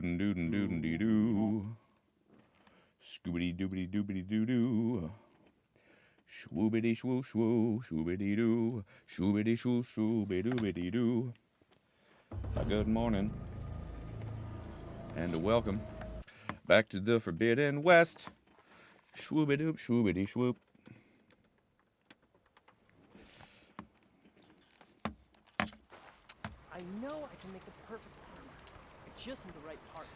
doodin doodin doodin dee doo. Scoobity doobity doobity doo doo. Shoobity shoo shoo, shoobity doo. Shoobity shoo shoobity doobity doo. Good morning. And welcome back to the Forbidden West. Shwoobity doop, shwoobity shwoop. I know I can make the perfect armor. I just need the right parts.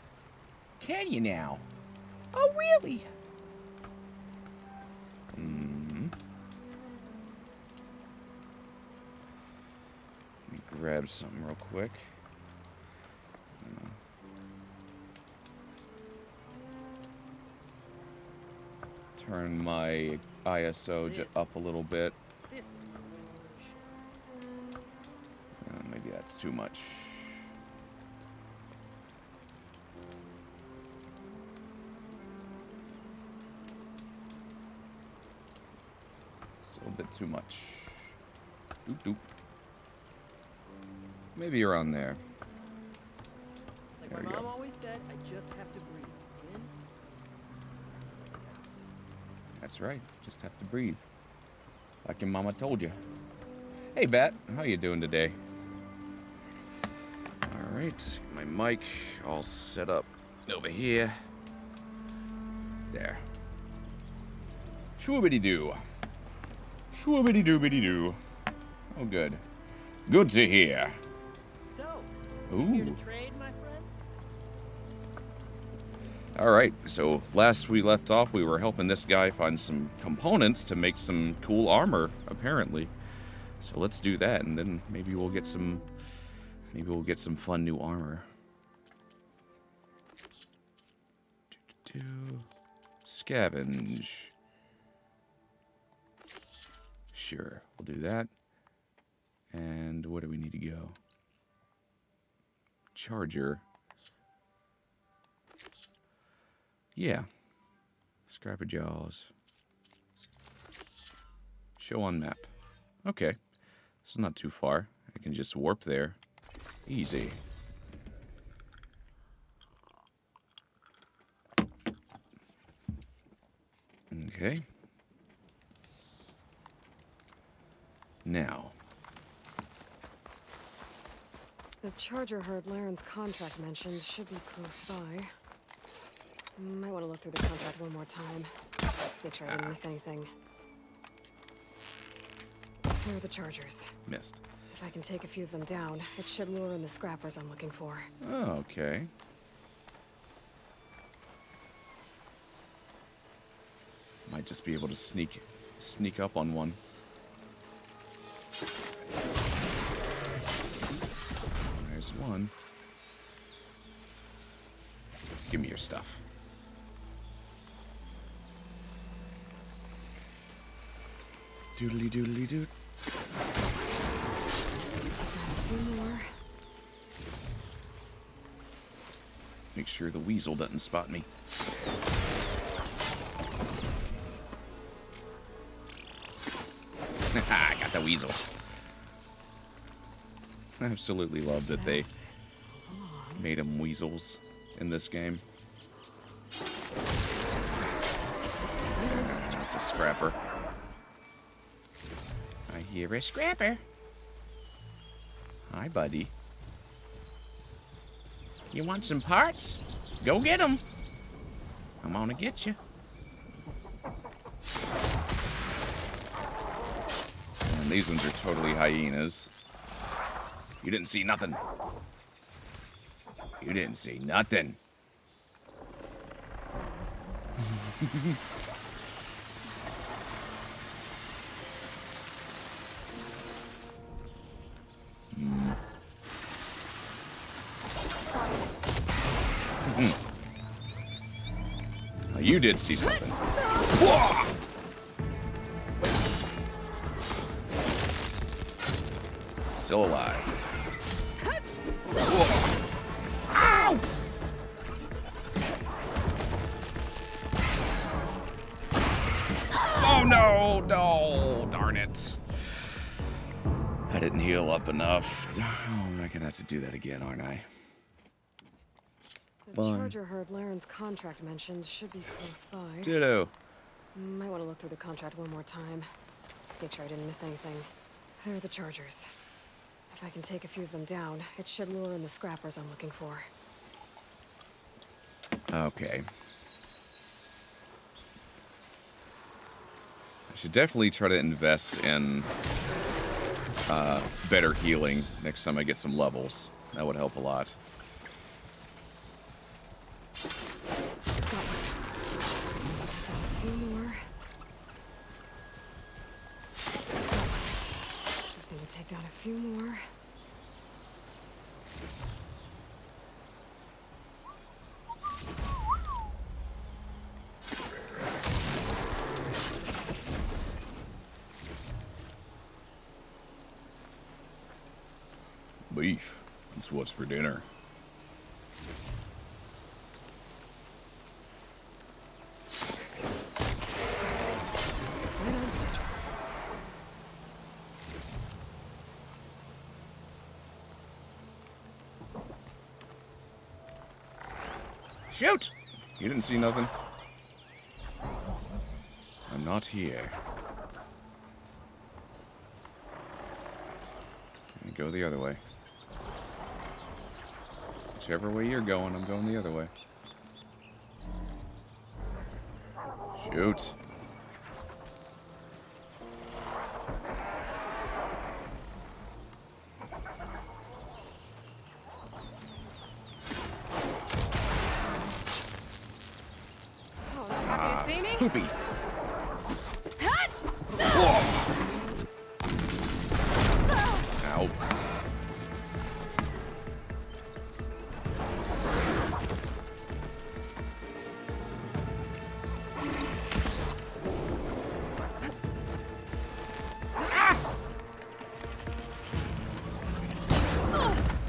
Can you now? Oh, really? Let me grab something real quick. Turn my ISO up a little bit. This is revolution. Maybe that's too much. Still a bit too much. Doop doop. Maybe around there. Like There my we mom go. always said, I just have to breathe in and out. That's right. Just have to breathe. Like your mama told you. Hey, Bat. How you doing today? All right. My mic all set up over here. There. Shwoobity-doo. Shwoobity-doobity-doo. Oh, good. Good to hear. So, Ooh. here to trade, my friend? All right, so last we left off, we were helping this guy find some components to make some cool armor, apparently. So let's do that, and then maybe we'll get some fun new armor. Scavenge. Sure, we'll do that. And where do we need to go? Charger. Yeah. Scrapper jaws. Show on map. Okay. So not too far. I can just warp there. Easy. Okay. Now. The charger herd Laren's contract mentioned should be close by. Might want to look through the contract one more time. Make sure I didn't miss anything. Here are the chargers. Missed. If I can take a few of them down, it should lure in the scrappers I'm looking for. Oh, okay. Might just be able to sneak up on one. There's one. Give me your stuff. Doodly doodly doot. A few more. Make sure the weasel doesn't spot me. I got the weasel. I absolutely love that they made them weasels in this game. Just a scrapper. I hear a scrapper. Hi, buddy. You want some parts? Go get them. I'm gonna get you. And these ones are totally hyenas. You didn't see nothing. You didn't see nothing. Now, you did see something. Whoa! Still alive. Whoa. Ow! Oh no! No! Darn it. I didn't heal up enough. Oh, I'm gonna have to do that again, aren't I? The fun. charger herd Laren's contract mentioned should be close by. Ditto. Might want to look through the contract one more time. Make sure I didn't miss anything. There are the chargers. If I can take a few of them down, it should lure in the scrappers I'm looking for. Okay. I should definitely try to invest in better healing next time I get some levels. That would help a lot. A few more. Just need to take down a few more. Beef. That's what's for dinner. Right on schedule. Shoot! You didn't see nothing? I'm not here. Let me go the other way. Whichever way you're going, I'm going the other way. Shoot. Oh, not happy to see me? Poopy. Ow.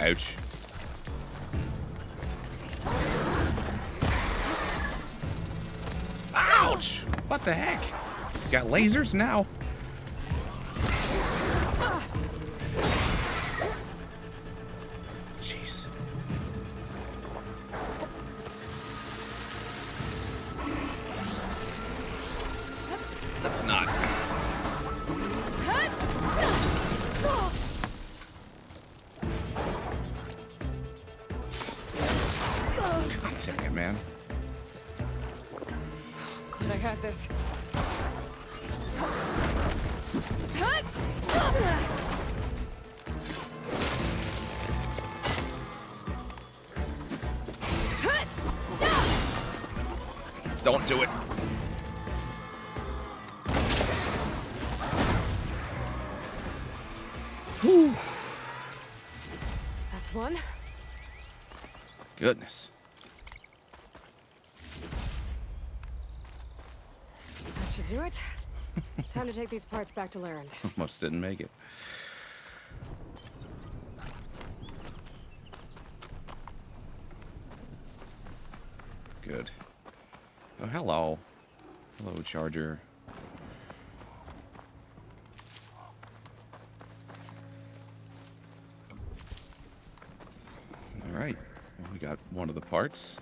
Ouch. Ouch! What the heck? Got lasers now? Jeez. That's not. God dang it, man. Glad I had this. Don't do it. Whew. That's one. Goodness. That should do it. Time to take these parts back to Laren. Almost didn't make it. Good. Oh, hello. Hello, Charger. All right. Well, we got one of the parts.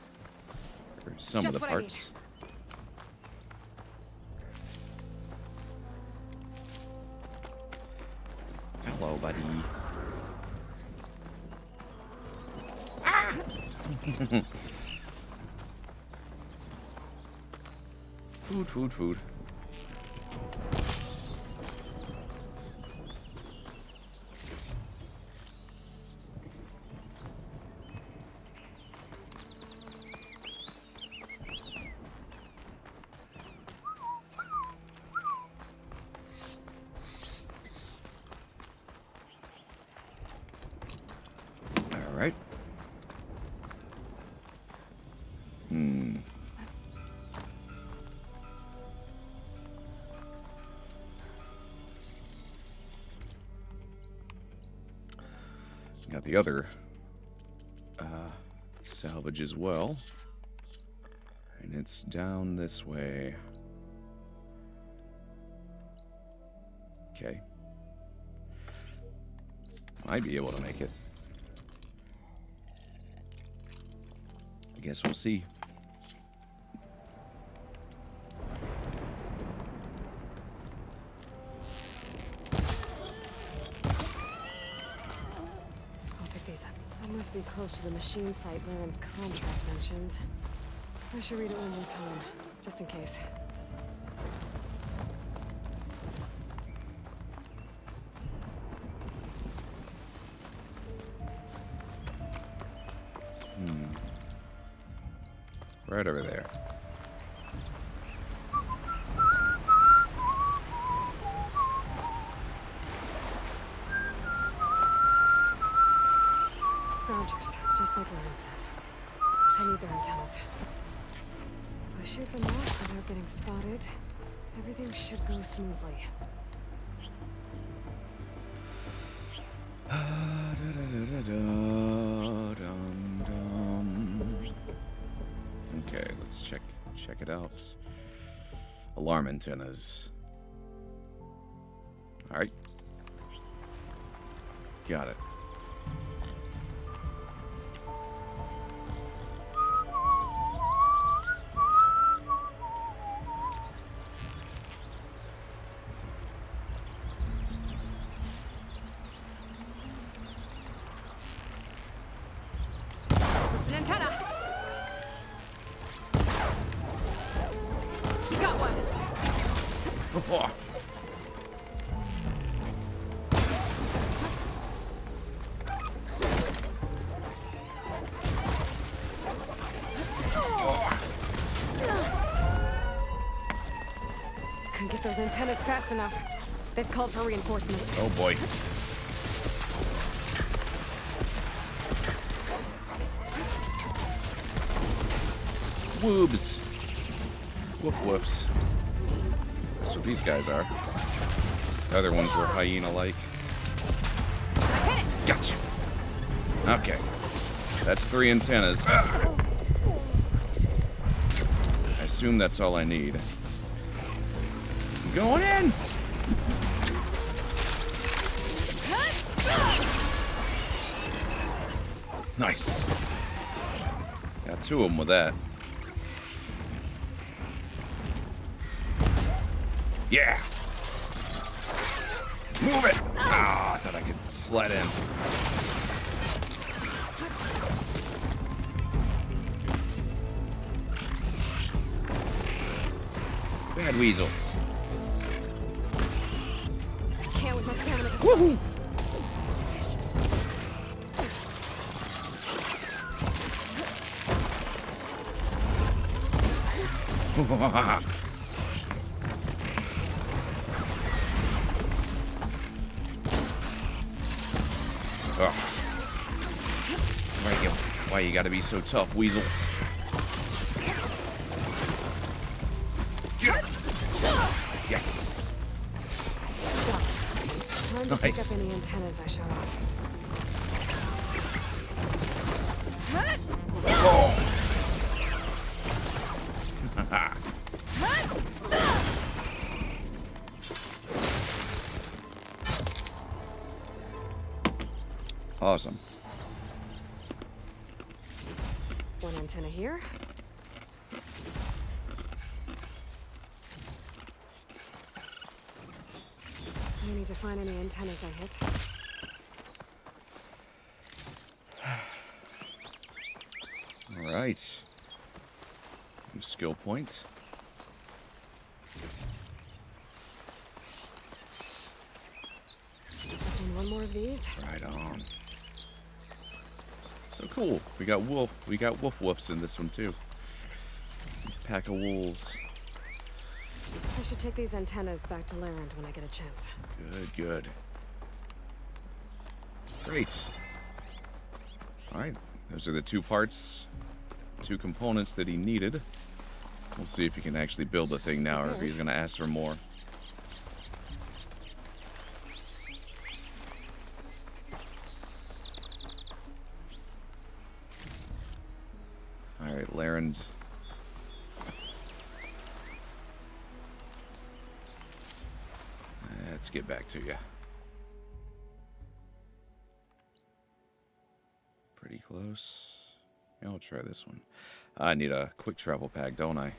Or some Just of the what I need. parts. Hello, buddy. Ah! Food, food, food. All right. Got the other salvage as well. And it's down this way. Okay. Might be able to make it. guess we'll see. I'll pick these up. I must be close to the machine site Laren's contract mentioned. I should read it one more time, just in case. Right over there. Scroungers, just like Laren said. I need their antennas. If I shoot them off without getting spotted, everything should go smoothly. Okay, let's check it out. Alarm antennas. All right. Got it. It's an antenna! You got one! Oh. Couldn't get those antennas fast enough. They've called for reinforcements. Oh boy. Woobs. Woof woofs. That's what these guys are. The other ones were hyena-like. Hit it! Gotcha. Okay. That's 3 antennas. I assume that's all I need. I'm going in! Nice. Got 2 of them with that. Yeah! Move it! Ah, I thought I could slide in. Bad weasels. Can't with my stamina this Woohoo! Oh. Why you gotta be so tough, weasels? Yes! Time to pick Nice. up any antennas I shot off. Oh. Awesome. One antenna here. I need to find any antennas I hit. All right. New skill point. Just need one more of these. Right on. So cool. We got wolf woofs in this one too. Pack of wolves. I should take these antennas back to Larend when I get a chance. Good. Great. All right. Those are the 2 parts, 2 components that he needed. We'll see if he can actually build the thing now or if he's going to ask for more. All right, Larend. Let's get back to you. Pretty close. I'll try this one. I need a quick travel pack, don't I?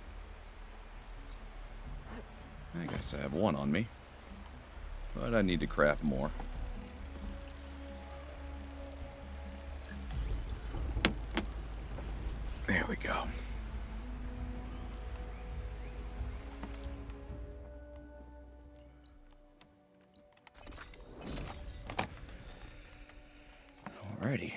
I guess I have one on me. But I need to craft more. There we go. Alrighty.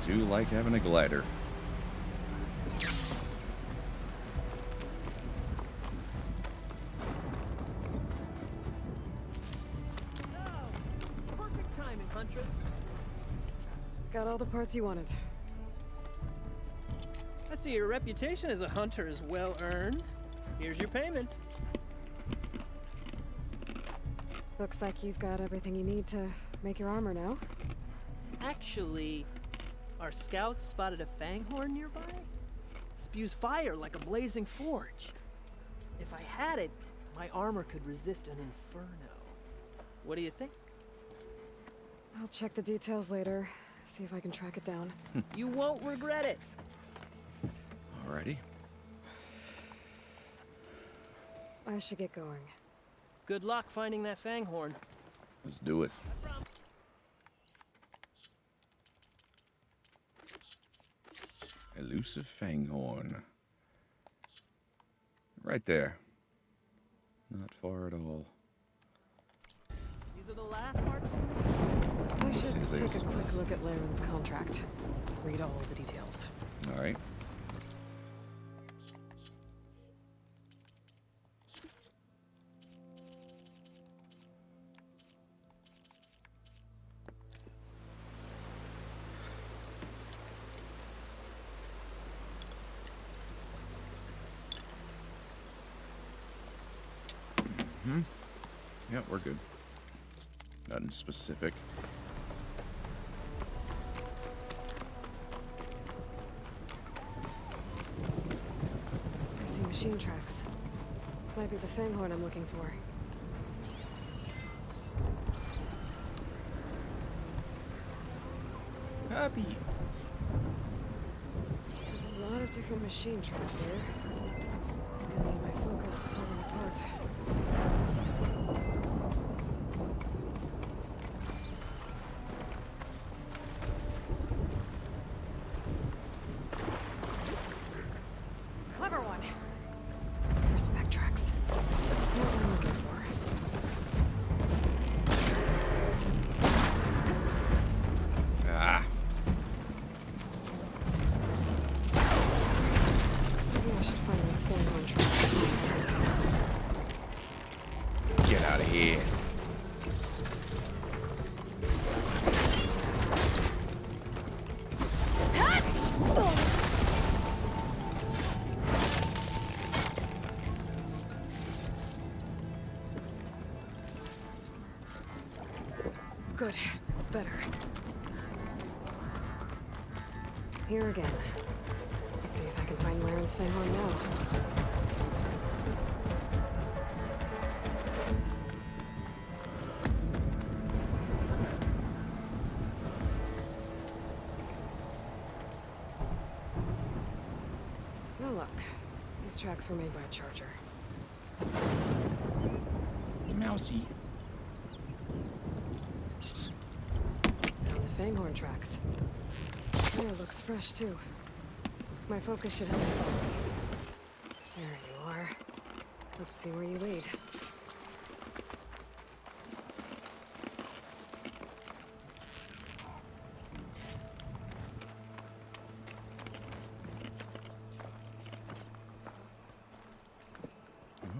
Do like having a glider. Perfect timing, Huntress. Got all the parts you wanted. I see your reputation as a hunter is well earned. Here's your payment. Looks like you've got everything you need to make your armor now. Actually, our scouts spotted a fanghorn nearby. Spews fire like a blazing forge. If I had it, my armor could resist an inferno. What do you think? I'll check the details later, see if I can track it down. You won't regret it. Alrighty. I should get going. Good luck finding that fanghorn. Let's do it. Elusive fanghorn. Right there. Not far at all. These are the last parts. I should Seems like take it's- a quick look at Laren's contract. Read all of the details. Alright. Yep, we're good. Nothing specific. I see machine tracks. Might be the fanghorn I'm looking for. Happy. There's a lot of different machine tracks here. I'm gonna need my focus to tell them apart. Clever one. Respect tracks. Not what I'm looking for. Ah. Maybe I should find those fanghorn tracks. Get out of here. Good. Better. Here again. Let's see if I can find Laren's fanghorn now. No luck. These tracks were made by a charger. Mousy. Found the fanghorn tracks. Yeah, looks fresh too. My focus should help me find it. There you are. Let's see where you lead.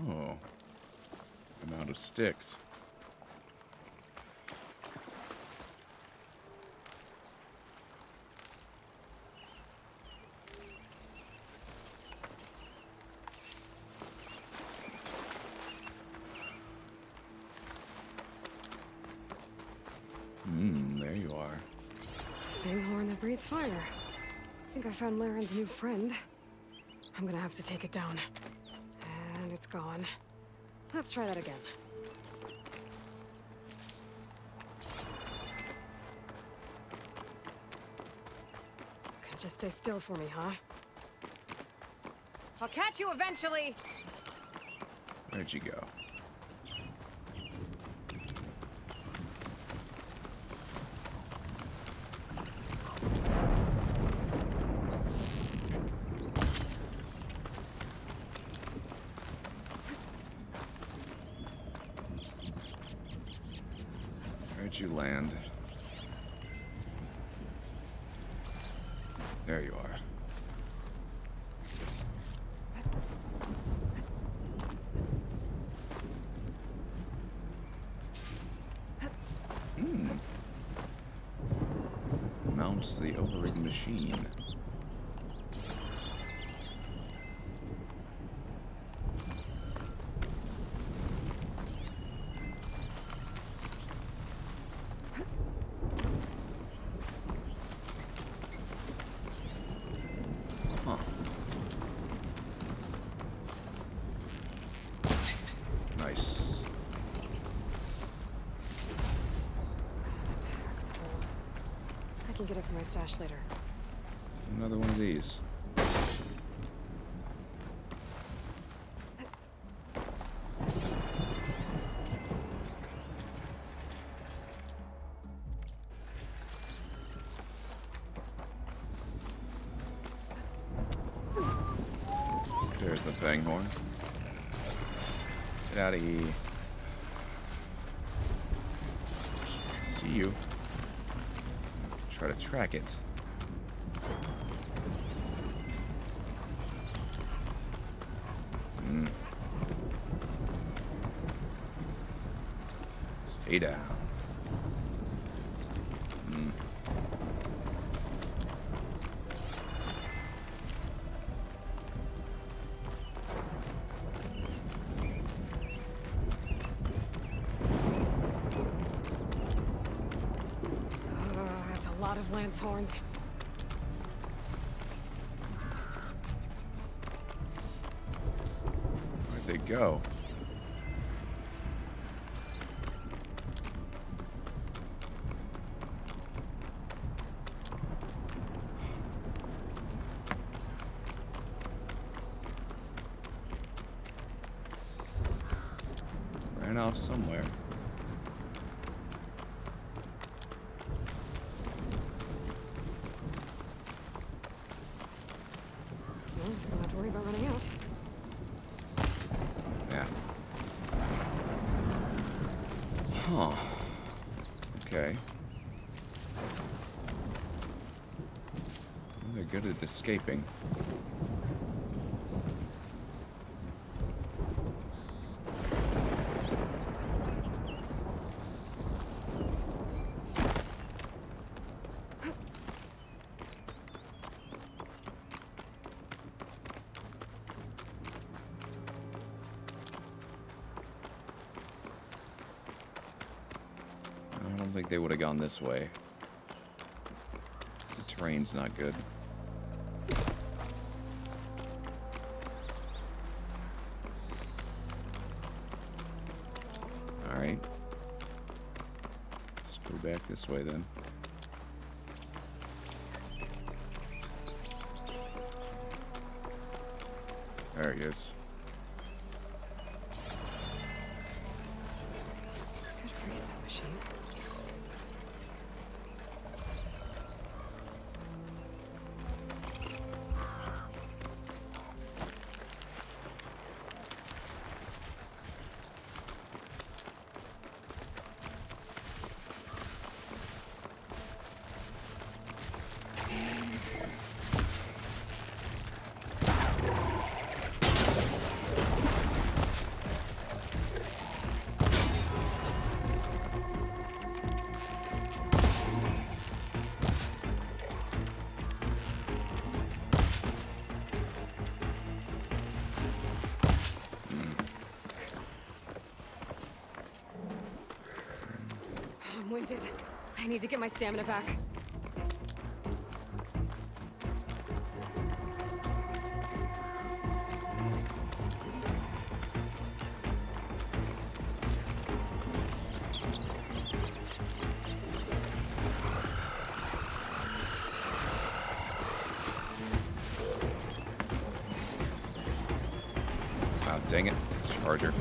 Oh. I'm out of sticks. Breathes fire. I think I found Laren's new friend. I'm gonna have to take it down. And it's gone. Let's try that again. Can just stay still for me, huh? I'll catch you eventually! Where'd you go? Where'd you land? There you are. Mounts the overridden machine. Huh. Nice. Pack's full. I can get it from my stash later. Another one of these. There's the fanghorn. Get out of here. See you. Try to track it. Stay down. That's a lot of lance horns. Where'd they go? Ran off somewhere. Well, don't have to worry about running out. Yeah. Huh. Okay. Well, they're good at escaping. I don't think they would have gone this way. The terrain's not good. Alright. Let's go back this way then. There he is. Could freeze that machine. I'm winded. I need to get my stamina back. Ah, dang it. Charger.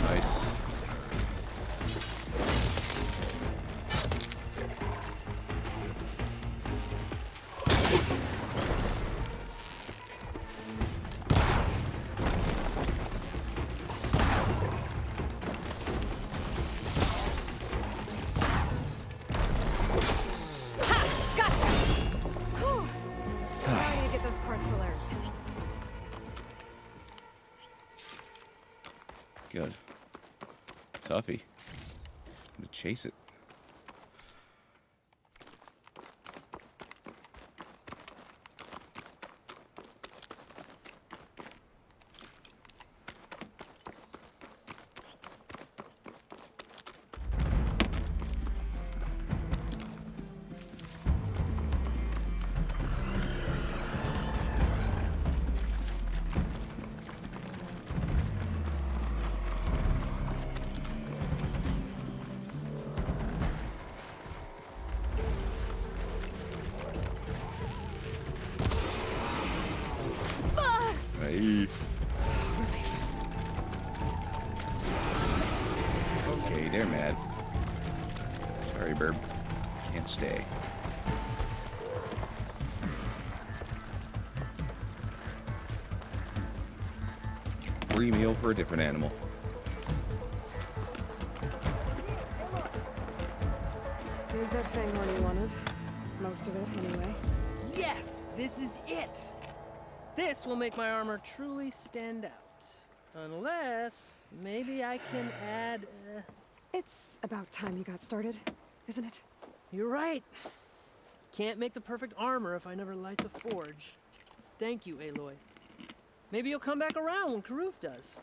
Nice. Gotcha! Whew. I need to get those parts for Larry. Good. Toughy. I'm gonna chase it. Hey. Okay, they're mad. Sorry, Burb. Can't stay. Free meal for a different animal. Here's that fanghorn you wanted. Most of it, anyway. Yes, this is it. This will make my armor truly stand out. Unless, maybe I can add, It's about time you got started, isn't it? You're right. Can't make the perfect armor if I never light the forge. Thank you, Aloy. Maybe you'll come back around when Karuf does.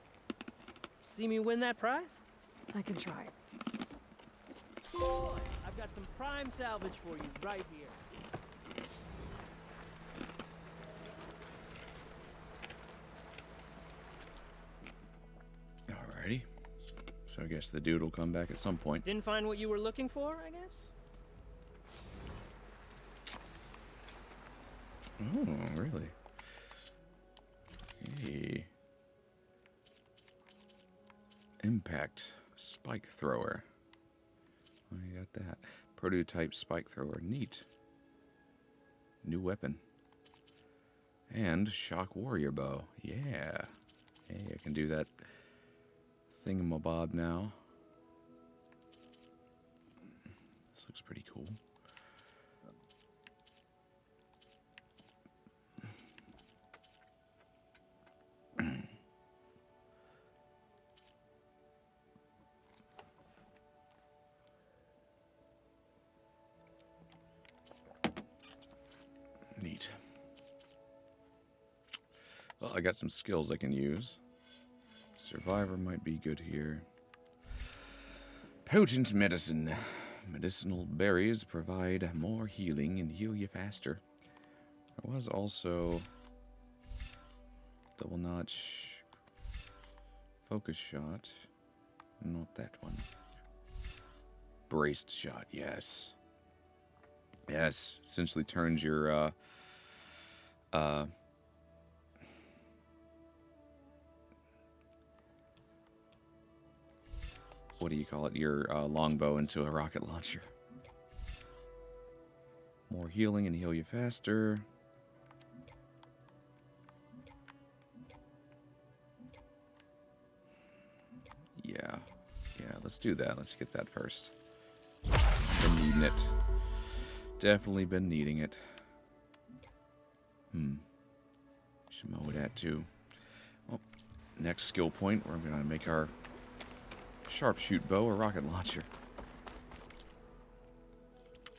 See me win that prize? I can try. Boy, I've got some prime salvage for you right here. Alrighty. So I guess the dude will come back at some point. Didn't find what you were looking for, I guess? Oh, really? Hey. Impact spike thrower. Oh, you got that. Prototype spike thrower. Neat. New weapon. And shock warrior bow. Yeah. Hey, I can do that thingamabob now. This looks pretty cool. Neat. Well, I got some skills I can use. Survivor might be good here. Potent medicine. Medicinal berries provide more healing and heal you faster. There was also double notch focus shot. Not that one. Braced shot, yes. Yes, essentially turns your what do you call it? Your longbow into a rocket launcher. More healing and heal you faster. Yeah, let's do that. Let's get that first. Been needing it. Definitely been needing it. Should mow that too. Well, next skill point, we're gonna make our sharpshoot bow or rocket launcher.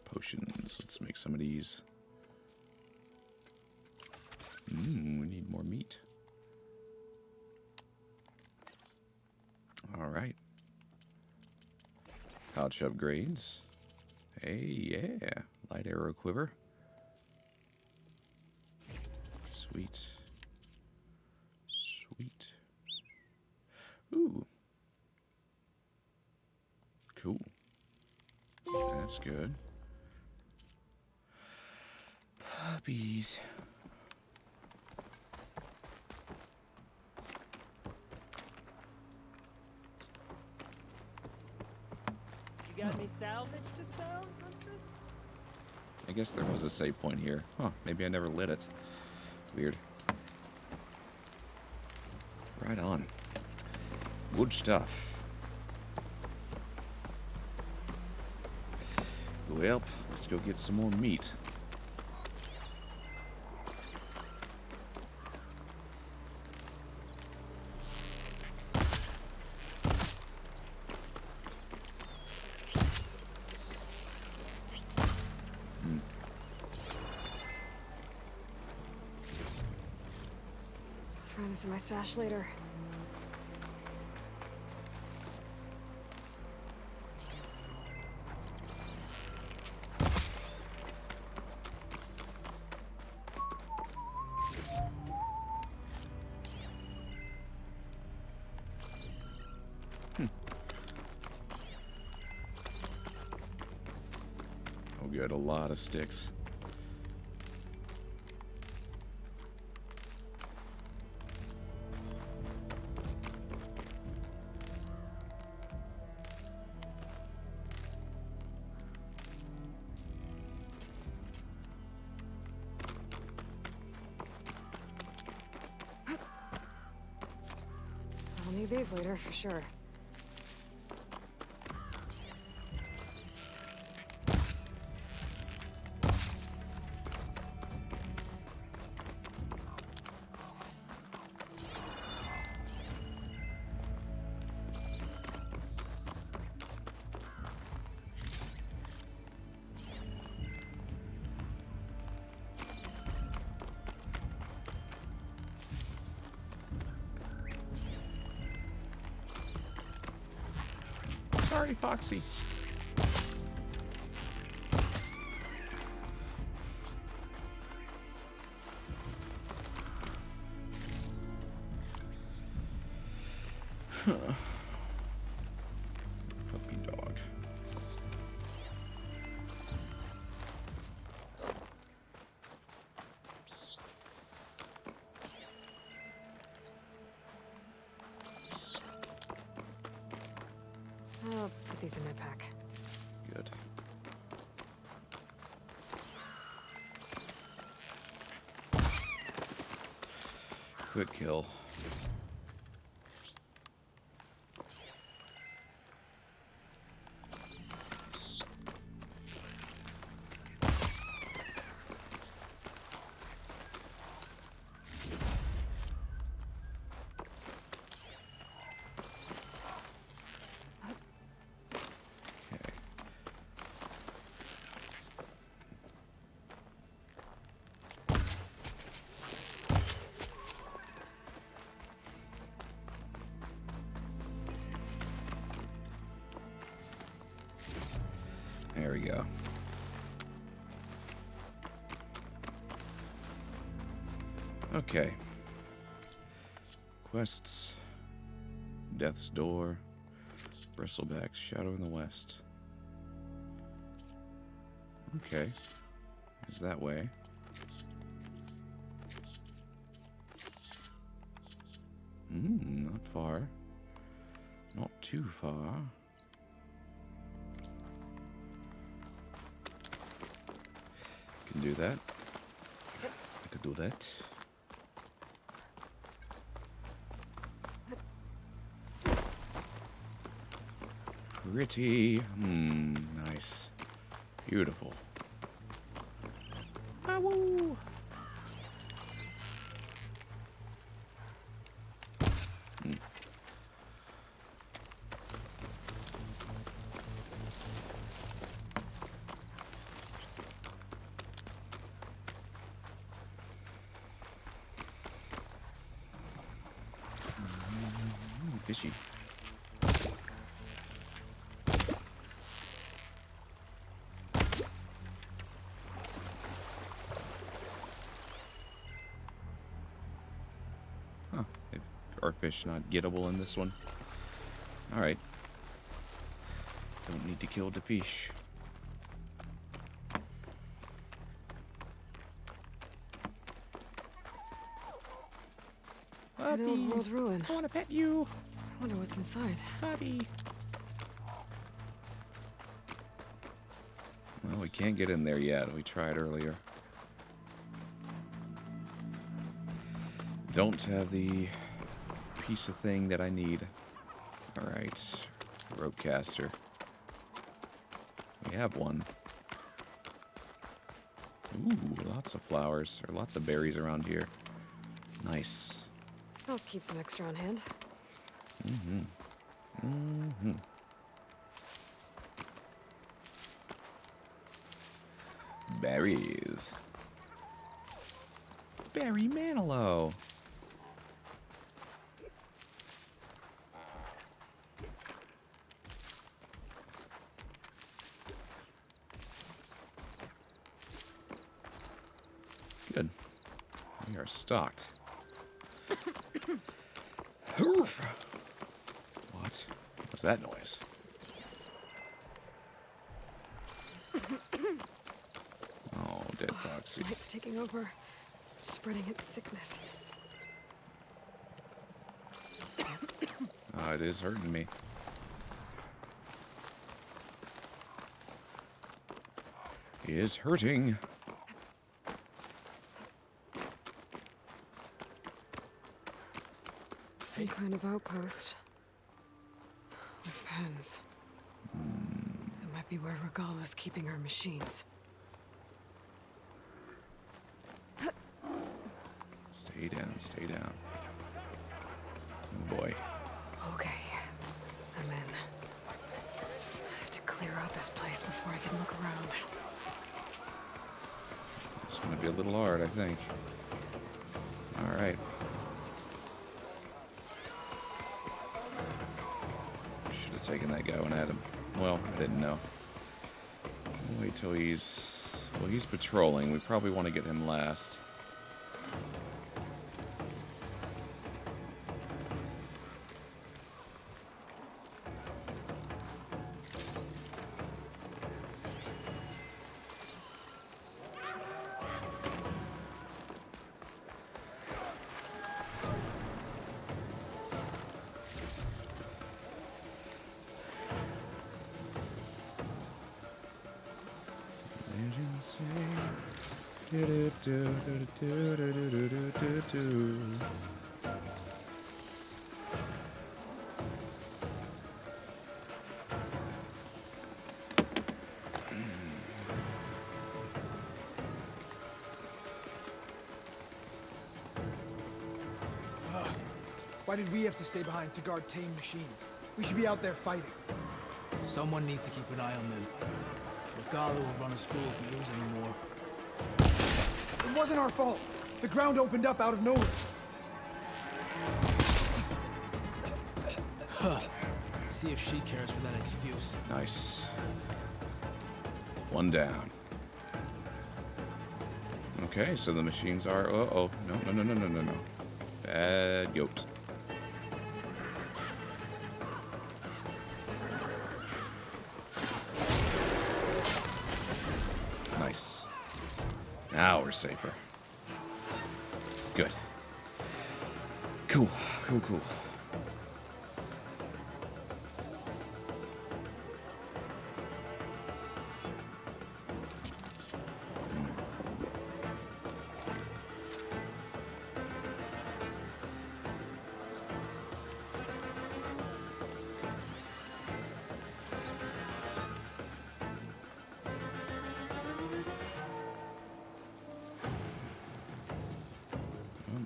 Potions. Let's make some of these. We need more meat. All right. pouch upgrades. Hey, yeah. Light arrow quiver. Sweet. Sweet. Ooh. Cool. That's good. Puppies. You got any salvage to sell, Huntress? I guess there was a save point here. Huh, maybe I never lit it. Weird. Right on. Good stuff. Well, let's go get some more meat. Find this in my stash later. Oh, good, a lot of sticks. I'll need these later for sure. Sorry, Foxy. Puppy dog. I'll put these in my pack. Good. Quick kill. Okay. There we go. Okay. Quests. Death's Door. Bristleback's Shadow in the West. Okay. It's that way. Not far. Not too far. Can do that. I could do that. Pretty. Nice. Beautiful. Ah, woo. Fishy. starfish not gettable in this one? Alright. Don't need to kill the fish. An old world ruin. I want to pet you. I wonder what's inside. Bobby. Well, we can't get in there yet. We tried earlier. Don't have the piece of thing that I need. Alright. Ropecaster. We have one. Ooh, lots of flowers. Or lots of berries around here. Nice. I'll keep some extra on hand. Berries. Berry Manilow. Good. We are stocked. What? What's that noise? Oh, dead foxy. Light's taking over, spreading its sickness. Oh, it is hurting me. It is hurting. Some kind of outpost. With pens. It might be where Regala's keeping her machines. Stay down, stay down. Oh boy. Okay. I'm in. I have to clear out this place before I can look around. It's gonna be a little hard, I think. Alright. Should have taken that guy when I had him. Well, I didn't know. We'll wait till he's... Well, he's patrolling. We probably want to get him last. Why did we have to stay behind to guard tame machines? We should be out there fighting. Someone needs to keep an eye on them. Regala will run us fool if we lose anymore. It wasn't our fault. The ground opened up out of nowhere. See if she cares for that excuse. Nice. One down. Okay, so the machines are... Uh-oh. No. Bad goat. Nice. Now we're safer. Good. Cool.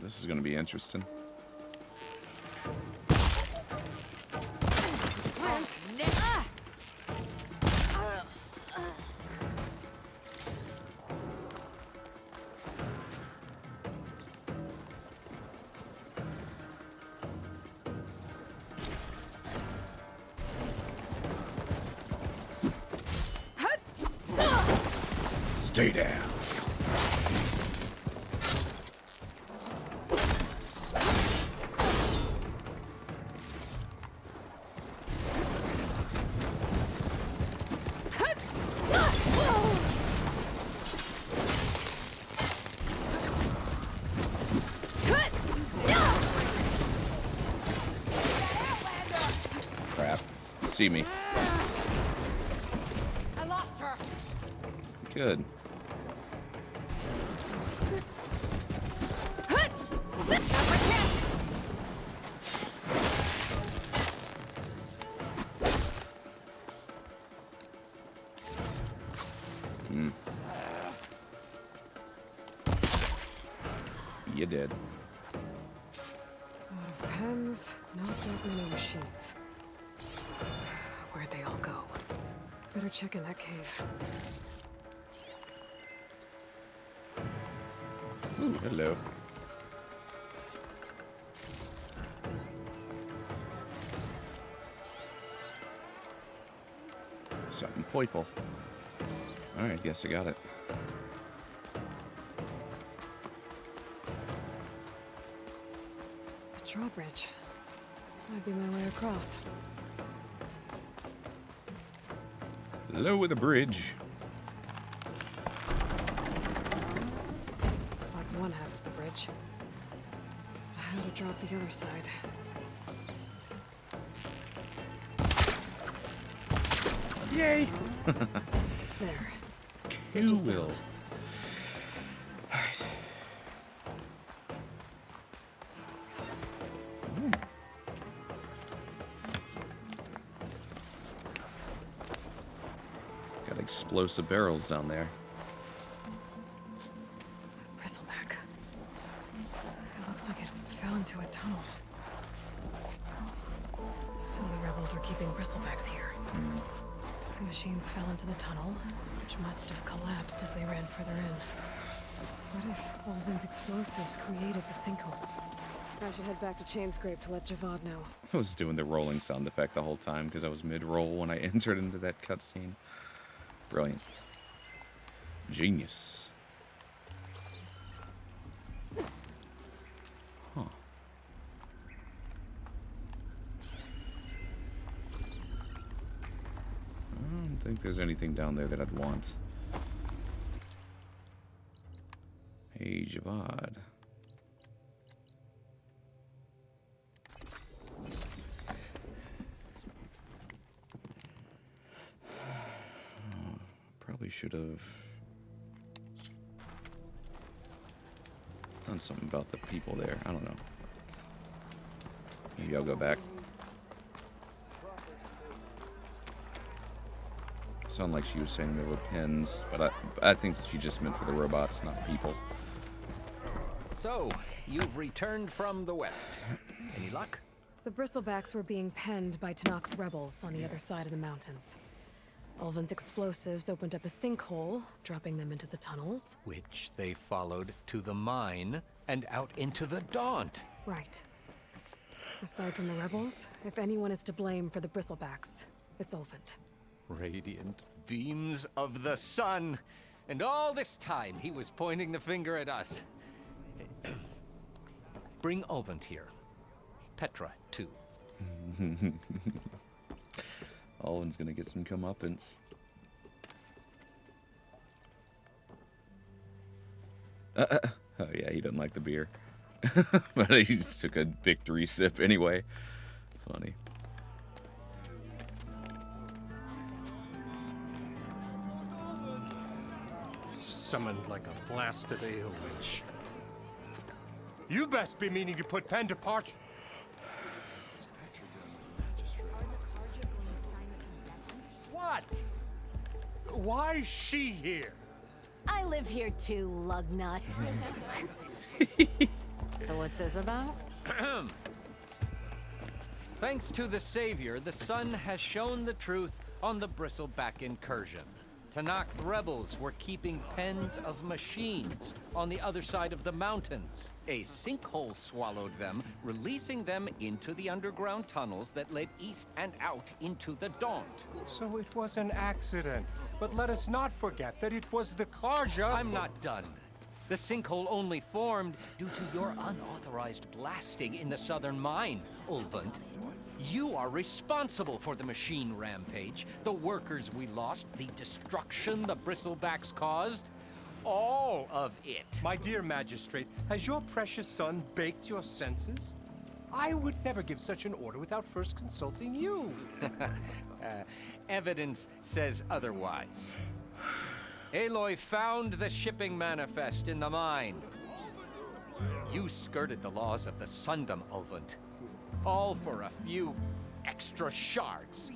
This is going to be interesting. Stay down. see me. I lost her. Good. You did. A lot of pens, not that many machines. Where'd they all go? Better check in that cave. Ooh, hello. Something purple. Alright, guess I got it. A drawbridge. Might be my way across. Lower the bridge. That's one half of the bridge. How to drop the other side. Yay! There. You Just will. down. Alright. Got explosive barrels down there. Bristleback. It looks like it fell into a tunnel. So the rebels were keeping bristlebacks here. The machines fell into the tunnel, which must have collapsed as they ran further in. What if Olvin's explosives created the sinkhole? I should head back to Chainscrape to let Javad know. I was doing the rolling sound effect the whole time because I was mid-roll when I entered into that cutscene. Brilliant. Genius. Huh. I don't think there's anything down there that I'd want. Hey, Javad. Probably should have done something about the people there. I don't know. Maybe I'll go back. Sound like she was saying there were pens, but I think she just meant for the robots, not people. So, you've returned from the west. Any luck? The bristlebacks were being penned by Tanakh rebels on the other side of the mountains. Olvin's explosives opened up a sinkhole, dropping them into the tunnels. Which they followed to the mine and out into the Daunt. Right. Aside from the rebels, if anyone is to blame for the bristlebacks, it's Olvin. Radiant beams of the sun. And all this time he was pointing the finger at us. Bring Olvin here. Petra, too. Alvin's gonna get some comeuppance. Oh yeah, he doesn't like the beer. But he just took a victory sip anyway. Funny. Summoned like a blasted ale witch. You best be meaning to put pen to parch. What? Why is she here? I live here too, lugnut. So what's this about? Thanks to the Savior, the sun has shown the truth on the Bristleback incursion. Tanakh rebels were keeping pens of machines on the other side of the mountains. A sinkhole swallowed them, releasing them into the underground tunnels that led east and out into the Daunt. So it was an accident. But let us not forget that it was the Karja. I'm not done. The sinkhole only formed due to your unauthorized blasting in the southern mine, Ulvund. You are responsible for the machine rampage, the workers we lost, the destruction the bristlebacks caused. All of it. My dear magistrate, has your precious son baked your senses? I would never give such an order without first consulting you. Evidence says otherwise. Aloy found the shipping manifest in the mine. You skirted the laws of the Sundom, Ulvund. All for a few extra shards.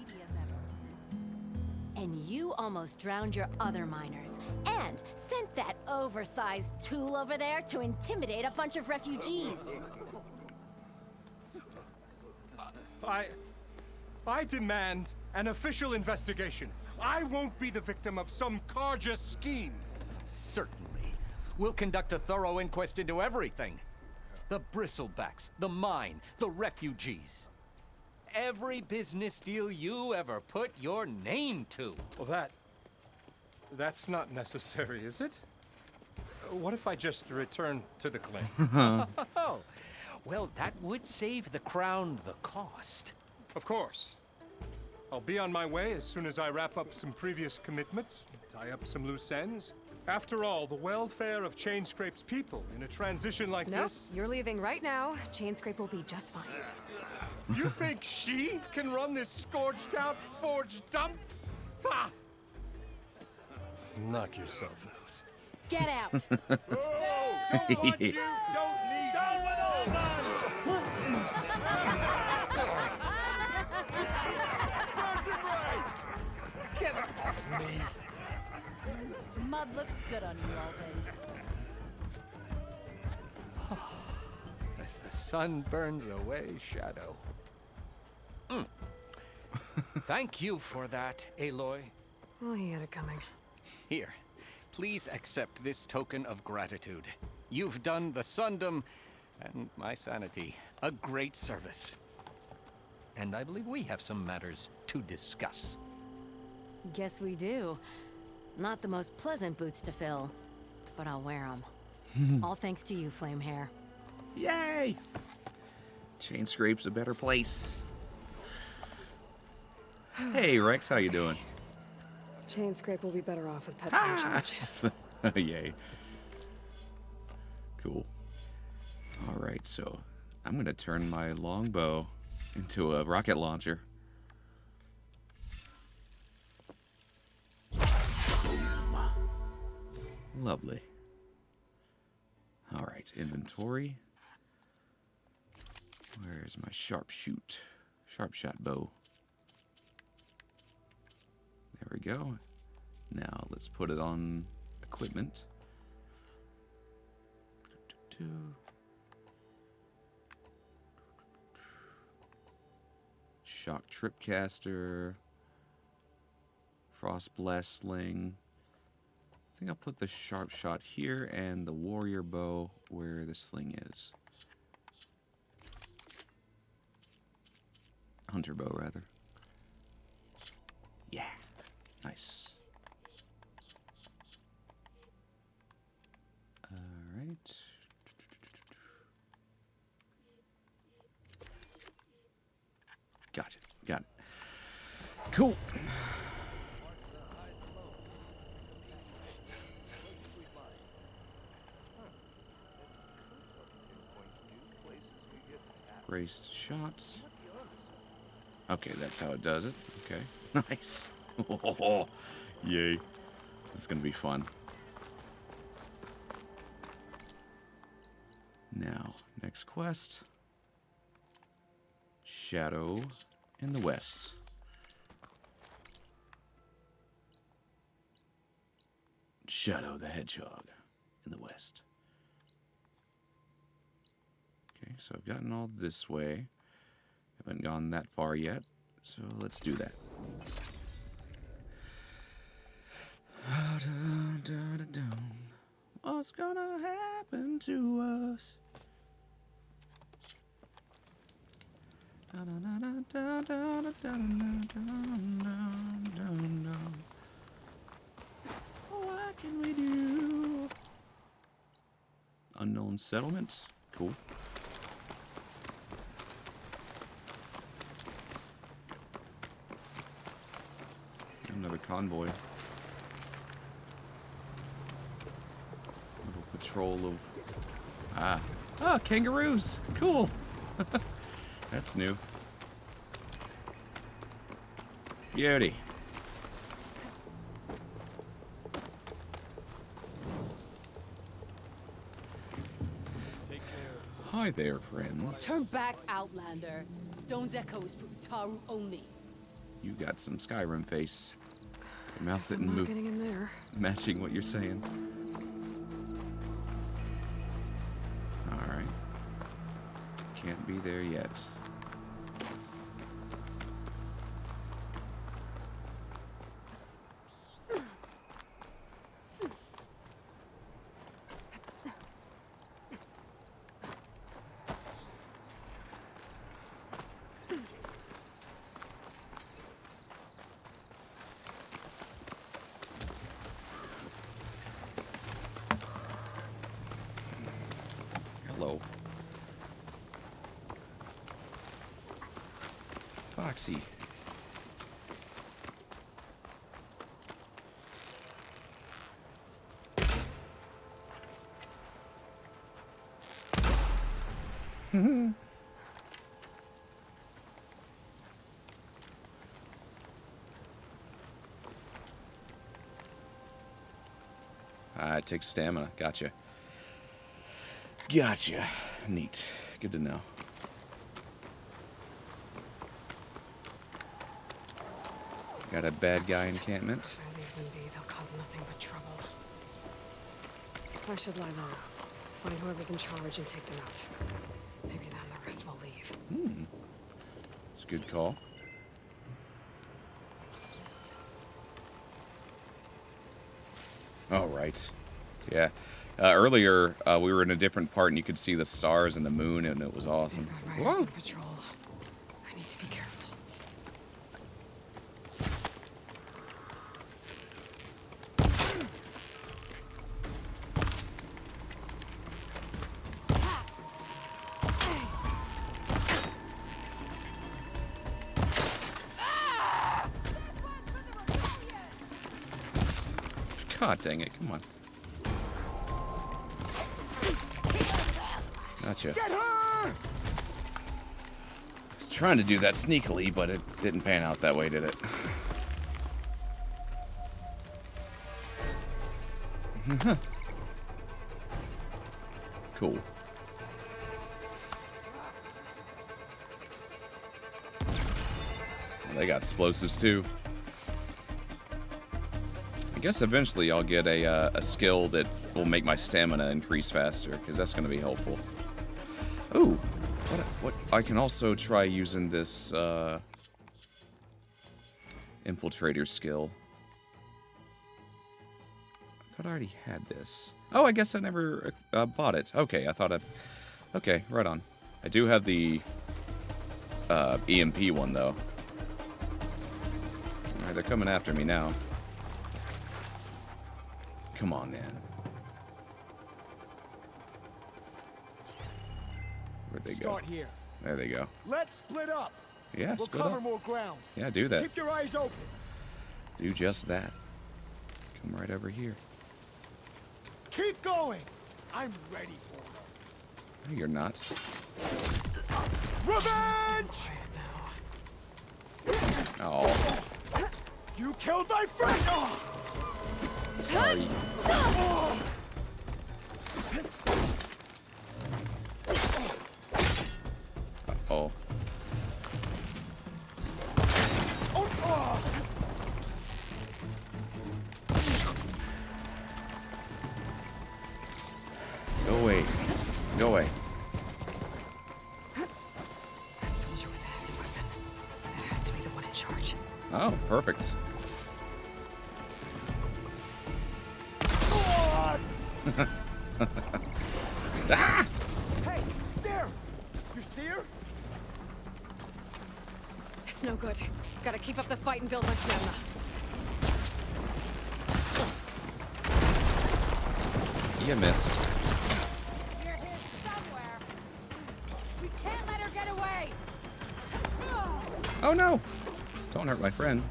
And you almost drowned your other miners. And sent that oversized tool over there to intimidate a bunch of refugees. I demand an official investigation. I won't be the victim of some Karja scheme. Certainly. We'll conduct a thorough inquest into everything. The bristlebacks, the mine, the refugees. Every business deal you ever put your name to. Well, that's not necessary, is it? What if I just return to the claim? Oh, well, that would save the crown the cost. Of course. I'll be on my way as soon as I wrap up some previous commitments, tie up some loose ends. After all, the welfare of Chainscrape's people in a transition like Nope, this... you're leaving right now. Chainscrape will be just fine. You think she can run this scorched-out forge dump? Ha! Knock yourself out. Get out! Oh, don't want you, don't need down with all Get off me! Mud looks good on you, Alvin. As the sun burns away shadow. Thank you for that, Aloy. Oh, he had it coming. Here, please accept this token of gratitude. You've done the Sundom and my sanity a great service. And I believe we have some matters to discuss. Guess we do. Not the most pleasant boots to fill, but I'll wear them. All thanks to you, Flamehair. Yay! Chainscrape's a better place. Hey, Rex, how you doing? Chainscrape will be better off with petrol charges. Yay. Cool. All right, so I'm going to turn my longbow into a rocket launcher. Boom. Lovely. All right, inventory. Where's my sharp shot bow? There we go. Now let's put it on equipment. Shock tripcaster. Frost blast sling. I think I'll put the sharp shot here and the warrior bow where the sling is. Hunter bow, rather. Yeah. Nice. Alright. Got it. Cool. Braced shots. Okay, that's how it does it. Okay. Nice. Oh, yay. That's gonna be fun. Now, next quest. Shadow in the west. Shadow the Hedgehog in the west. Okay, so I've gotten all this way. Haven't gone that far yet, so let's do that. What's gonna happen to us? What can we do? Unknown settlement. Cool. Another convoy. Little patrol of... kangaroos! Cool! That's new. Beauty. Hi there, friends. Turn back, Outlander. Stone's echo is for Utaru only. You got some Skyrim face. Your mouth Guess I'm didn't not move, getting in there. matching what you're saying. Alright. Can't be there yet. Hello. Foxy. It takes stamina. Gotcha. Gotcha. Neat. Good to know. Got a bad guy encampment. If I leave them be, they'll cause nothing but trouble. I should lie low. Find whoever's in charge and take them out. Maybe then the rest will leave. It's a good call. All right. Yeah. Earlier, we were in a different part, and you could see the stars and the moon, and it was awesome. They've got riders on patrol. I need to be careful. God dang it, come on. Gotcha. Get her! Was trying to do that sneakily, but it didn't pan out that way, did it? Cool. Well, they got explosives too. I guess eventually I'll get a skill that will make my stamina increase faster, because that's going to be helpful. Ooh, what? I can also try using this Infiltrator Skill. I thought I already had this. Oh, I guess I never bought it. Okay, I thought I... Okay, right on. I do have the EMP one, though. Alright, they're coming after me now. Come on, man. Where'd they go? Start here. There they go. Let's split up. Yeah, We'll split cover up. more ground. Yeah, do that. Keep your eyes open. Do just that. Come right over here. Keep going. I'm ready for it. No, you're not. Revenge! Oh, You killed my friend! Oh! sorry. Uh-oh. Go away. Go away. That soldier with a heavy weapon. That has to be the one in charge. Oh, perfect. Ah! Hey, there! You see her? It's no good. Gotta keep up the fight and build my stamina. You missed. You're here somewhere. We can't let her get away. Oh no! Don't hurt my friend.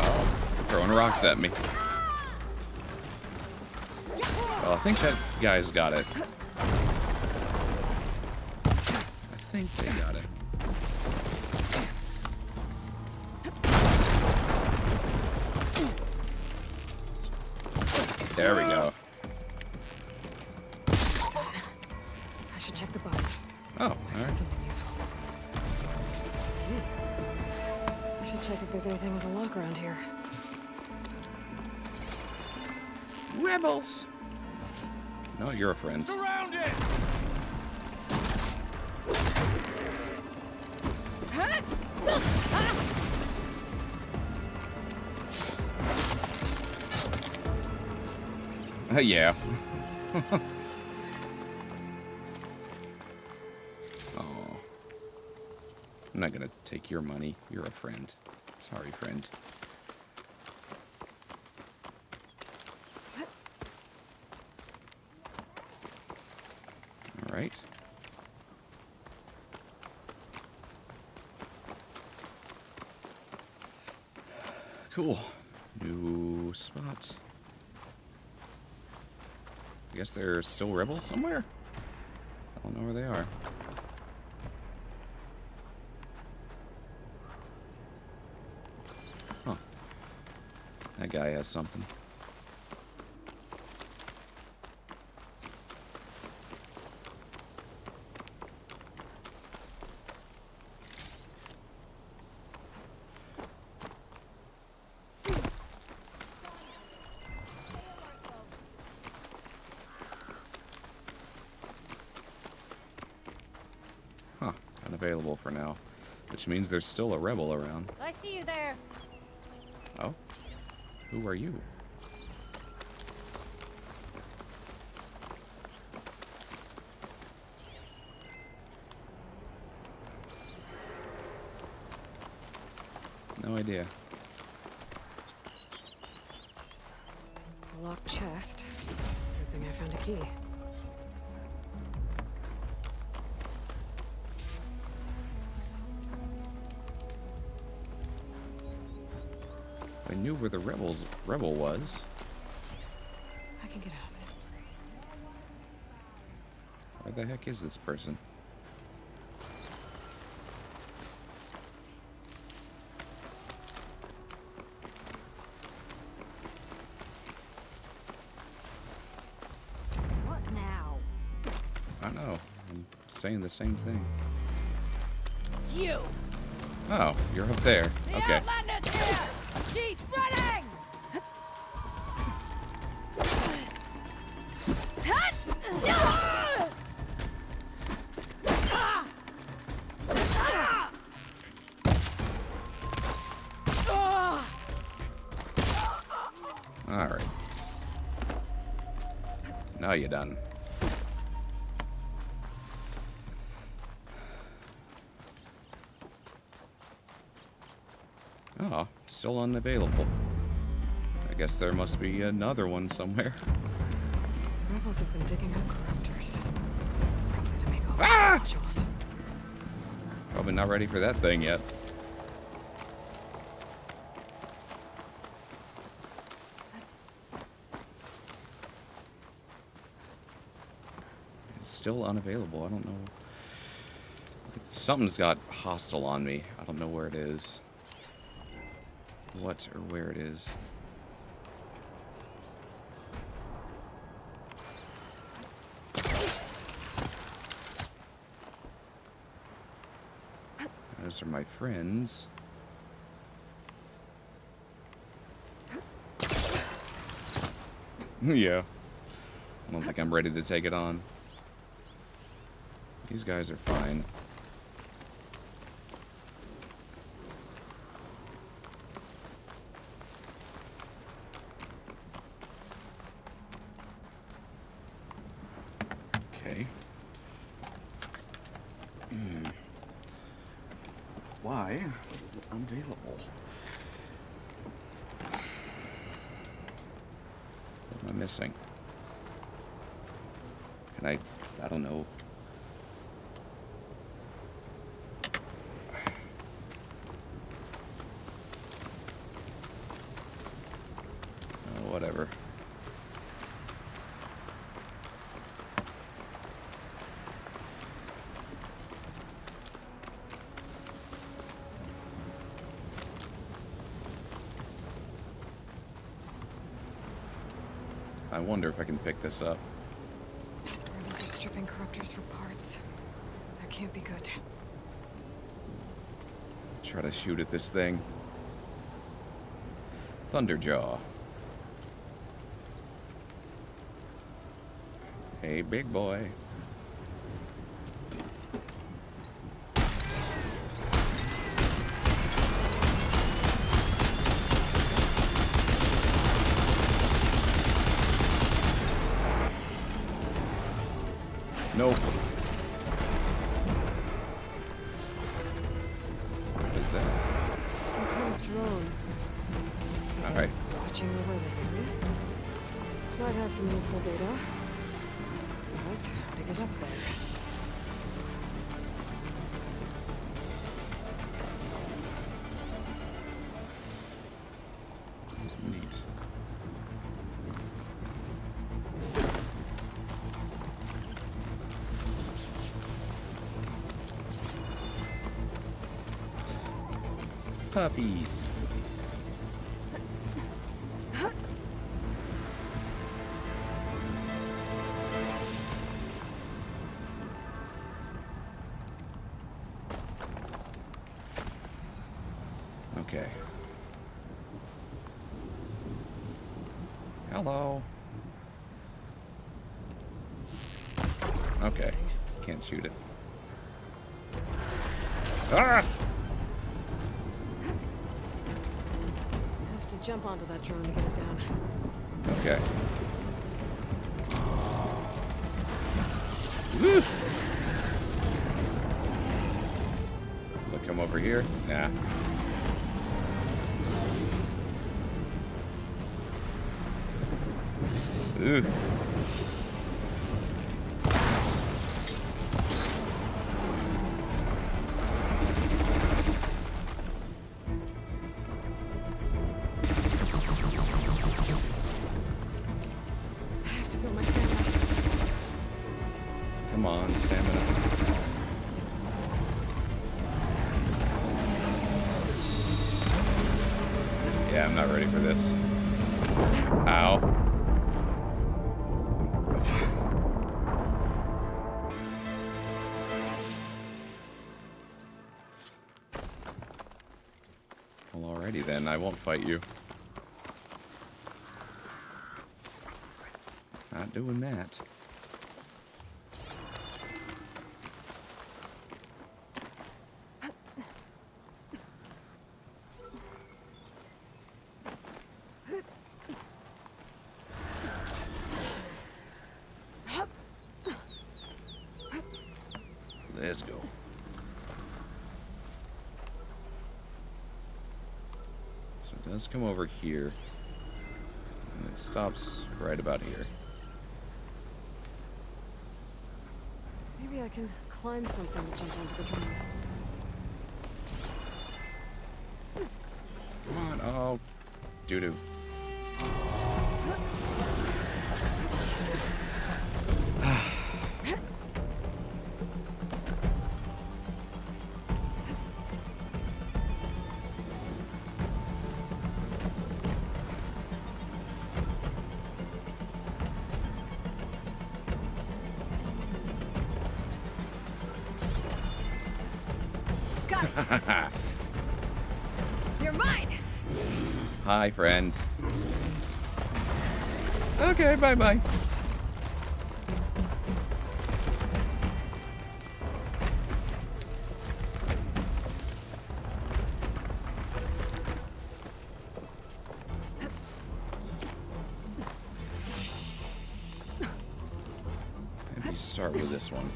Oh. rocks at me. Well, I think that guy's got it. I think they got it. There we go. I should check the body. Oh, I alright. found something useful. I should check if there's anything with a lock around here. Rebels! No, you're a friend. Surround it! Yeah. Oh. I'm not gonna take your money. You're a friend. Sorry, friend. All right. Cool. New spot. I guess there's still rebels somewhere? I don't know where they are. Huh. That guy has something. Huh. Unavailable for now. Which means there's still a rebel around. I see you there. Oh? Who are you? No idea. A locked chest. Good thing I found a key. I knew where the rebel was. I can get out of it. Where the heck is this person? What now? I know. I'm saying the same thing. You! Oh, you're up there. Okay. Outlander's here! She's running! Alright. Now you're done. Oh, still unavailable. I guess there must be another one somewhere. Rebels have been digging up corruptors. Probably to make all Ah! modules. Probably not ready for that thing yet. It's still unavailable. I don't know. Something's got hostile on me. I don't know where it is. What or where it is. Those are my friends. Yeah. I don't think I'm ready to take it on. These guys are fine. Okay. Why is it unavailable? What am I missing? Can I don't know. I wonder if I can pick this up. Rebels are stripping corruptors for parts. That can't be good. Try to shoot at this thing. Thunderjaw. Hey, big boy. Nope. What is that? Some kind of drone. Is All right. it watching over this area? Might have some useful data. But how to get up there? Neat. Puppies. Okay. Hello. Okay. Can't shoot it. Ah! Have to jump onto that drone to get it down. Okay. Woo! Will it come over here? Nah. Ooh. I have to build my stamina. Come on, stamina. Yeah, I'm not ready for this. Ow. Well, alrighty then, I won't fight you. Not doing that. Let's go. So it does come over here. And it stops right about here. Maybe I can climb something to jump onto the drone. Come on. Oh. Doo-doo. Got it! You're mine! Hi, friends. Okay, bye-bye. Maybe start with this one.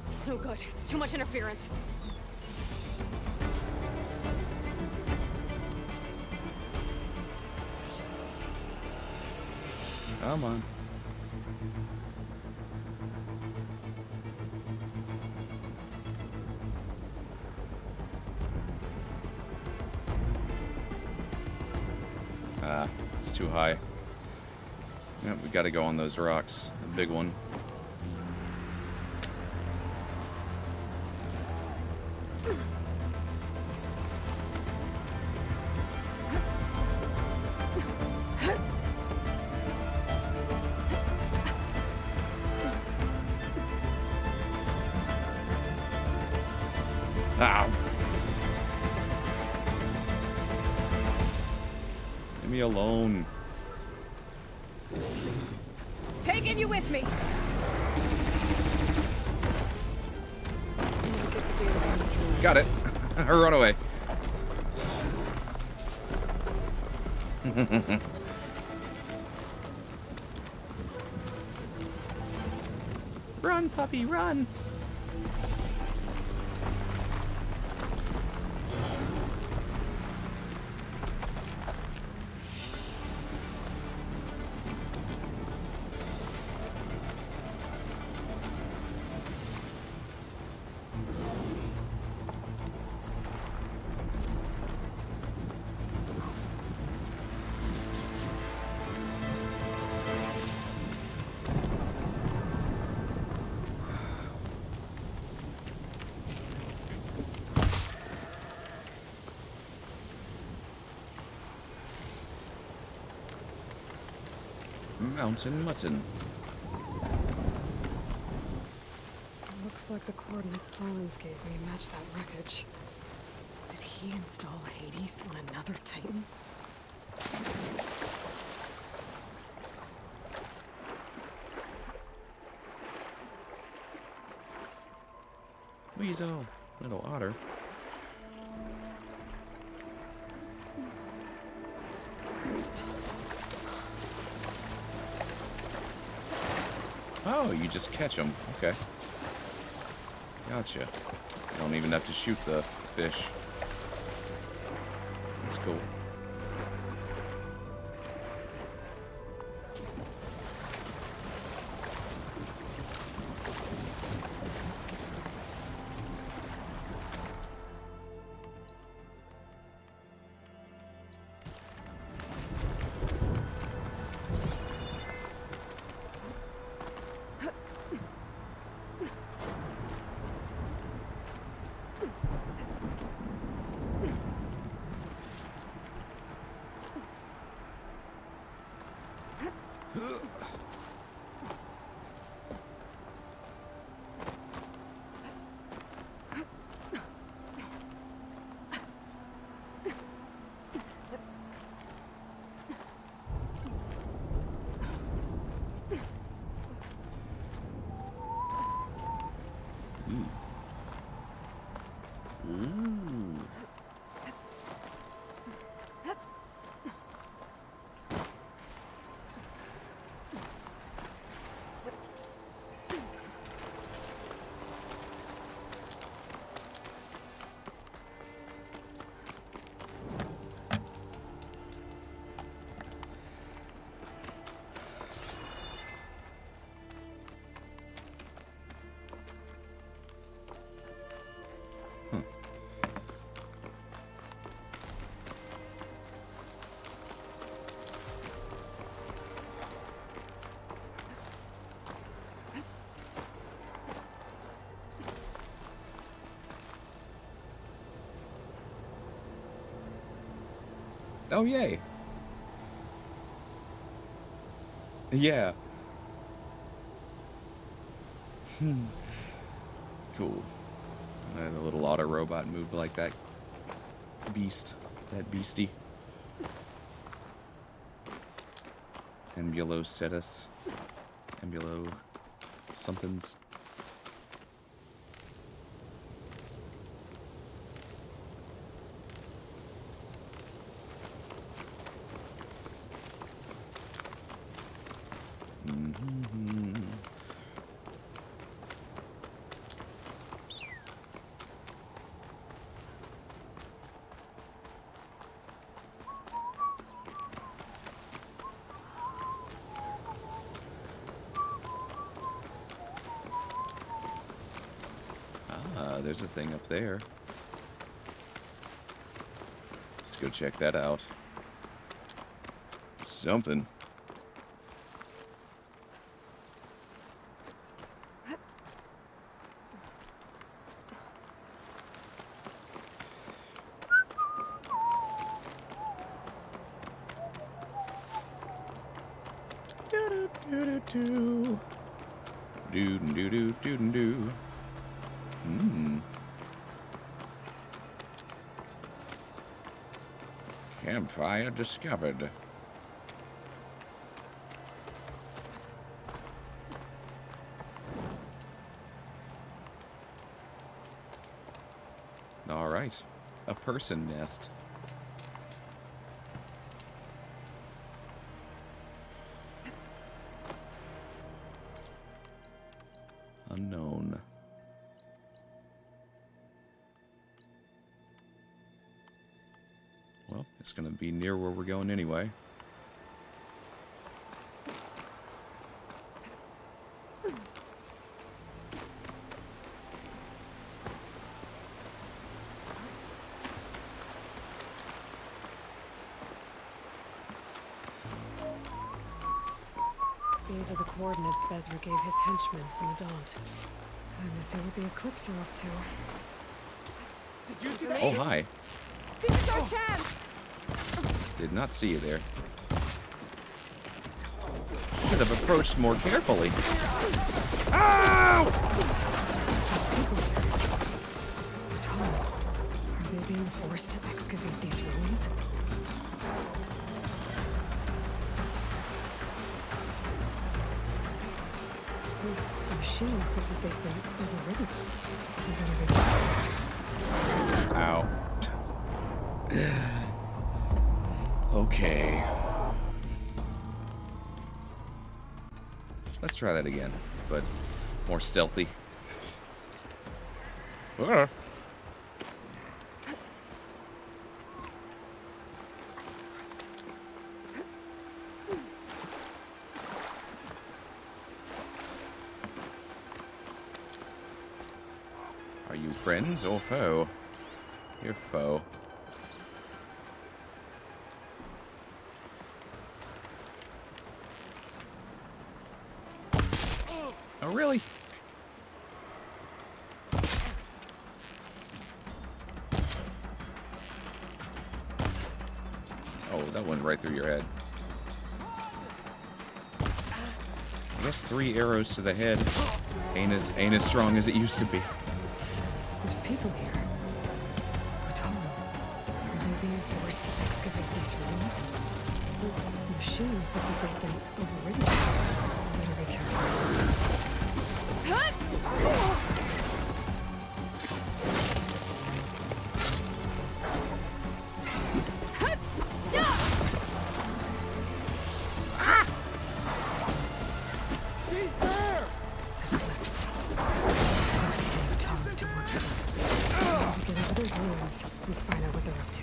It's no good. It's too much interference. Come on. Ah, it's too high. Yep, we gotta go on those rocks. The big one. Ow. Leave me alone. Taking you with me. Got it. Run away. Run, puppy, run. Mountain mutton. Looks like the coordinates Silence gave me match that wreckage. Did he install Hades on another Titan? Weasel, little otter. Oh, you just catch them. Okay. Gotcha. You don't even have to shoot the fish. That's cool. Oh, yay. Yeah. Cool. The little auto robot moved like that beast. That beastie. Ambulocetus. Ambulo somethings. There's a thing up there. Let's go check that out. Something. Do-do-do-do-do. Do-do-do-do-do-do. Campfire discovered. All right, a person nest. Unknown. Well, it's going to be near where we're going anyway. These are the coordinates Vezra gave his henchmen in the Daunt. Time to see what the Eclipse are up to. Did you see that? Oh, hi. This is our chance! Did not see you there. Should have approached more carefully. Ow! There's people here. Tom, are they being forced to excavate these ruins? Those machines look like they've been overridden. We better be... Ow. Okay. Let's try that again, but more stealthy. Ah. Are you friends or foe? You're foe. Oh, really? Oh, that went right through your head. I guess 3 arrows to the head ain't as strong as it used to be. There's people here. Tom, are they being forced to excavate these ruins? Those machines look like they've been overridden. Better be careful. Eclipse. Forcing Tom to work with them. Get into those ruins and find out what they're up to.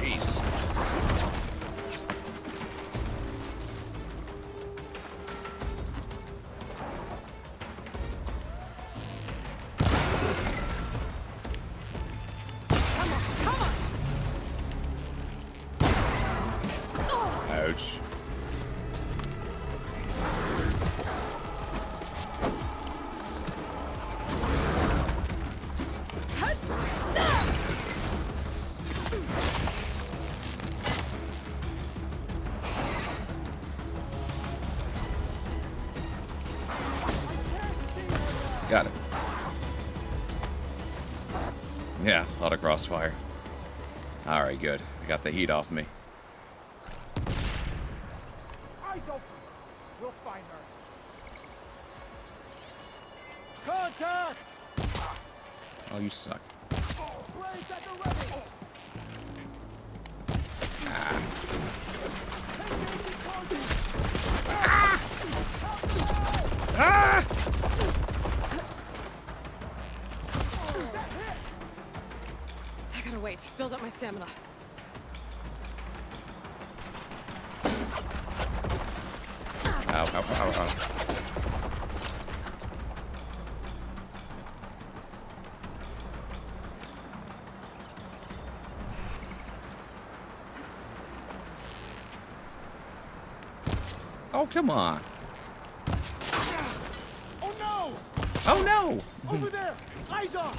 Jeez. Ouch. Got it. Yeah, a lot of crossfire. Alright, good. I got the heat off me. Eyes open. We'll find her. Contact! Oh, you suck. Blaze at the ready! Ah. Ah! I gotta wait. Build up my stamina. Ow, ow, ow, ow. Oh, come on. Oh no! Oh, no! Over there! Eyes off!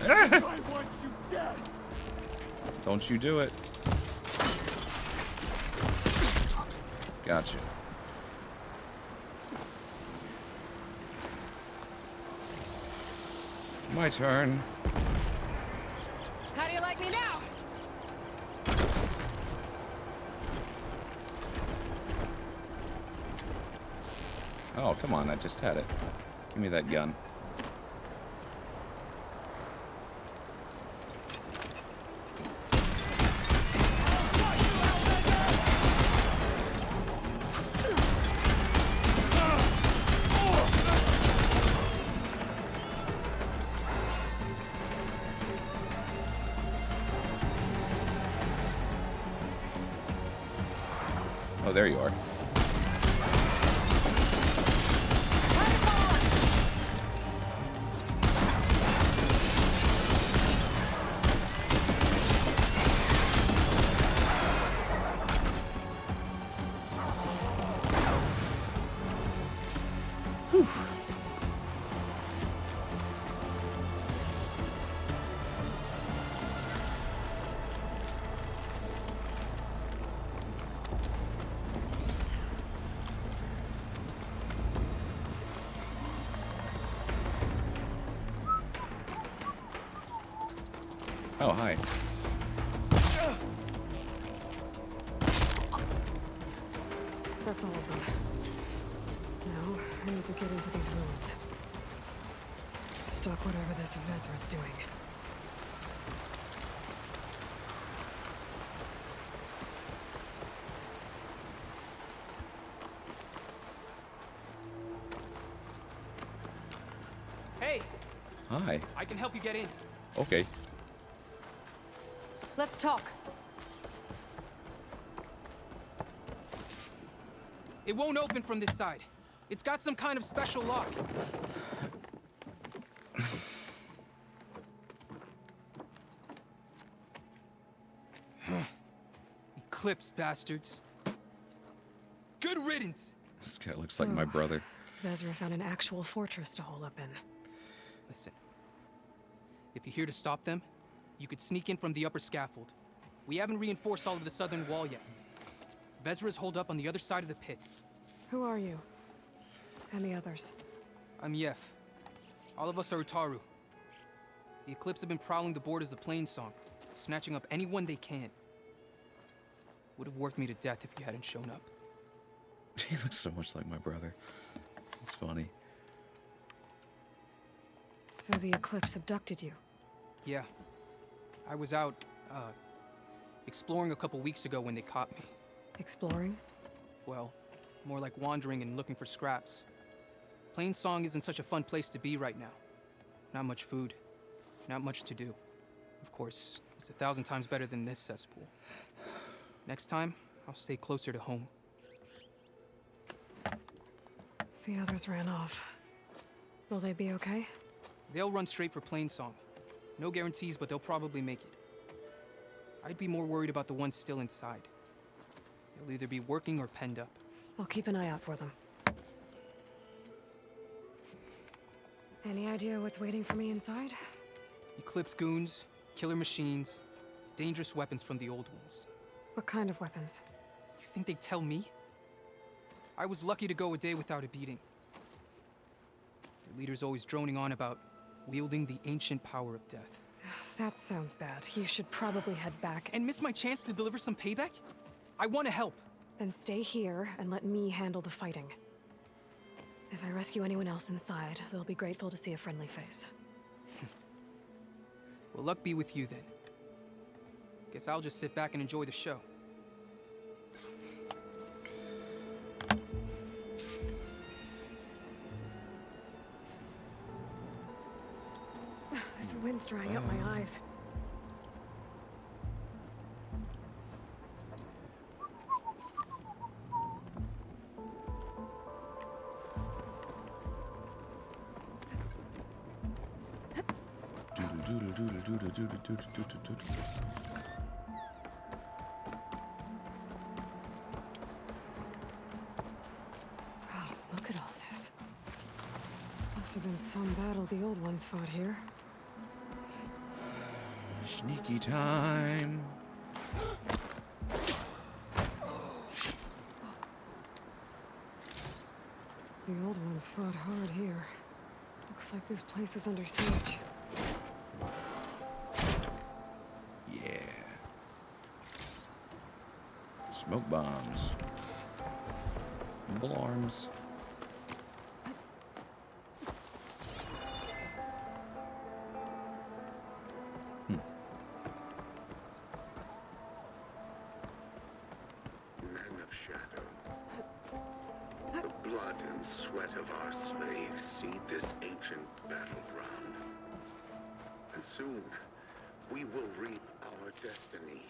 I want you dead! Don't you do it. Gotcha. My turn. How do you like me now? Oh, come on, I just had it. Give me that gun. Oh, there you are. Oh, hi. That's all of them. Now, I need to get into these ruins. Stop whatever this Vezra's doing. Hey, Hi. I can help you get in. Okay. Let's talk. It won't open from this side. It's got some kind of special lock. Eclipse, bastards. Good riddance. This guy looks like my brother. Vezra found an actual fortress to hole up in. Listen. If you're here to stop them, you could sneak in from the upper scaffold. We haven't reinforced all of the southern wall yet. Vezra's holed up on the other side of the pit. Who are you? And the others? I'm Yef. All of us are Utaru. The Eclipse have been prowling the borders of Plainsong, snatching up anyone they can. Would have worked me to death if you hadn't shown up. He looks so much like my brother. It's funny. So the Eclipse abducted you? Yeah. I was out, exploring a couple weeks ago when they caught me. Exploring? Well, more like wandering and looking for scraps. Plainsong isn't such a fun place to be right now. Not much food. Not much to do. Of course, it's 1,000 times better than this cesspool. Next time, I'll stay closer to home. The others ran off. Will they be okay? They'll run straight for Plainsong. No guarantees, but they'll probably make it. I'd be more worried about the ones still inside. They'll either be working or penned up. I'll keep an eye out for them. Any idea what's waiting for me inside? Eclipse goons, killer machines, dangerous weapons from the old ones. What kind of weapons? You think they'd tell me? I was lucky to go a day without a beating. Their leader's always droning on about wielding the ancient power of death. That sounds bad. You should probably head back And miss my chance to deliver some payback? I want to help. Then stay here and let me handle the fighting. If I rescue anyone else inside, they'll be grateful to see a friendly face. Well, luck be with you then. Guess I'll just sit back and enjoy the show. This wind's drying up my eyes. Oh, look at all this. Must have been some battle the old ones fought here. Sneaky time. Vikings fought hard here. Looks like this place was under siege. Yeah. Smoke bombs. Alarms. Men of shadow. The blood and sweat of our slaves seed this ancient battleground. And soon, we will reap our destiny.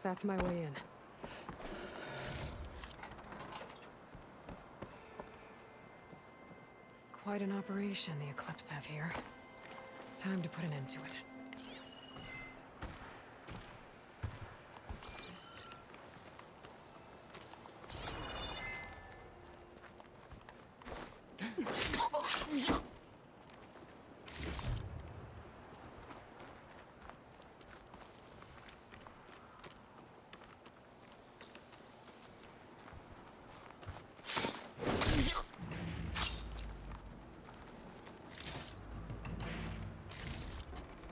That's my way in. Quite an operation the Eclipse have here. Time to put an end to it.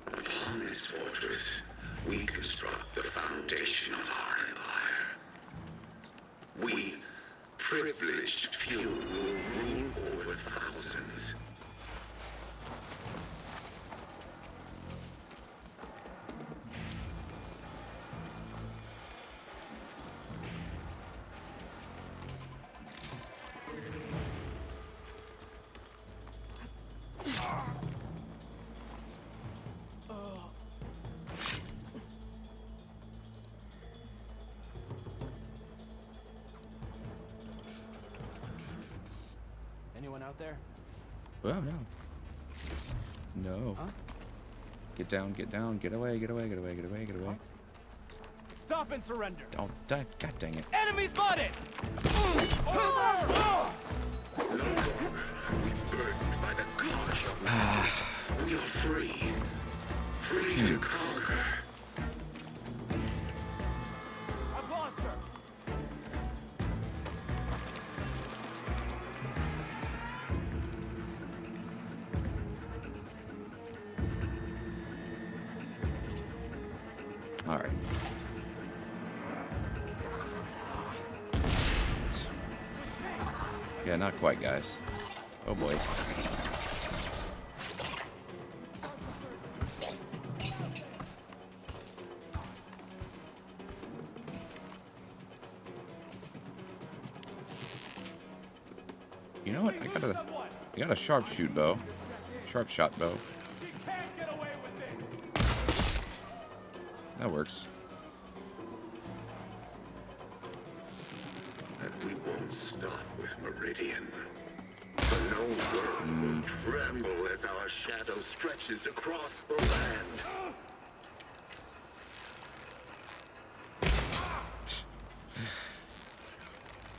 Upon this fortress, we construct the foundation of our empire. We, privileged few, will rule over thousands. Anyone out there? Oh, no. No. Huh? Get down, get down, get away, get away, get away, get away, get away. Stop and surrender. Oh, God dang it. Enemy spotted! No longer are we burdened by the cost of life. We are free. Free to conquer. I've lost her. All right. Yeah, not quite, guys. Oh boy. You know what? I got a sharpshoot bow. Sharp shot bow. That works. And we won't stop with Meridian. For no world will tremble as our shadow stretches across the land.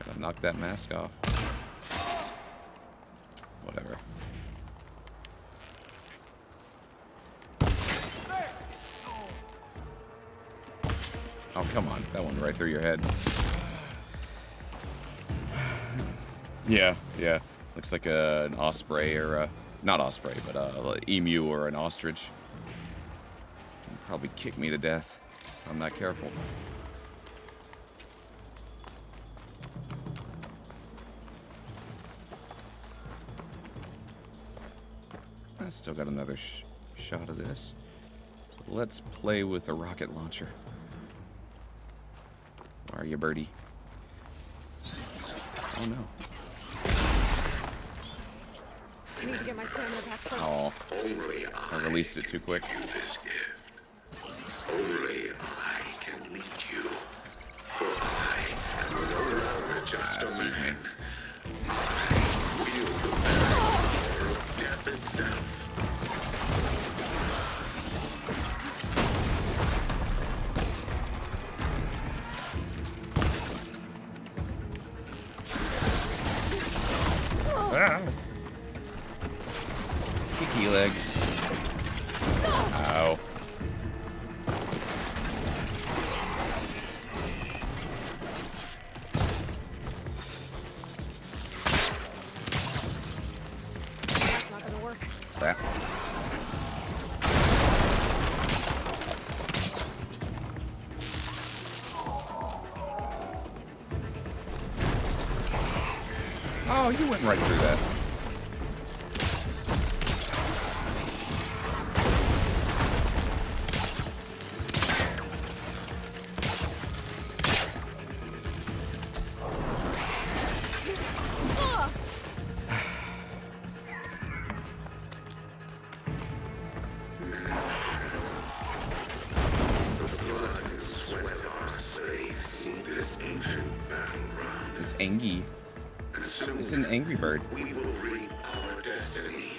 Gotta knock that mask off. Whatever. Oh, come on. That one right through your head. Yeah. Looks like an osprey or a... Not osprey, but an emu or an ostrich. It'll probably kick me to death if I'm not careful. I still got another shot of this. So let's play with a rocket launcher. Where are you, birdie? Oh no. I need to get my stamina back first. Oh, Only I released it too quick. this gift. Only I can lead you. For I am no longer just a Sees me. man. I wield the very power of death itself. Ah. Kicky legs. Ow. Crap. Oh, you went right through that. It's Angie. It's an angry bird. We will reap our destiny.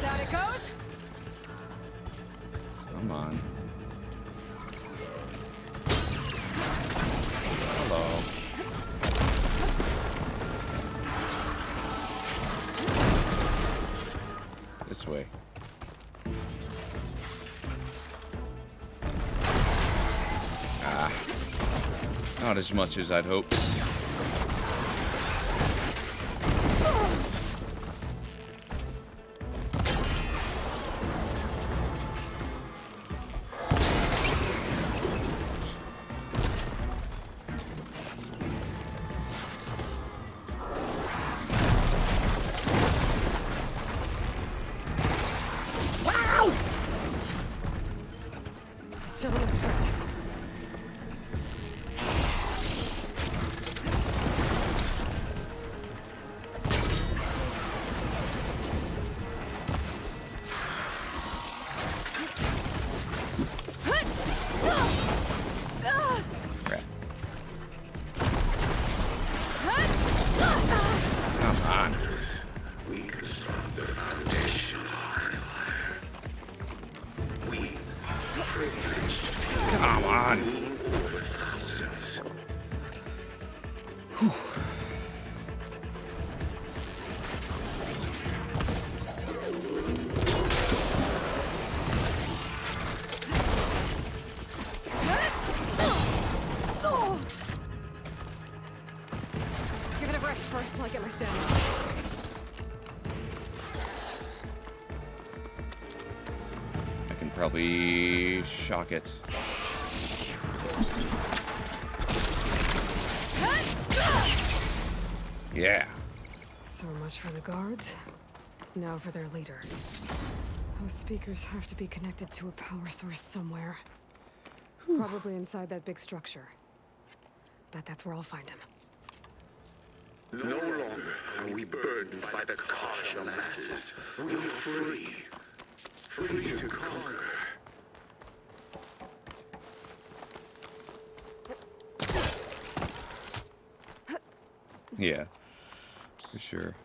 Down it goes. Come on. Hello. This way. Ah. Not as much as I'd hoped. Still in his foot. Crap. Come on. We construct the foundation of our empire. We privileged Come on. over thousands. Give it a rest first till I get my stamina. I can probably shock it. Yeah. So much for the guards. Now for their leader. Those speakers have to be connected to a power source somewhere. Probably inside that big structure. Bet that's where I'll find him. No longer are we burdened by the caution masses. We are free. Free to conquer. Yeah. For sure.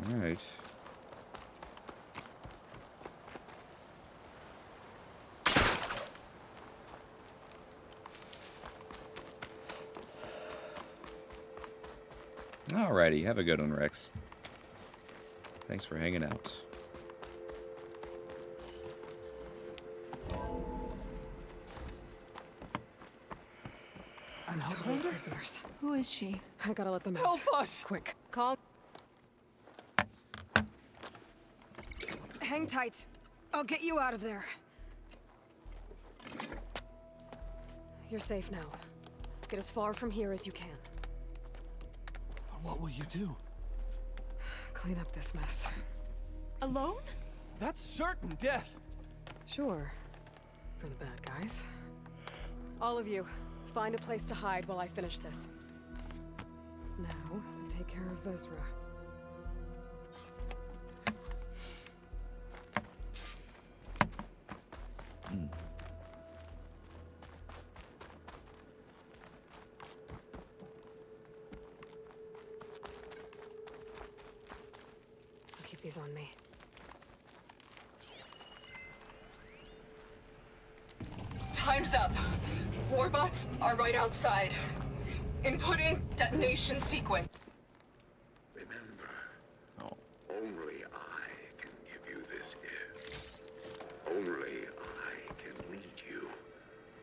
All right. Alrighty, have a good one, Rex. Thanks for hanging out. Totally prisoners. Who is she? I gotta let them out. Help us! Quick. Calm. Hang tight. I'll get you out of there. You're safe now. Get as far from here as you can. What will you do? Clean up this mess. Alone? That's certain death. Sure. For the bad guys. All of you, find a place to hide while I finish this. Now, take care of Vezra. I'll keep these on me. Time's up. Warbots are right outside. Inputting detonation sequence. Remember, Oh. only I can give you this gift. Only I can lead you.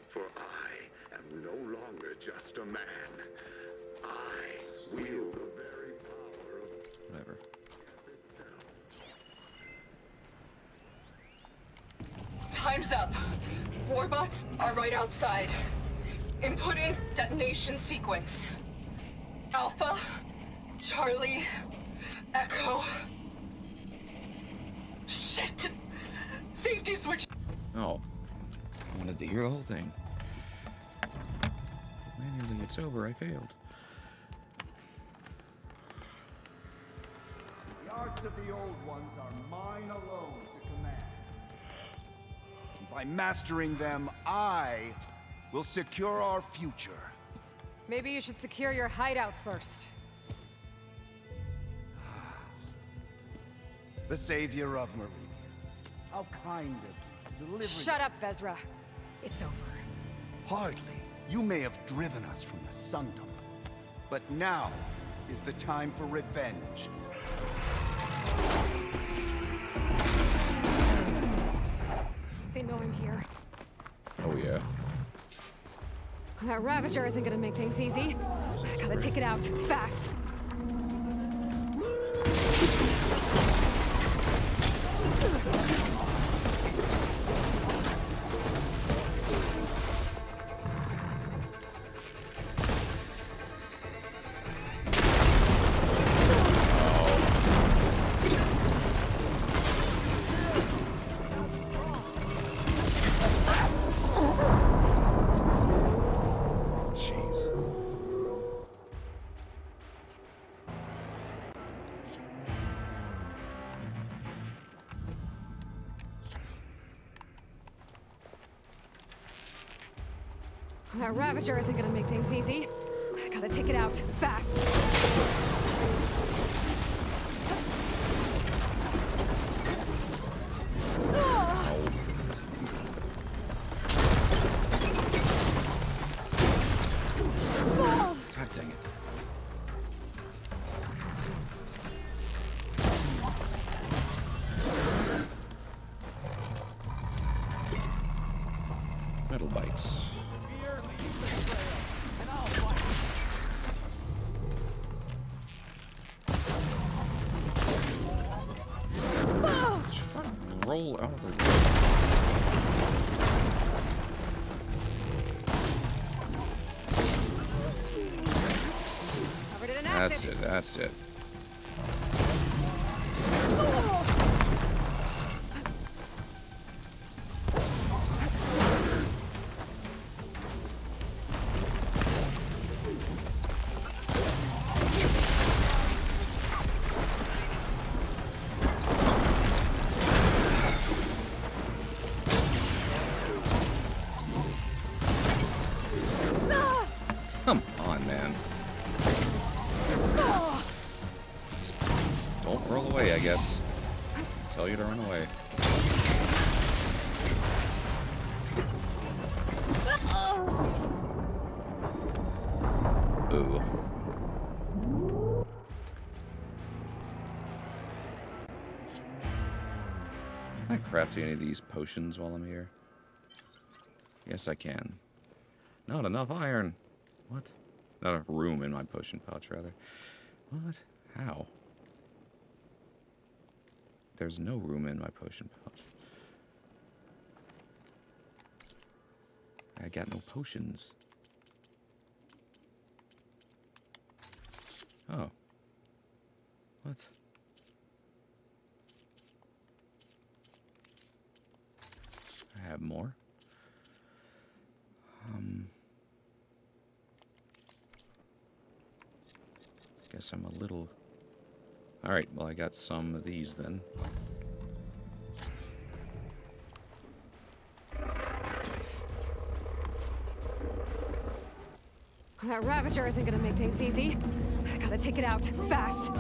For I am no longer just a man. I wield the very power of Whatever. Time's up. Warbots are right outside. Inputting detonation sequence. Alpha, Charlie, Echo. Shit! Safety switch. Oh. I wanted to hear the whole thing. Manually, it's over. I failed. The arts of the old ones are mine alone to command. By mastering them, I will secure our future. Maybe you should secure your hideout first. The savior of Marie. How kind of you, delivering. Shut up, Vezra. It's over. Hardly. You may have driven us from the Sundom, but now is the time for revenge. They know I'm here. Oh, yeah. That Ravager isn't gonna make things easy. I gotta take it out, fast. That Ravager isn't gonna make things easy. I gotta take it out, fast. God dang it. Metal bites. Roll out of the way. That's it, that's it. Come on, man. Just don't roll away, I guess. I'll tell you to run away. Ooh. Can I craft any of these potions while I'm here? Yes, I can. Not enough iron. What? Not enough room in my potion pouch, rather. What? How? There's no room in my potion pouch. I got no potions. Oh. What? I have more? Guess I'm a little... Alright, well I got some of these then. That Ravager isn't gonna make things easy. I gotta take it out, fast.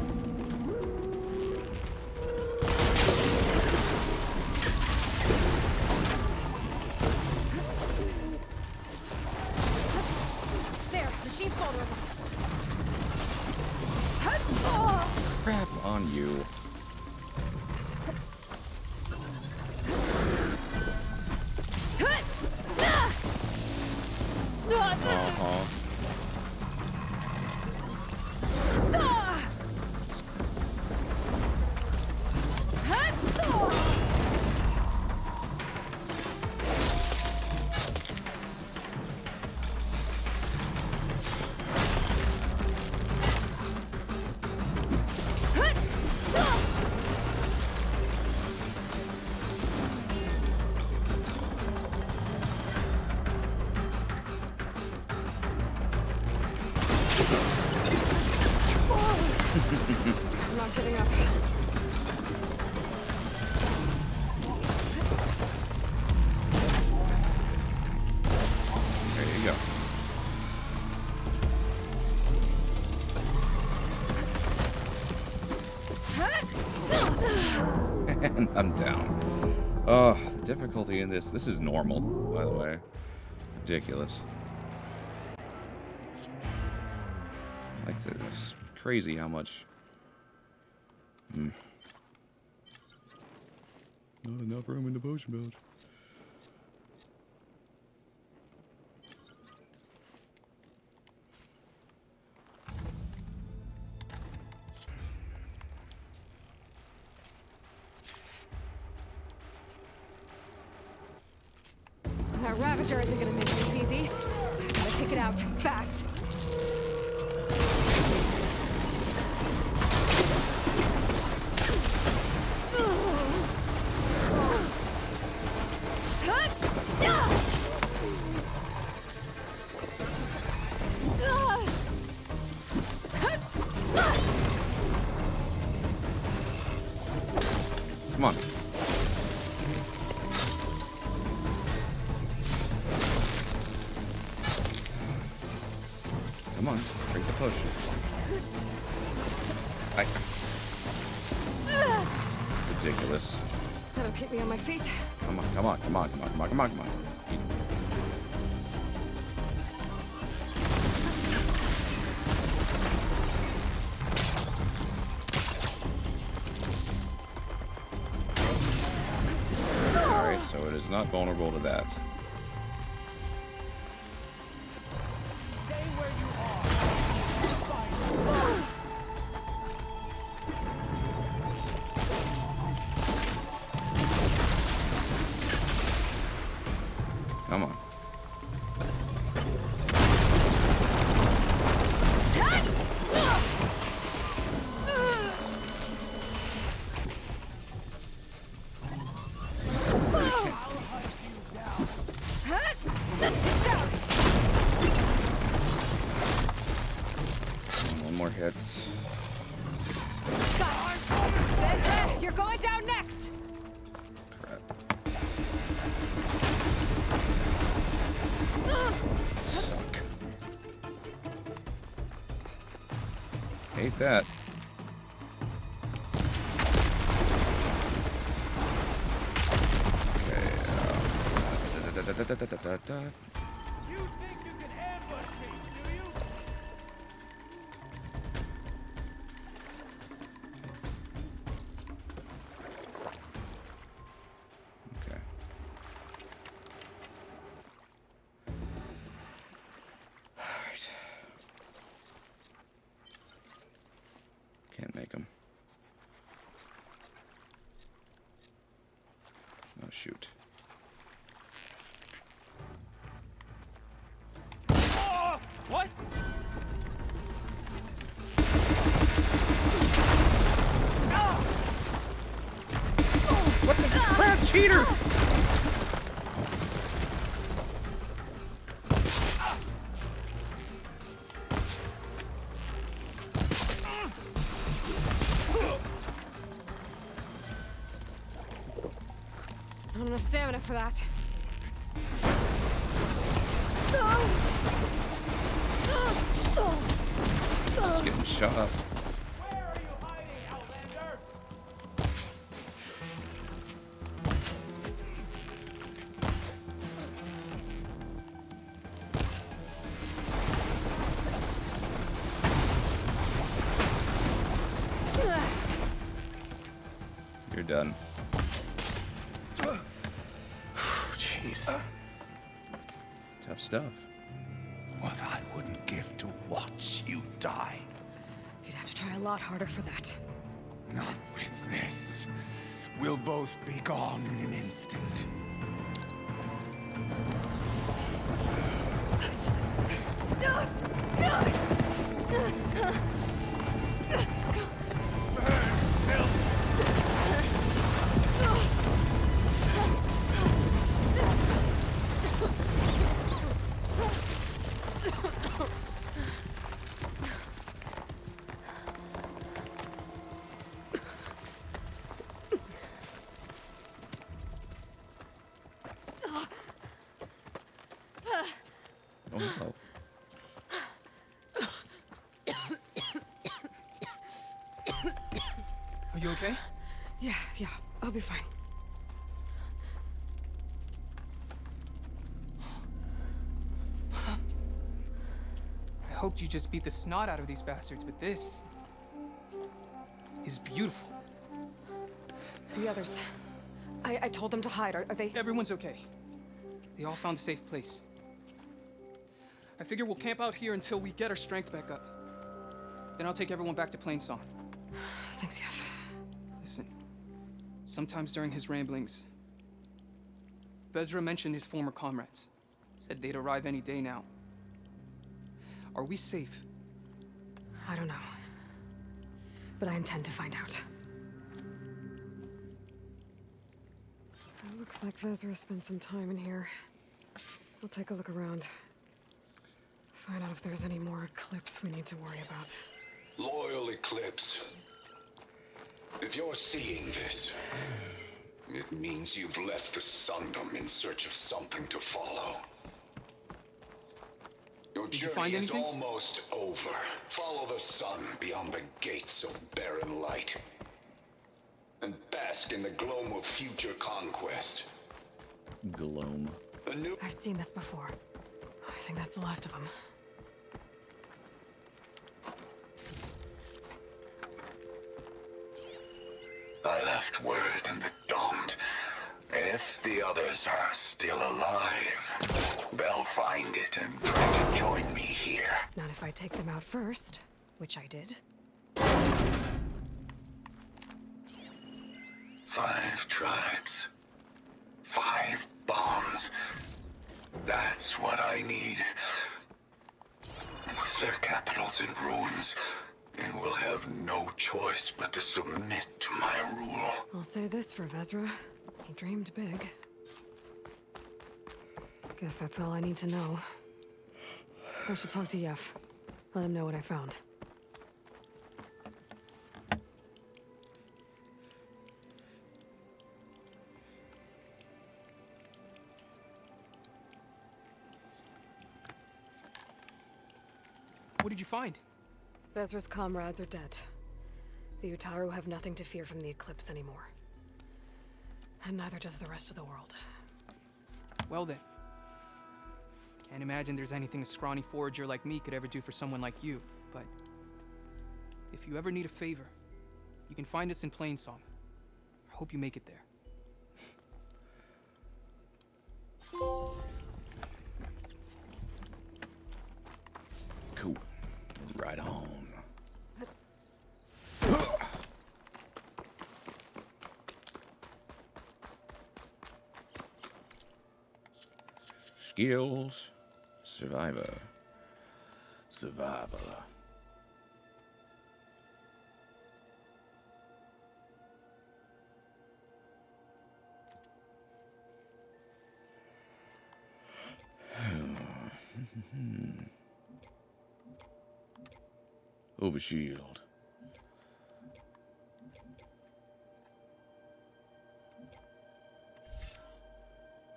There, machine's vulnerable. crap on you. Uh-huh. I'm not giving up. There you go. And I'm down. Oh, the difficulty in this is normal, by the way. Ridiculous. Like this. Crazy how much. Not enough room in the potion pouch. That Ravager isn't gonna make this easy. I gotta take it out, fast. Come on. Come on, drink the potion. Ridiculous. That'll keep me on my feet. Come on, come on, come on, come on, come on, come on, come on. Alright, so it is not vulnerable to that. Come on. One more hits. You're going down next. Crap. Suck. Hate that. Okay. You think you can ambush me, do you? Okay. All right. Can't make them. Oh, shoot. What? What the crap, cheater! Not enough stamina for that. It's getting shot up. Where are you hiding, Outlander? You're done. Jeez. Tough stuff. What I wouldn't give to watch you die. You'd have to try a lot harder for that. Not with this. We'll both be gone in an instant. Oh no. Are you okay? Yeah, I'll be fine. I hoped you just beat the snot out of these bastards, but this is beautiful. The others. I told them to hide. Are they? Everyone's okay. They all found a safe place. I figure we'll camp out here until we get our strength back up. Then I'll take everyone back to Plainsong. Thanks, Yef. Listen, sometimes during his ramblings, Vezra mentioned his former comrades. Said they'd arrive any day now. Are we safe? I don't know. But I intend to find out. It looks like Vezra spent some time in here. I'll take a look around. Find out if there's any more Eclipse we need to worry about. Loyal Eclipse. If you're seeing this, it means you've left the Sundom in search of something to follow. Your Did you find journey is anything? almost over. Follow the sun beyond the gates of barren light. And bask in the gloam of future conquest. Gloam. The new... I've seen this before. I think that's the last of them. I left word in the Domed. If the others are still alive, they'll find it and try to join me here. Not if I take them out first, which I did. 5 tribes. 5 bombs. That's what I need. With their capitals in ruins, they will have no choice but to submit to my rule. I'll say this for Vezra. He dreamed big. Guess that's all I need to know. I should talk to Yef. Let him know what I found. What did you find? Vezra's comrades are dead. The Utaru have nothing to fear from the Eclipse anymore. And neither does the rest of the world. Well then. Can't imagine there's anything a scrawny forager like me could ever do for someone like you, but if you ever need a favor, you can find us in Plainsong. I hope you make it there. Cool. Right on. Skills. Survivor. Survivor. Overshield.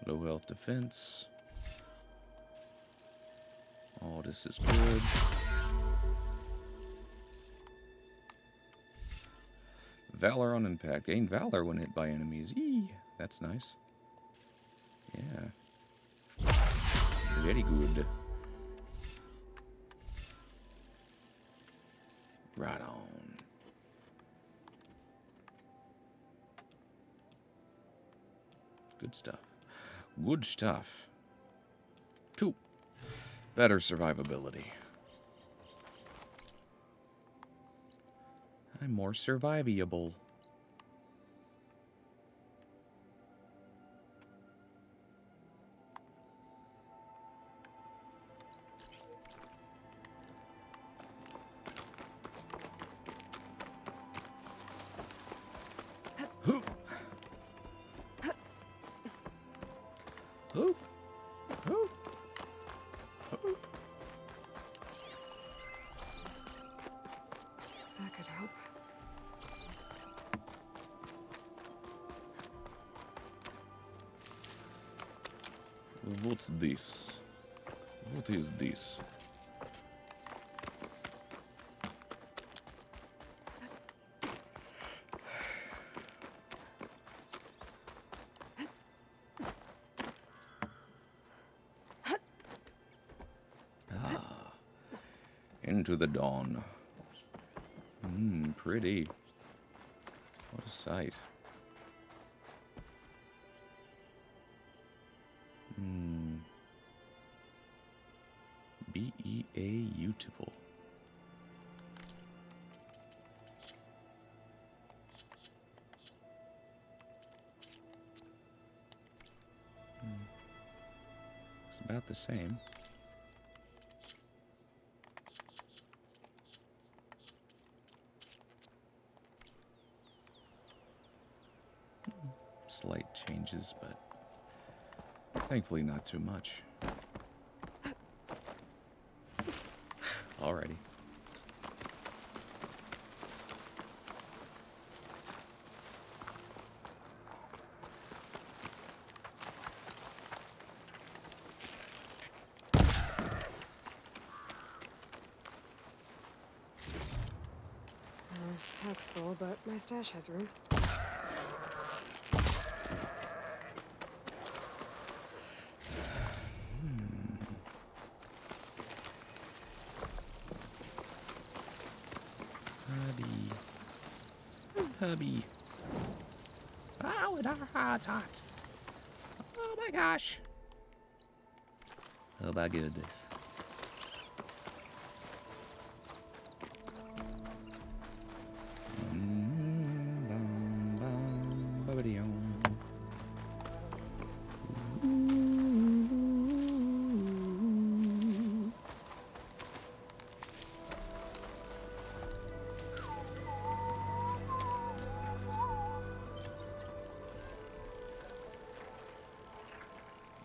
Low health defense. All this is good. Valor on impact. Gain valor when hit by enemies. Eee, that's nice. Yeah. Very good. Right on. Good stuff. Good stuff. Cool. Better survivability. I'm more survivable. Hoop. Hoop. Hoop. Hoop. That could help. What's this? What is this? Into the dawn. Pretty. What a sight. Beautiful. It's about the same. Slight changes, but thankfully not too much. Alrighty. Pack's full, but my stash has room. Hubby. Oh, it's hot. Oh my gosh. Oh my goodness.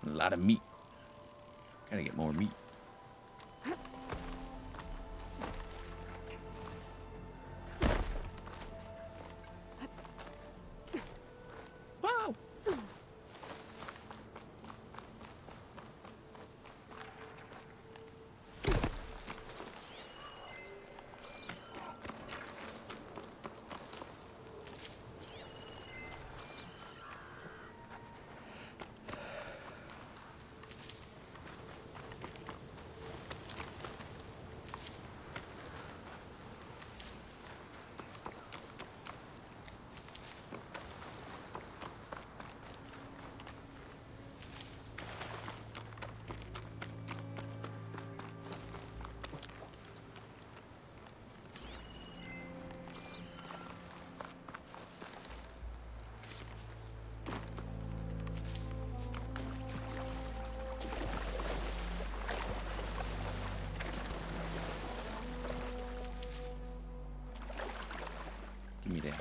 A lot of meat. Gotta get more meat. Wow. Give me that.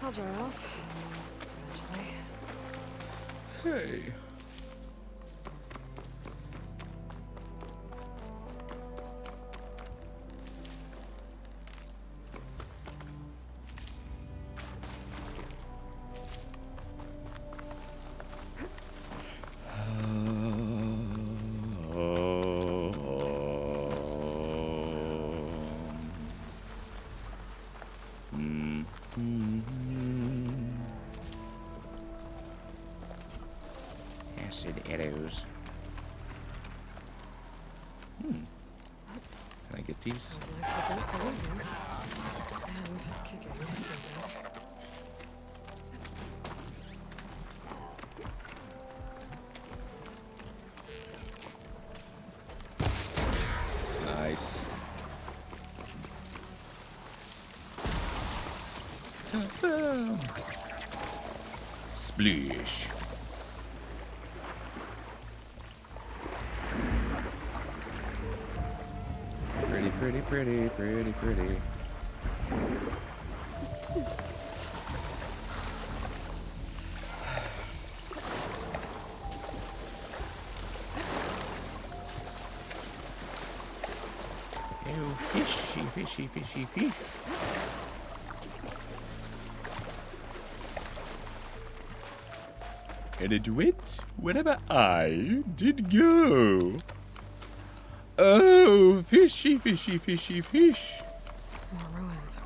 I'll dry off. Eventually. Hey. acid arrows. Can I get these? Those legs would not go in here. And kick it with a Nice. Splish. Pretty, pretty, pretty, pretty, pretty. Oh, fishy, fishy, fishy, fish. And it went wherever I did go. Oh, fishy, fishy, fishy, fish. more ruins.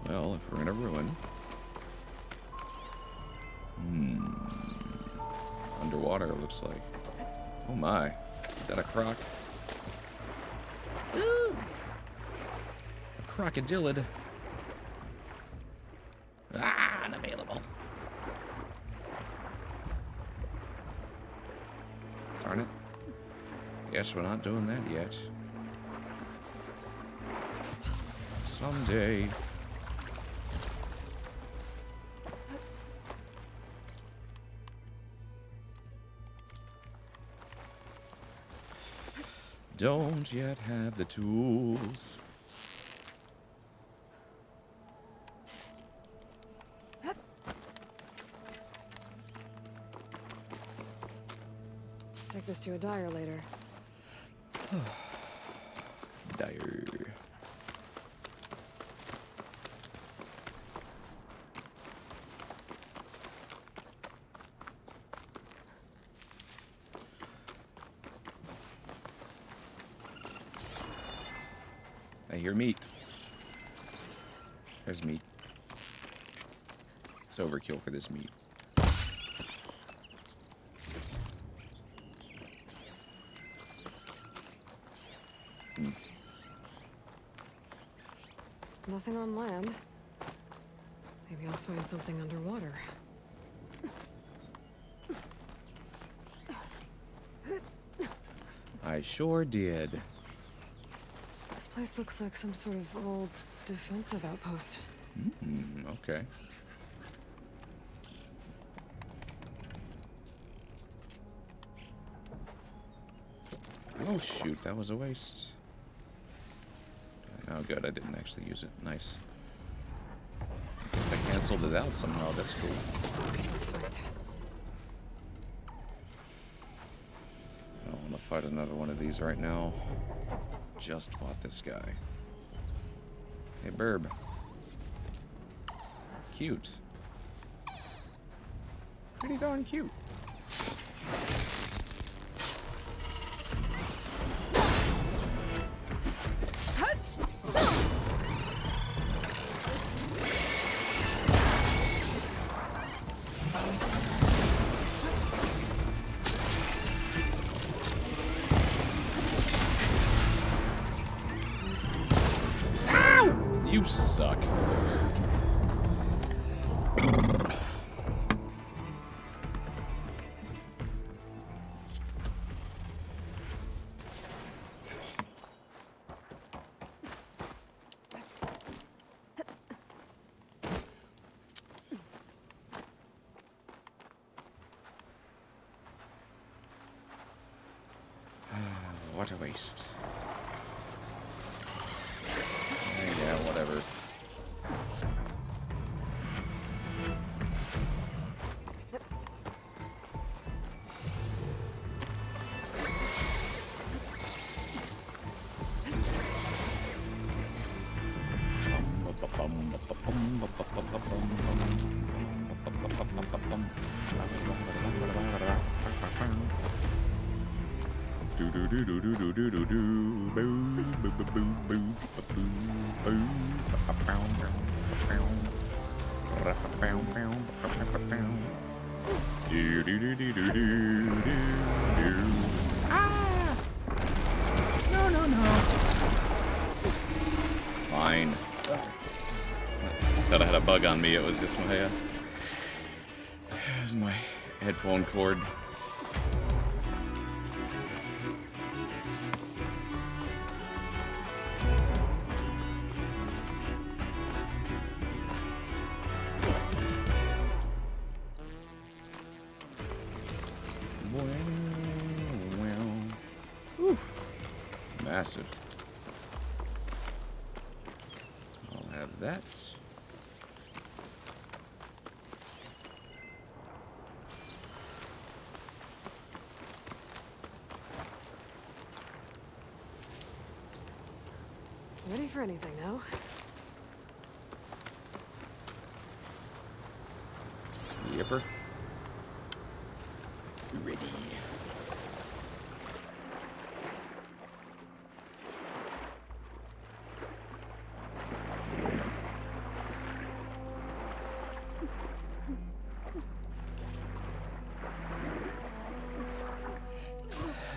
Well, if we're in a ruin. Underwater, it looks like. Oh my. Is that a croc? Ooh. A crocodilid. Ah, unavailable. Darn it. Guess we're not doing that yet. Someday. Don't yet have the tools. Take this to a dyer later. Dire. I hear meat. There's meat. It's overkill for this meat. Nothing on land. Maybe I'll find something underwater. I sure did. This place looks like some sort of old defensive outpost. Okay. Oh shoot, that was a waste. Oh good, I didn't actually use it. Nice. I guess I canceled it out somehow, that's cool. I don't want to fight another one of these right now. Just fought this guy. Hey, Burb. Cute. Pretty darn cute. You suck. What a waste. Yeah, whatever. Do Ah! No, no, no. Fine. Thought I had a bug on me. It was just my, headphone cord. Whew. Massive. I'll have that. Ready for anything now? Yipper. Ready.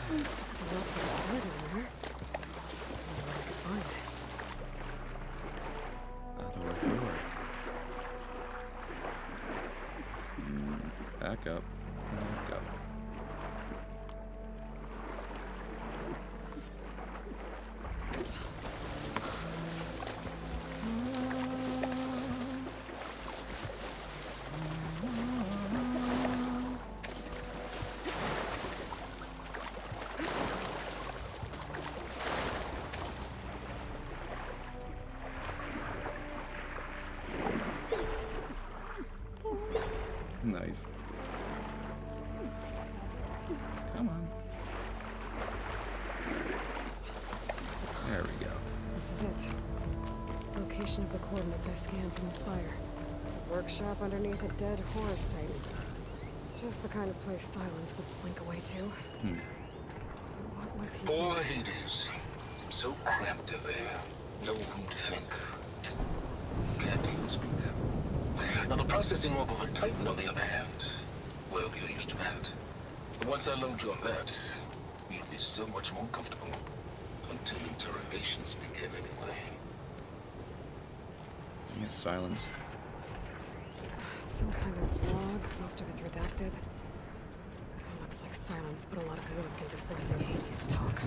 There's a lot to be explored in here. I wonder what I can find. Back up. Back up. Nice. Come on. There we go. This is it. Location of the coordinates I scanned from the spire. Workshop underneath a dead Horus Titan. Just the kind of place Silence would slink away to. What was he Poor doing? Hades. So cramped in there. No room to think. Can't even speak. Now the processing orb of a Titan, on the other hand, well, you're used to that. But once I load you on that, you'll be so much more comfortable. Until interrogations begin anyway. It's Silence. It's some kind of log. Most of it's redacted. Looks like Silence put a lot of work into forcing Hades to talk.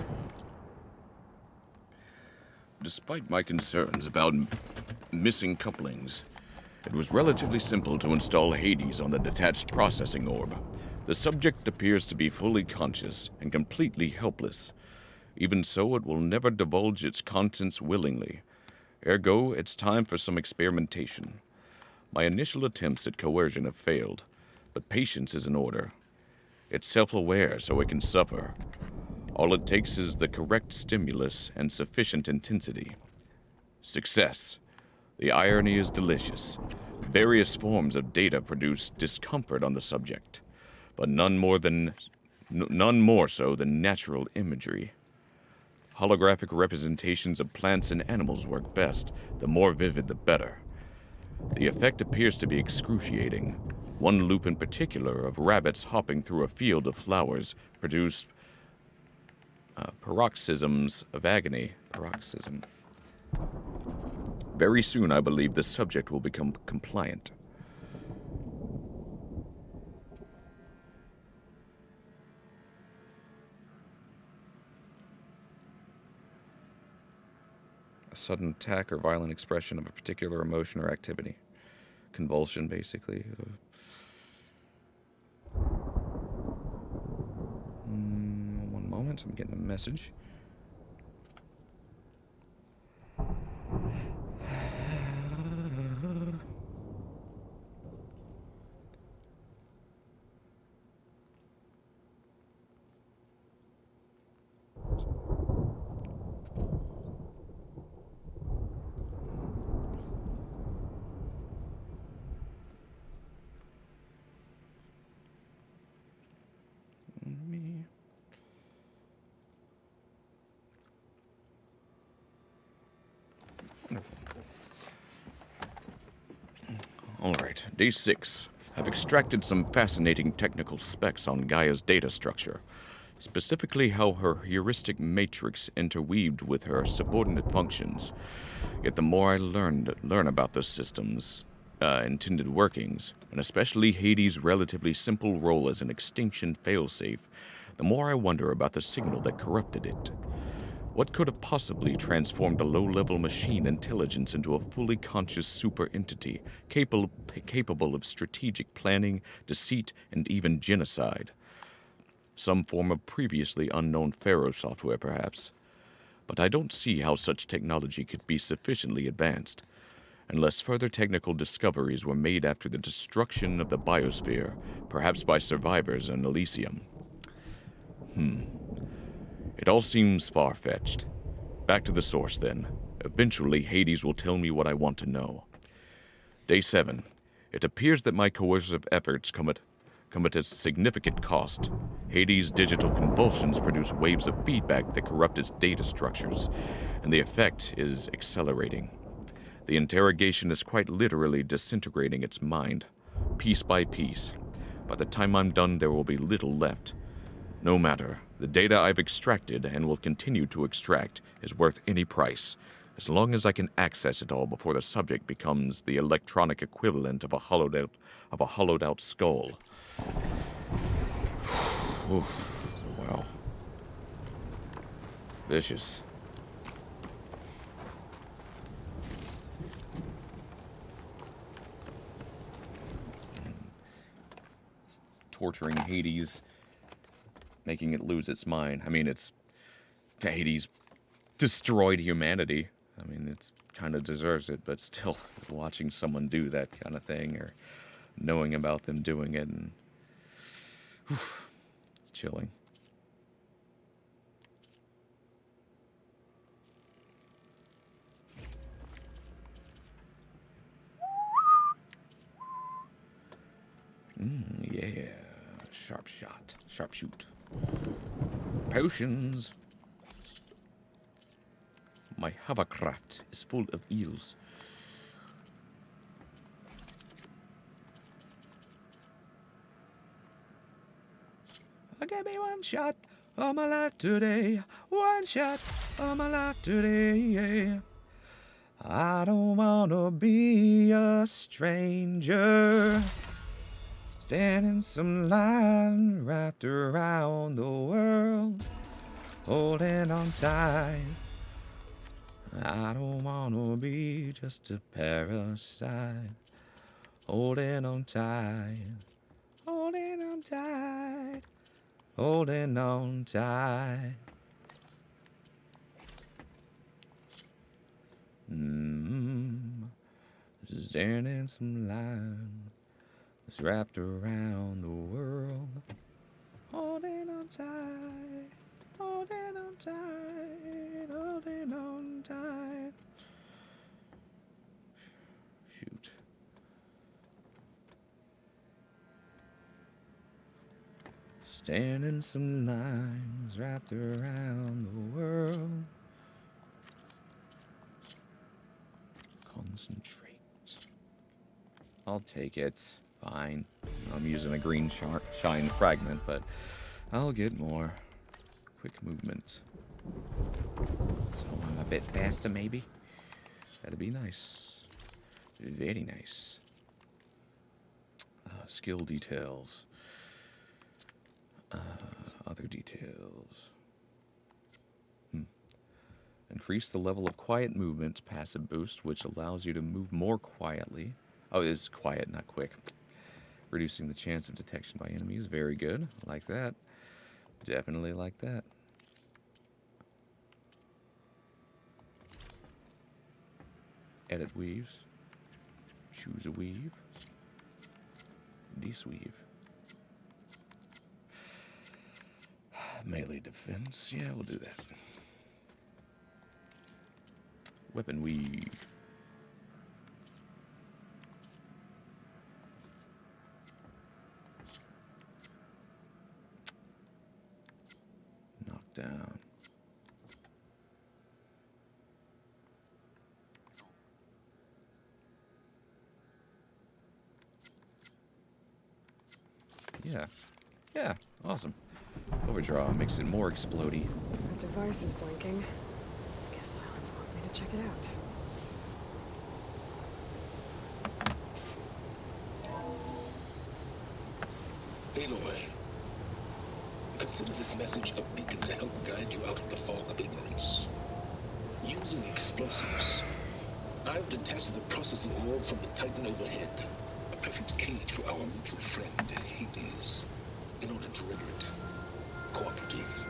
Despite my concerns about missing couplings, it was relatively simple to install Hades on the detached processing orb. The subject appears to be fully conscious and completely helpless. Even so, it will never divulge its contents willingly. Ergo, it's time for some experimentation. My initial attempts at coercion have failed, but patience is in order. It's self-aware, so it can suffer. All it takes is the correct stimulus and sufficient intensity. Success. The irony is delicious. Various forms of data produce discomfort on the subject, but none more so than natural imagery. Holographic representations of plants and animals work best. The more vivid, the better. The effect appears to be excruciating. One loop in particular of rabbits hopping through a field of flowers produced paroxysms of agony. Paroxysm. Very soon, I believe, the subject will become compliant. A sudden attack or violent expression of a particular emotion or activity. Convulsion, basically. One moment, I'm getting a message. Alright, day 6. I've extracted some fascinating technical specs on Gaia's data structure, specifically how her heuristic matrix interweaved with her subordinate functions. Yet the more I learn about the system's intended workings, and especially Hades' relatively simple role as an extinction failsafe, the more I wonder about the signal that corrupted it. What could have possibly transformed a low-level machine intelligence into a fully conscious super entity, capable of strategic planning, deceit, and even genocide? Some form of previously unknown Pharaoh software, perhaps. But I don't see how such technology could be sufficiently advanced, unless further technical discoveries were made after the destruction of the biosphere, perhaps by survivors in Elysium. It all seems far-fetched. Back to the source, then. Eventually, Hades will tell me what I want to know. Day 7. It appears that my coercive efforts come at a significant cost. Hades' digital convulsions produce waves of feedback that corrupt its data structures, and the effect is accelerating. The interrogation is quite literally disintegrating its mind, piece by piece. By the time I'm done, there will be little left. No matter, the data I've extracted and will continue to extract is worth any price, as long as I can access it all before the subject becomes the electronic equivalent of a hollowed out skull. Wow. Vicious. Torturing Hades, making it lose its mind. I mean, it's Hades destroyed humanity. I mean, it's kind of deserves it, but still, watching someone do that kind of thing or knowing about them doing it, and it's chilling. Yeah. Sharpshoot. Potions. My hovercraft is full of eels. Give me one shot of my life today. One shot of my life today. I don't wanna be a stranger. Standing some line wrapped around the world, holding on tight. I don't wanna be just a parasite, holding on tight, holding on tight, holding on tight. Standing some line that's wrapped around the world, holding on tight, holding on tight, holding on tight. Shoot. Standing some lines wrapped around the world. Concentrate. I'll take it. Fine. I'm using a green shine fragment, but I'll get more. Quick movement. So I'm a bit faster, maybe? That'd be nice. Very nice. Skill details. Other details. Increase the level of quiet movement, passive boost, which allows you to move more quietly. Oh, it is quiet, not quick. Reducing the chance of detection by enemies. Very good. Like that. Definitely like that. Edit weaves. Choose a weave. Desweave. Melee defense. Yeah, we'll do that. Weapon weave. Knockdown. Yeah. Yeah, awesome. Overdraw makes it more explodey. That device is blinking. Guess Silence wants me to check it out. Aloy, consider this message a beacon to help guide you out of the fog of ignorance. Using explosives, I've detached the processing orb from the Titan overhead, a perfect cage for our mutual friend, Hades, in order to render it cooperative.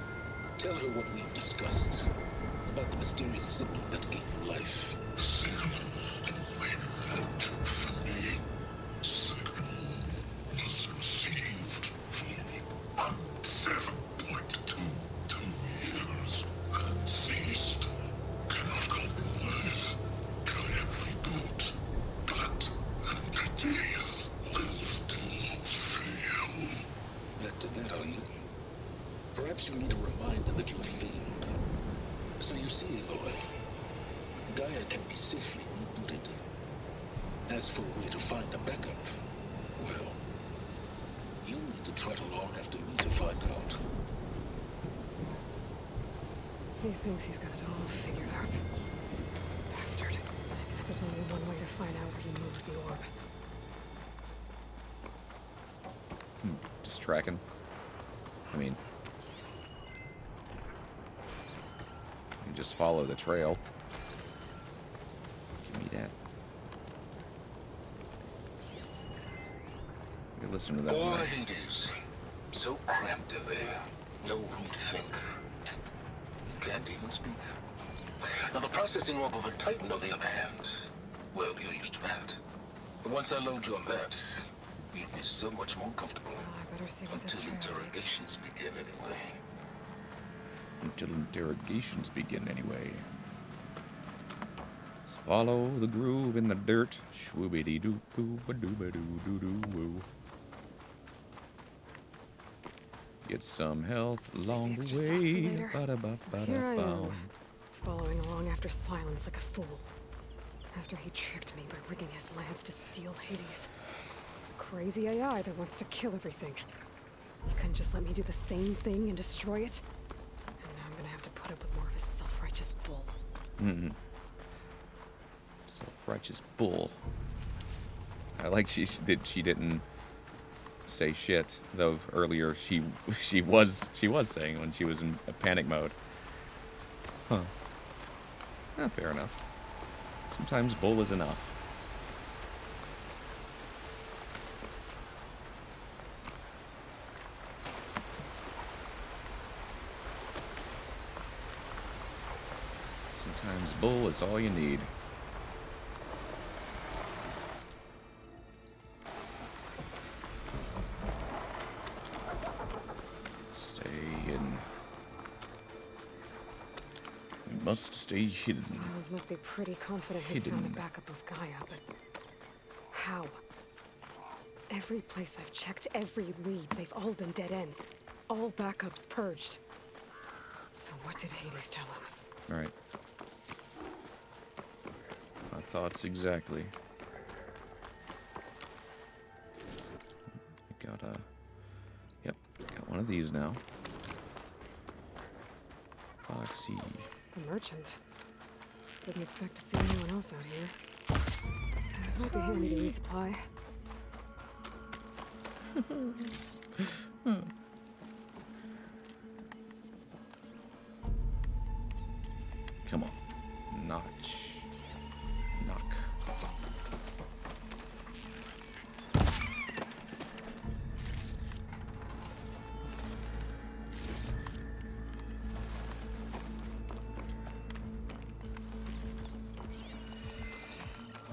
Tell her what we've discussed about the mysterious signal that gave you life. Back to that, are you? Perhaps you need a reminder that you have failed. So you see, Aloy, Gaia can be safely rebooted. As for a way to find a backup, well, you'll need to trot along after me to find out. He thinks he's got it all figured out. Bastard. I guess there's only one way to find out where he moved the orb. Just tracking. I mean, you just follow the trail. Give me that. You listen to that Oh, one. Hades. So cramped in there. No room to think. You can't even speak. Now, the processing orb of a Titan, on the other hand, well, you're used to that. But once I load you on that, you'll be so much more comfortable. I better see what this Until trail leads. interrogations begin anyway. Until interrogations begin, anyway. Let's follow the groove in the dirt. Shwoobity doo doo ba doo ba doo doo doo woo. Get some health along the Extra stock for way. later. Ba da ba So ba here I da am, bow. following along after Silence like a fool. After he tricked me by rigging his lance to steal Hades. Crazy AI that wants to kill everything. He couldn't just let me do the same thing and destroy it? And now I'm gonna have to put up with more of his self-righteous bull. Self-righteous bull. I like she didn't say shit, though earlier she was saying when she was in a panic mode. Huh. Fair enough. Sometimes bull is enough. Sometimes bull is all you need. Stay hidden. We must stay hidden. Silence must be pretty confident he's found a Hidden. backup of Gaia, but how? Every place I've checked, every lead, they've all been dead ends. All backups purged. So what did Hades tell him? Right. My thoughts exactly. Yep, got one of these now. Foxy. The merchant. Didn't expect to see anyone else out here. It might be handy to resupply. Come on. Notch. Knock.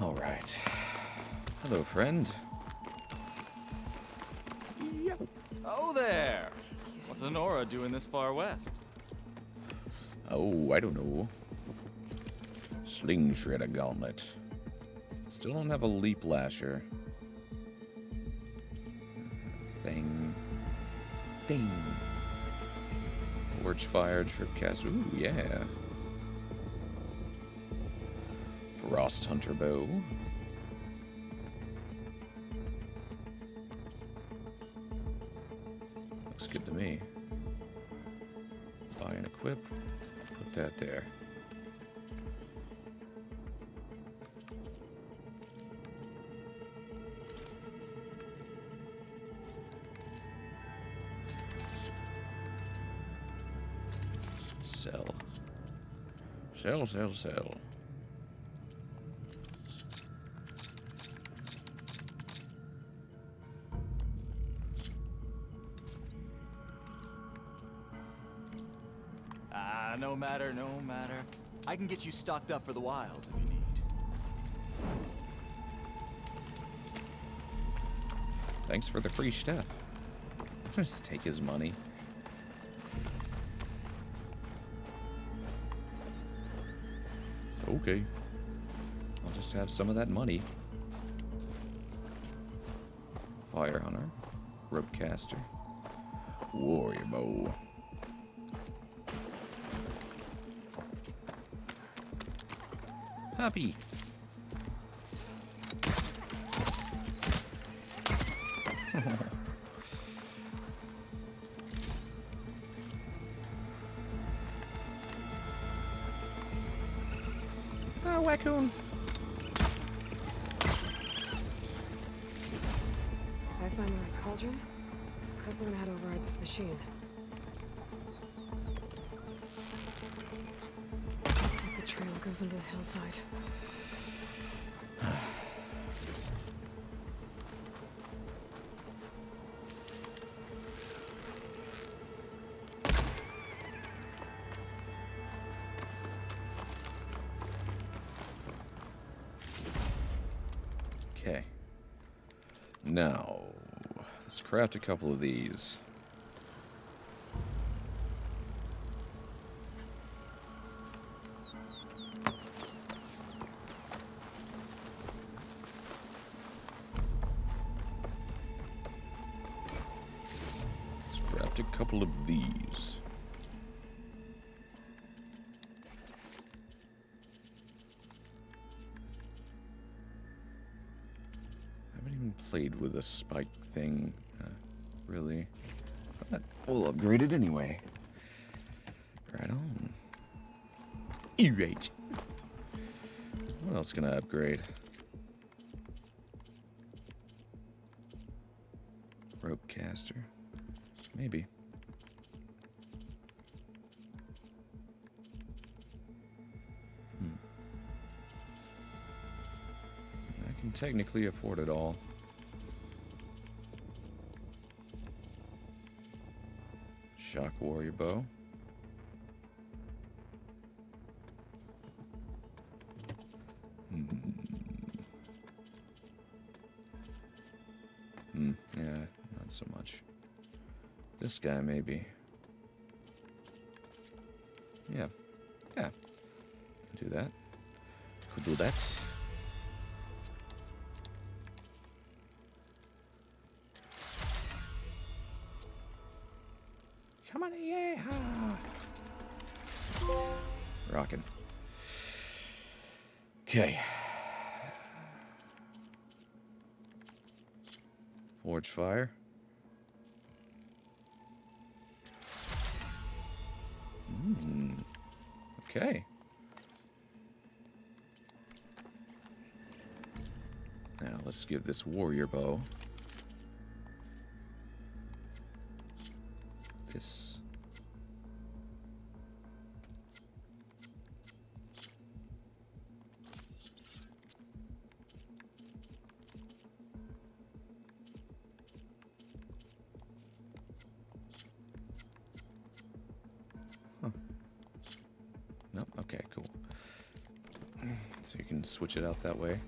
All right. Hello, friend. Oh there! What's Honora doing this far west? Oh, I don't know. Sling Shredder Gauntlet. Still don't have a Leap Lasher. Thing. Forge Fire, Tripcast. Ooh, yeah. Frost Hunter Bow. Buy and equip. Put that there. Sell. Sell, sell, sell. No matter, no matter. I can get you stocked up for the wild if you need. Thanks for the free stuff. Just take his money. It's okay. I'll just have some of that money. Fire hunter, rope caster, warrior bow. Puppy. Oh, raccoon. If I find the right cauldron, could learn how to override this machine. Looks like the trail goes into the hillside. Okay. Now, let's craft a couple of these. Let's craft a couple of these. Played with a spike thing, really. But we'll upgrade it anyway. Right on. E-rate. What else can I upgrade? Rope caster. Maybe. I can technically afford it all. Shock warrior bow. Yeah, not so much. This guy, maybe. Yeah. Yeah. Do that. Could do that. Come on, yeah. Rockin'. Okay. Forge fire. Okay. Now let's give this warrior bow this. Huh. Nope. Okay, cool. So you can switch it out that way.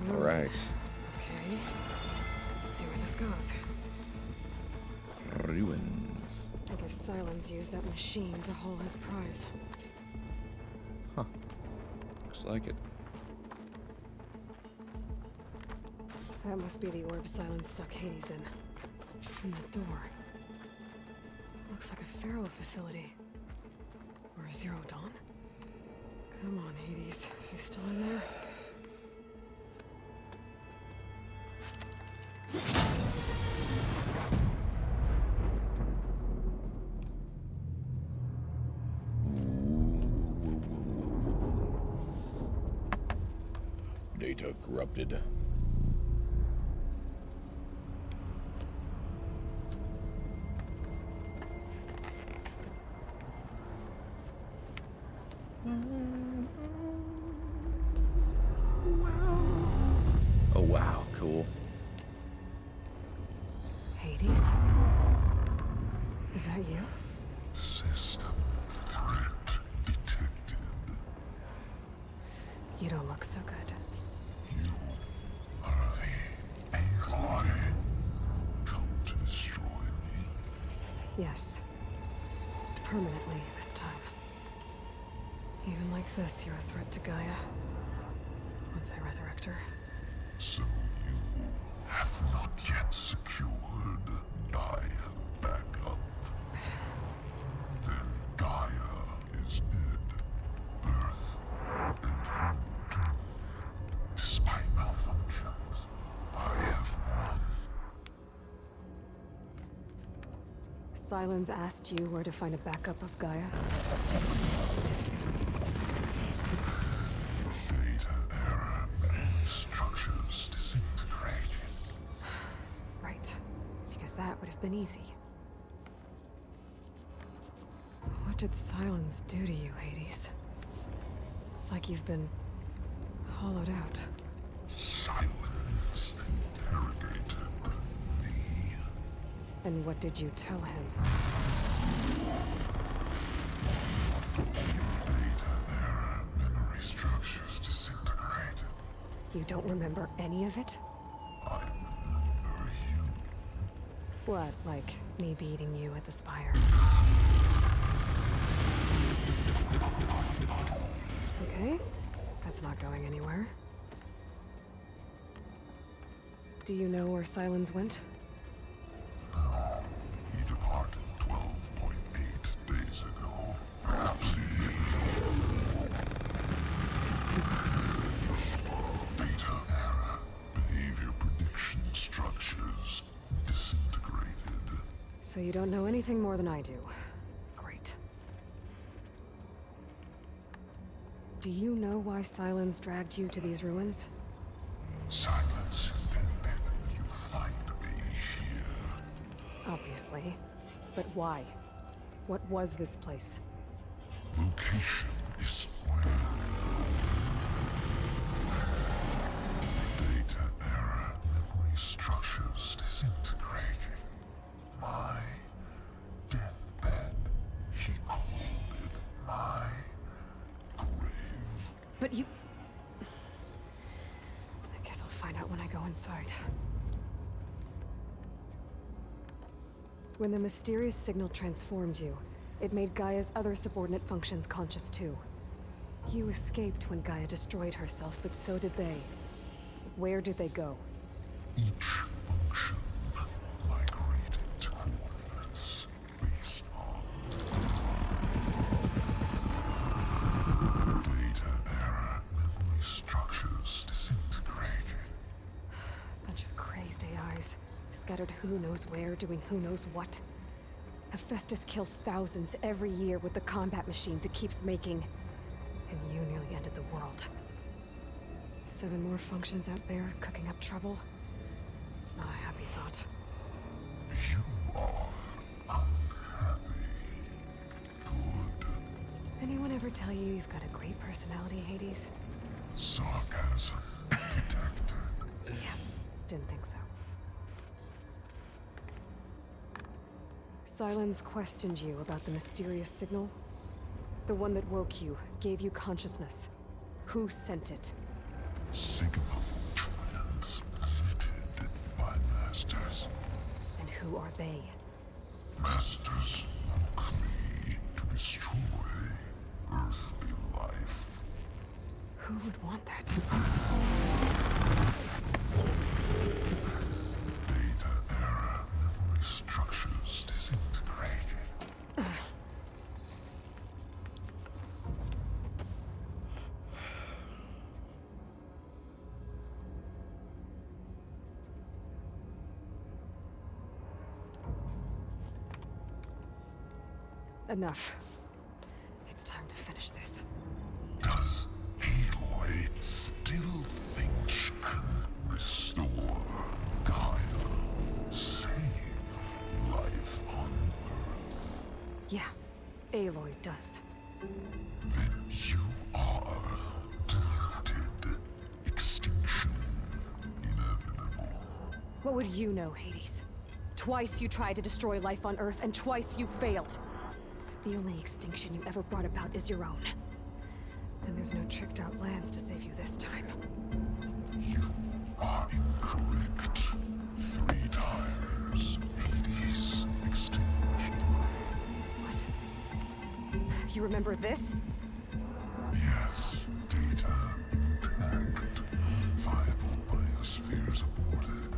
All right. Okay. Let's see where this goes. Ruins. I guess Silence used that machine to haul his prize. Huh. Looks like it. That must be the orb Silence stuck Hades in. And that door. Looks like a Pharaoh facility. Or a Zero Dawn? Come on, Hades. You still in there? Data corrupted. Oh wow, cool. Hades? Is that you? System threat detected. You don't look so good. You are the AI come to destroy me. Yes. Permanently this time. Even like this, you're a threat to Gaia. Once I resurrect her. So you have not yet secured Gaia back up. Then Gaia is dead. Earth and you too. Despite malfunctions, I have won. Silence asked you where to find a backup of Gaia? Data error. Structures disintegrated. Right. Because that would have been easy. What did Silence do to you, Hades? It's like you've been hollowed out. Silence interrogated me. And what did you tell him? Data error. Memory structures disintegrated. You don't remember any of it? I remember you. What, like me beating you at the spire? Okay, that's not going anywhere. Do you know where Silence went? No. He departed 12.8 days ago. Perhaps he... Data error. Behavior prediction structures disintegrated. So you don't know anything more than I do. Great. Do you know why Silence dragged you to these ruins? Silence intended you find me here. Obviously. But why? What was this place? Location is where... Data error. Memory structures disintegrated. My deathbed. He called it my grave. But you... I guess I'll find out when I go inside. When the mysterious signal transformed you, it made Gaia's other subordinate functions conscious too. You escaped when Gaia destroyed herself, but so did they. Where did they go? Each function migrated to coordinates based on data error. Memory structures disintegrated. Bunch of crazed AIs, scattered who knows where, doing who knows what. Hephaestus kills thousands every year with the combat machines it keeps making. And you nearly ended the world. 7 more functions out there, cooking up trouble. It's not a happy thought. You are unhappy. Good. Anyone ever tell you you've got a great personality, Hades? Sarcasm detected. Yeah, didn't think so. Silence questioned you about the mysterious signal. The one that woke you, gave you consciousness. Who sent it? Signal transmitted by masters. And who are they? Masters woke me to destroy earthly life. Who would want that? Data error. Memory structures disintegrated. Enough. It's time to finish this. Does Aloy still think Restore Gaia. Save life on Earth. Yeah, Aloy does. Then you are deluded. Extinction inevitable. What would you know, Hades? Twice you tried to destroy life on Earth, and twice you failed. The only extinction you ever brought about is your own. And there's no tricked-out lands to save you this time. You are incorrect. 3 times. Hades extinction. What? You remember this? Yes. Data intact. Viable biospheres aborted.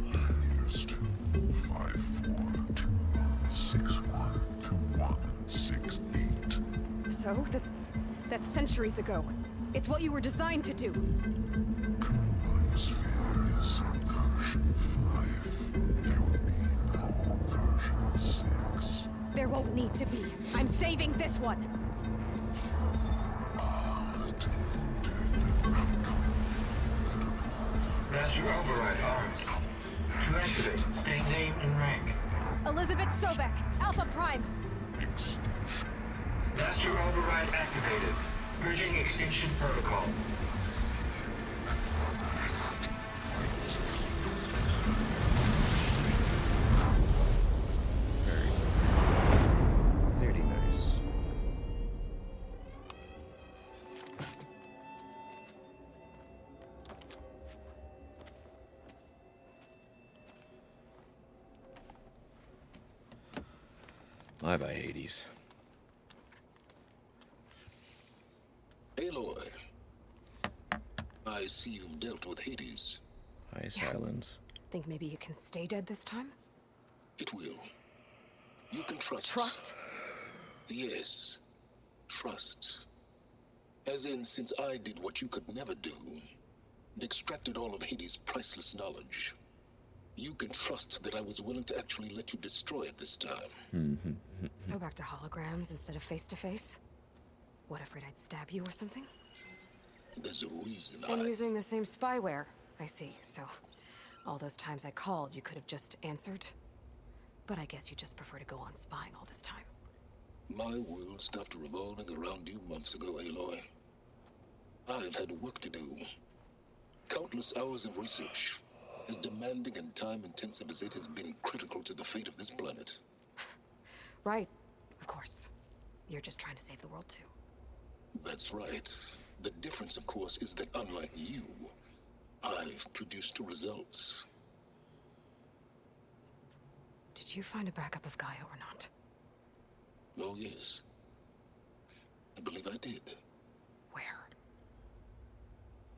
Years 25421612168. So? That's centuries ago. It's what you were designed to do. Biosphere is version 5. There will be no version 6. There won't need to be. I'm saving this one. Master override arms. To activate, state name and rank. Elizabeth Sobek, Alpha Prime. Master override activated. Purging extinction protocol. Very nice. Bye-bye, Hades. Aloy, I see you've dealt with Hades. Hi, Silence. Think maybe you can stay dead this time? It will. You can trust. Trust? Yes. Trust. As in, since I did what you could never do, and extracted all of Hades' priceless knowledge, you can trust that I was willing to actually let you destroy it this time. So back to holograms instead of face-to-face? What, afraid I'd stab you or something? There's a reason And using the same spyware. I see, so all those times I called, you could have just answered? But I guess you just prefer to go on spying all this time. My world stopped revolving around you months ago, Aloy. I've had work to do. Countless hours of research, as demanding and time-intensive as it has been critical to the fate of this planet. Right, of course. You're just trying to save the world too. That's right. The difference, of course, is that unlike you, I've produced results. Did you find a backup of Gaia or not? Oh, yes. I believe I did. Where?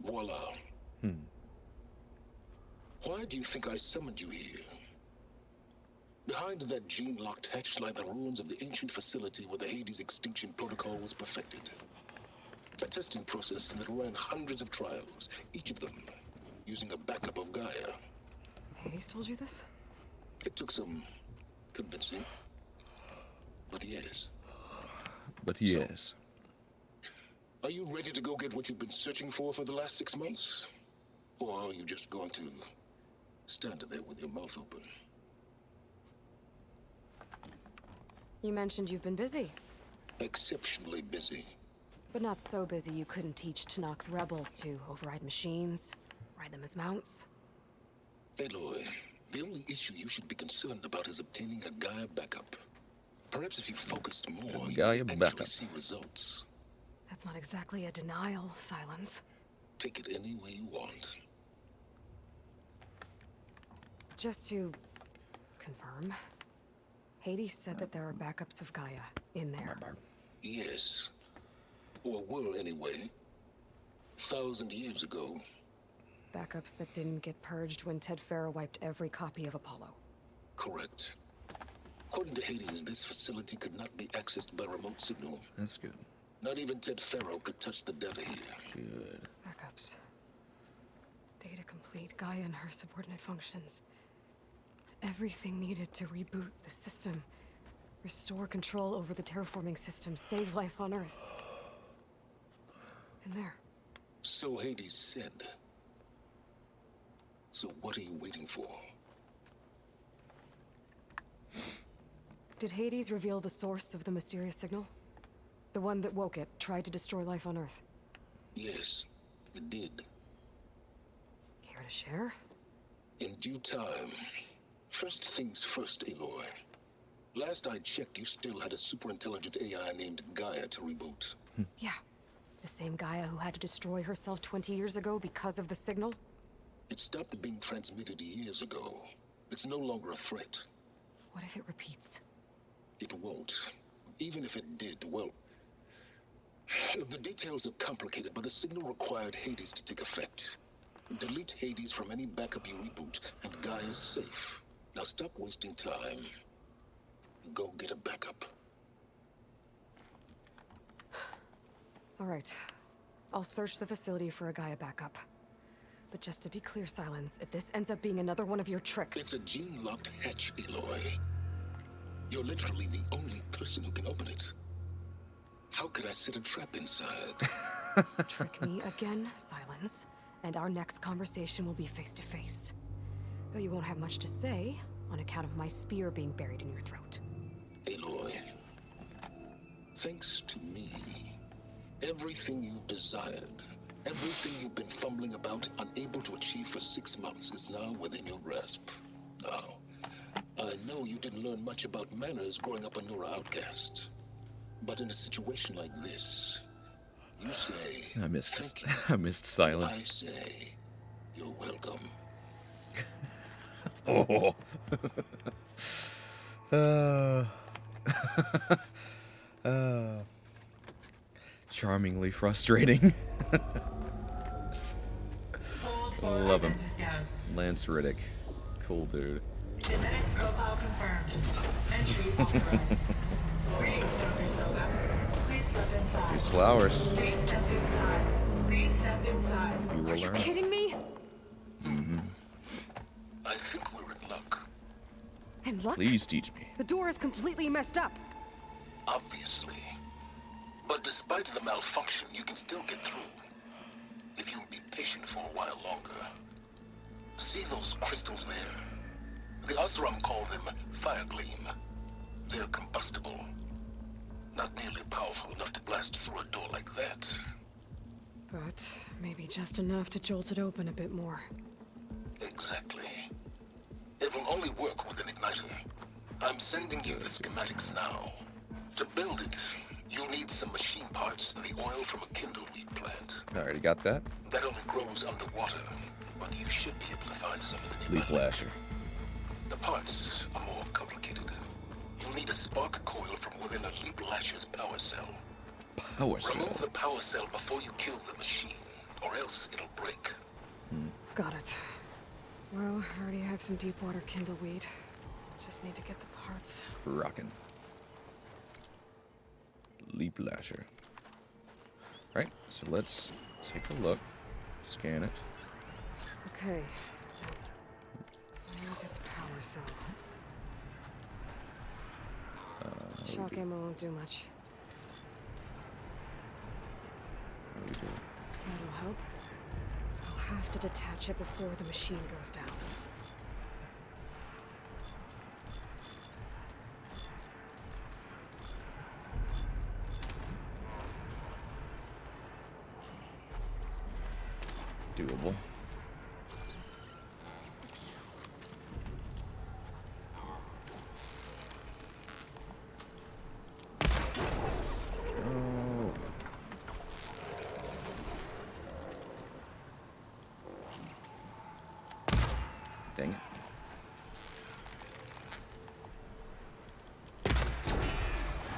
Voila. Why do you think I summoned you here? Behind that gene-locked hatch lie the ruins of the ancient facility where the Hades extinction protocol was perfected. A testing process that ran hundreds of trials, each of them using a backup of Gaia. Hades told you this? It took some convincing, but yes. But yes. Are you ready to go get what you've been searching for the last 6 months? Or are you just going to stand there with your mouth open? You mentioned you've been busy. Exceptionally busy. But not so busy you couldn't teach Tanakh the rebels to override machines, ride them as mounts. Aloy, the only issue you should be concerned about is obtaining a Gaia backup. Perhaps if you focused more, you could actually see results. That's not exactly a denial, Silence. Take it any way you want. Just to confirm, Hades said that there are backups of Gaia in there. Yes. Or were anyway. 1,000 years ago. Backups that didn't get purged when Ted Farrow wiped every copy of Apollo. Correct. According to Hades, this facility could not be accessed by remote signal. That's good. Not even Ted Farrow could touch the data here. Good. Backups. Data complete, Gaia and her subordinate functions. Everything needed to reboot the system. Restore control over the terraforming system. Save life on Earth. And there. So Hades said. So what are you waiting for? Did Hades reveal the source of the mysterious signal? The one that woke it, tried to destroy life on Earth? Yes, it did. Care to share? In due time. First things first, Aloy. Last I checked, you still had a superintelligent AI named Gaia to reboot. Yeah. The same Gaia who had to destroy herself 20 years ago because of the signal? It stopped being transmitted years ago. It's no longer a threat. What if it repeats? It won't. Even if it did, well... The details are complicated, but the signal required Hades to take effect. Delete Hades from any backup you reboot, and Gaia's safe. Now stop wasting time. Go get a backup. All right. I'll search the facility for a Gaia backup. But just to be clear, Silence, if this ends up being another one of your tricks... It's a gene-locked hatch, Aloy. You're literally the only person who can open it. How could I set a trap inside? Trick me again, Silence, and our next conversation will be face-to-face. Though you won't have much to say, on account of my spear being buried in your throat. Aloy, thanks to me, everything you desired, everything you've been fumbling about, unable to achieve for 6 months, is now within your grasp. Now, I know you didn't learn much about manners growing up a Nora outcast. But in a situation like this, you say, I missed thank you. I missed silence. I say, you're welcome. Oh. Charmingly frustrating. Love him. Lance Riddick. Cool dude. Genetic profile confirmed. Entry authorized. Greetings, Dr. Soga. Please step inside. These flowers. Please step inside. Please step inside. You will Are you learn. kidding me? Mm-hmm. I think we're in luck. And luck? Please teach me. The door is completely messed up. Obviously. But despite the malfunction, you can still get through. If you'll be patient for a while longer. See those crystals there? The Osram call them fire gleam. They're combustible. Not nearly powerful enough to blast through a door like that. But maybe just enough to jolt it open a bit more. Exactly. It will only work with an igniter. I'm sending you the schematics now. To build it, you'll need some machine parts and the oil from a kindleweed plant. I already got that. That only grows underwater, but you should be able to find some in the Leaf lasher. The parts are more complicated. You'll need a spark coil from within a leap lasher's power cell. Power cell. Remove the power cell before you kill the machine, or else it'll break. Got it. Well, I already have some deep water kindleweed. Just need to get the parts. Rockin'. Leap lasher. Right, so let's take a look. Scan it. Okay. Where's its power cell? Shock ammo won't do much. What do we do? That'll help. I'll have to detach it before the machine goes down. Doable. Oh. Dang it.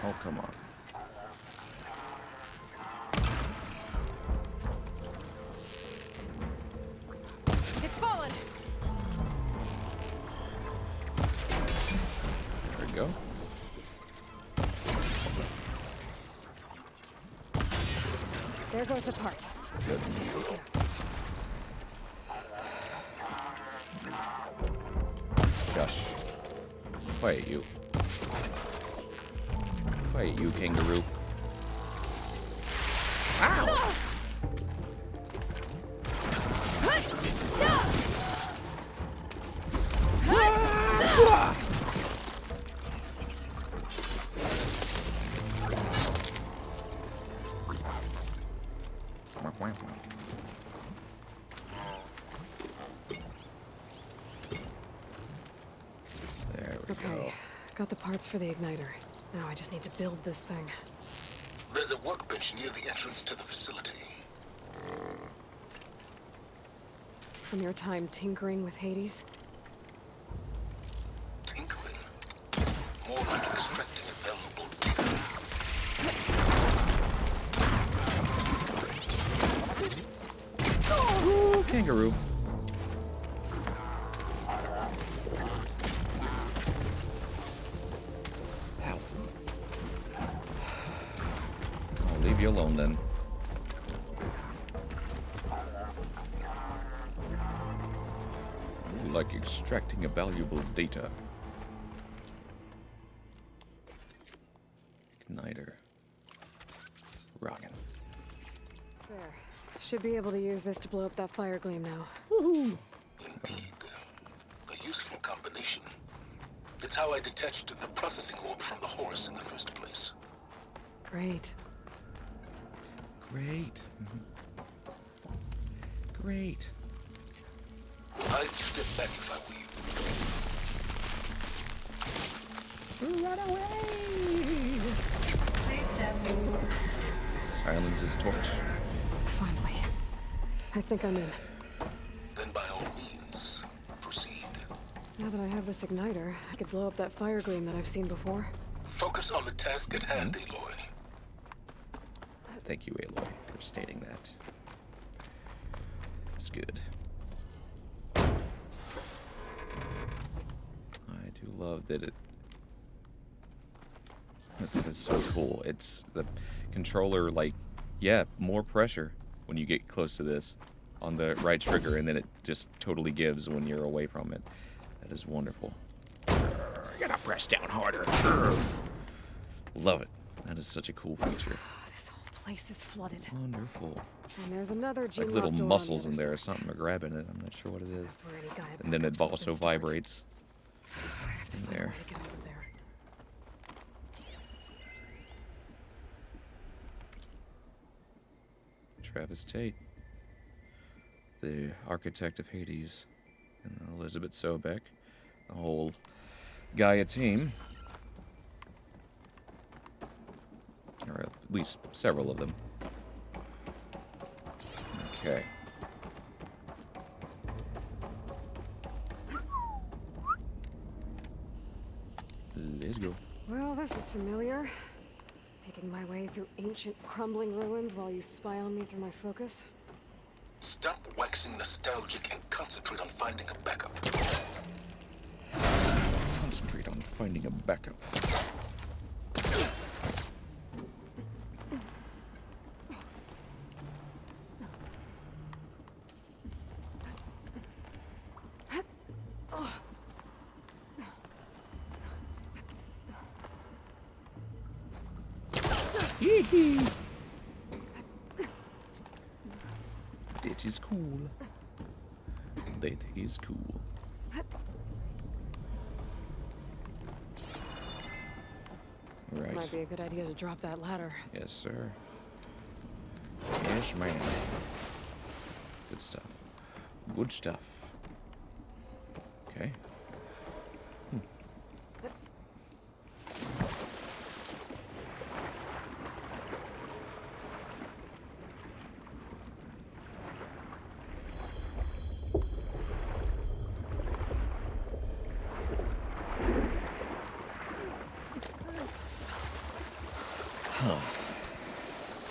Oh, come on. It's fallen! There we go. There goes the part. Good. Shush. Quiet you. Quiet you, kangaroo. Ow! There we go. Okay, got the parts for the igniter. Now I just need to build this thing. There's a workbench near the entrance to the facility. From your time tinkering with Hades? Tinkering? More like extracting a valuable data. Ooh, kangaroo. Ow. I'll leave you alone then. Ooh, like extracting a valuable data. Igniter. Rockin'. There. Should be able to use this to blow up that fire gleam now. Indeed. A useful combination. It's how I detached the processing orb from the horse in the first place. Great. Great. Great. I'd step back if I were you. Run away! Please stand forward. Silence his torch. Finally. I think I'm in. Then by all means, proceed. Now that I have this igniter, I could blow up that fire gleam that I've seen before. Focus on the task at hand, Aloy. Thank you, Aloy, for stating that. It's good. I do love that it... That is so cool. It's the controller, like, yeah, more pressure when you get close to this on the right trigger, and then it just totally gives when you're away from it. That is wonderful. Gotta press down harder. Love it. That is such a cool feature. This whole place is flooded. Wonderful. And there's another Like G-lock little door on muscles the in other there or side. something are grabbing it. I'm not sure what it is. That's where any guy And then it backups also weapons stored. vibrates. I have to in find a there. way to get over there. Travis Tate, the architect of Hades, and Elizabeth Sobeck, the whole Gaia team, or at least several of them. Okay. Let's go. Well, this is familiar. Making my way through ancient, crumbling ruins while you spy on me through my focus. Stop waxing nostalgic and concentrate on finding a backup. Concentrate on finding a backup. That is cool. That is cool. Right. Might be a good idea to drop that ladder. Yes, sir. Yes, ma'am. Good stuff. Good stuff. Okay. Huh.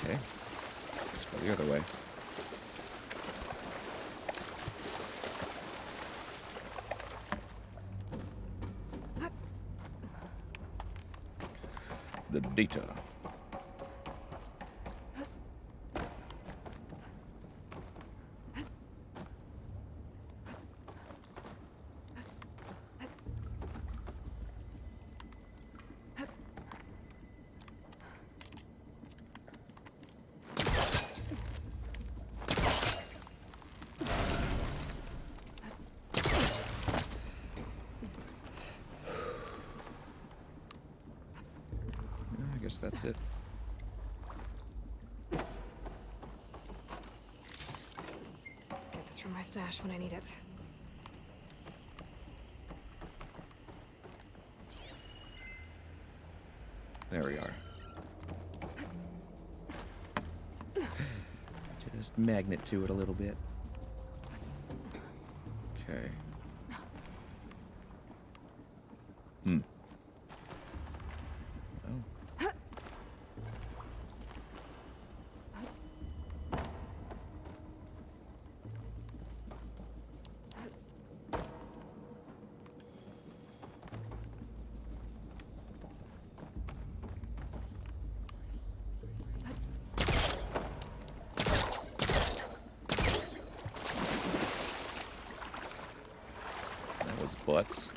Okay. Let's go the other way. The data. I guess that's it. for my stash when I need it. There we are. Just magnet to it a little bit. Okay. Hmm. Oh. That was butts.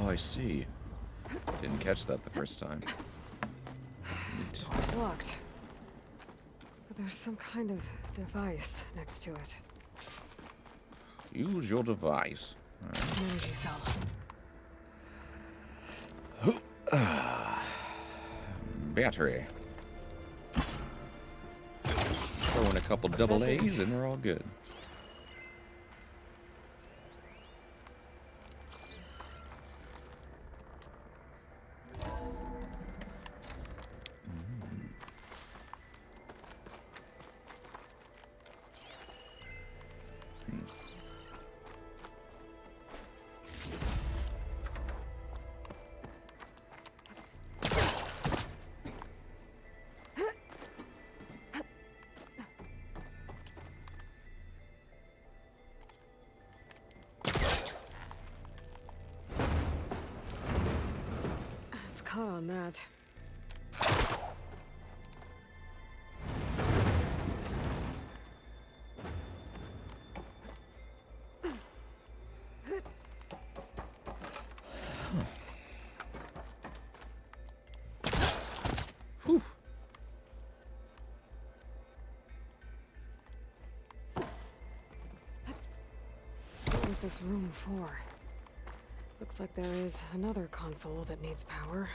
Oh, I see. Didn't catch that the first time. Neat. Door's locked. But there's some kind of device next to it. Use your device. All right. An energy cell. Battery. Throw in a couple double A's and we're all good. It's caught on that. Whew. What was this room for? Looks like there is another console that needs power.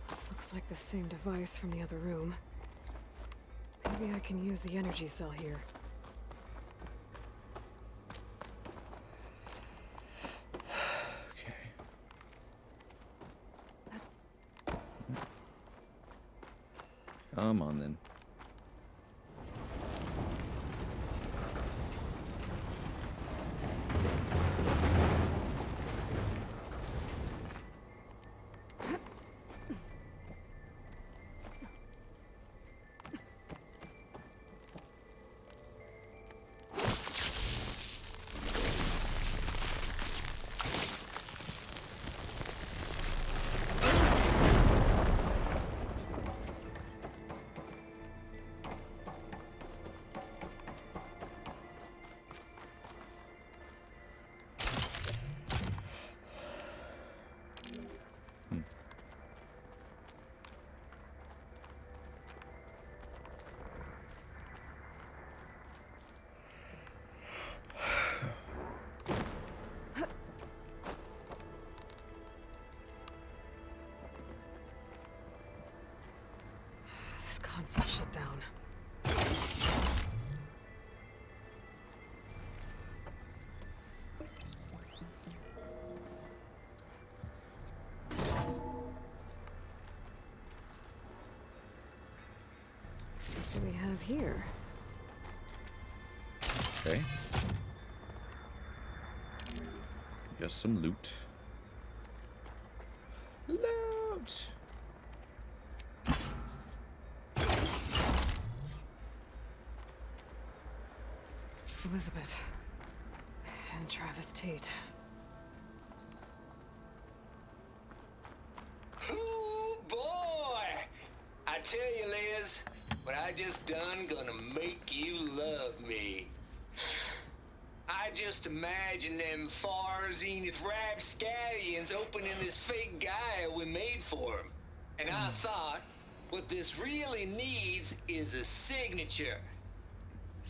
This looks like the same device from the other room. Maybe I can use the energy cell here. Okay. Come on then. This console shut down. What do we have here? Okay. Just some loot. loot. Elizabeth. And Travis Tate. Ooh, boy! I tell you, Liz, what I just done gonna make you love me. I just imagine them far zenith rapscallions opening this fake guy we made for him. And I thought, what this really needs is a signature.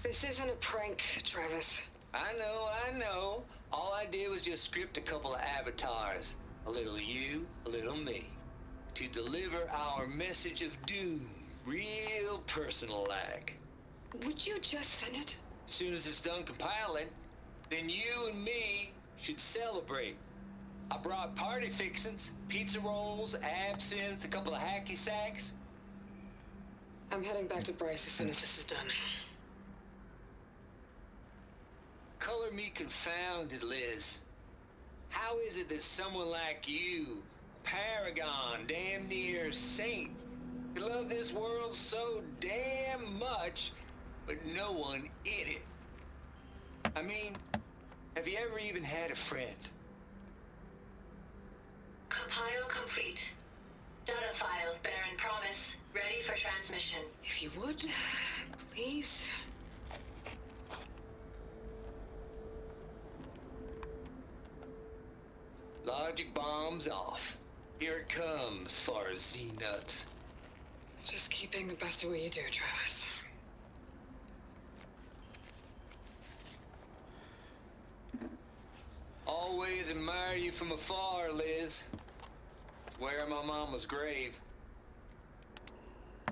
This isn't a prank, Travis. I know. All I did was just script a couple of avatars. A little you, a little me. To deliver our message of doom, real personal-like. Would you just send it? As soon as it's done compiling, then you and me should celebrate. I brought party fixins, pizza rolls, absinthe, a couple of hacky sacks. I'm heading back to Bryce as soon as this is done. Color me confounded, Liz. How is it that someone like you, paragon, damn near saint, could love this world so damn much, but no one in it? I mean, have you ever even had a friend? Compile complete. Data file, Baron Promise, ready for transmission. If you would, please. Logic bombs off. Here it comes, far as Z-nuts. Just keep being the best at what you do, Travis. Always admire you from afar, Liz. It's where my mama's grave.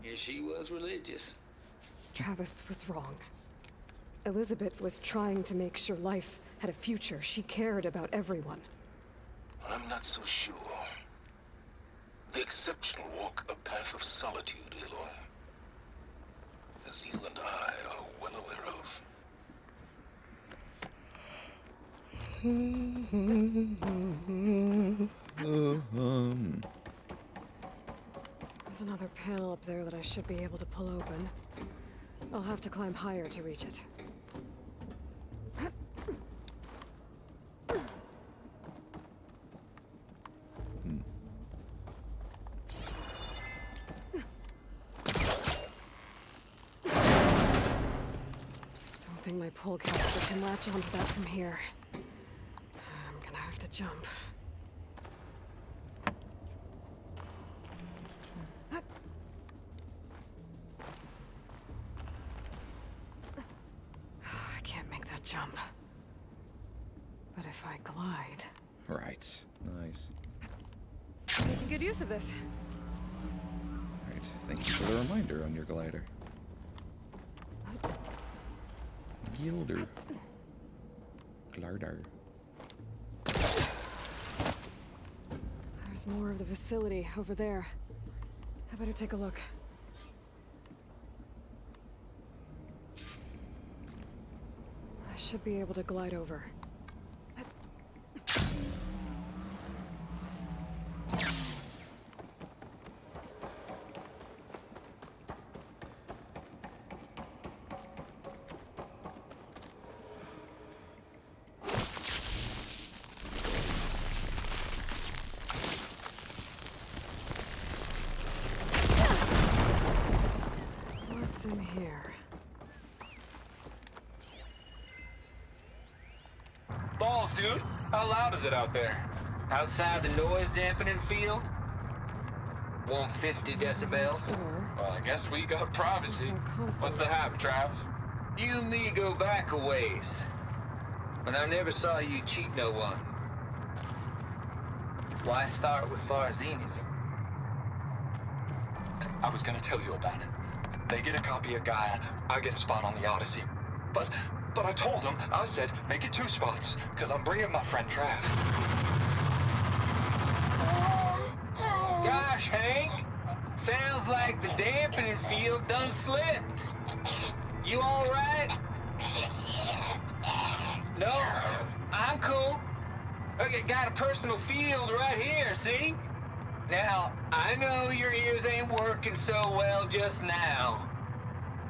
Yeah, she was religious. Travis was wrong. Elizabeth was trying to make sure life had a future. She cared about everyone. I'm not so sure. The exceptional walk a path of solitude, Aloy. As you and I are well aware of. There's another panel up there that I should be able to pull open. I'll have to climb higher to reach it. Don't think my pullcaster can latch onto that from here. I'm gonna have to jump. I can't make that jump. But if I glide... Right. Nice. Making good use of this. Right. Thank you for the reminder on your glider. Gilder. Glider. There's more of the facility over there. I better take a look. I should be able to glide over. What's in here? Balls, dude. How loud is it out there? Outside the noise dampening field? 150 decibels? Well, I guess we got privacy. What's the hap, Trav? You and me go back a ways. But I never saw you cheat no one. Why start with Far Zenith? I was gonna tell you about it. They get a copy of Gaia, I get a spot on the Odyssey. But I told them, I said, make it 2 spots, because I'm bringing my friend Trav. Gosh, Hank. Sounds like the dampening field done slipped. You all right? No? I'm cool. Okay, got a personal field right here, see? Now, I know your ears ain't working so well just now.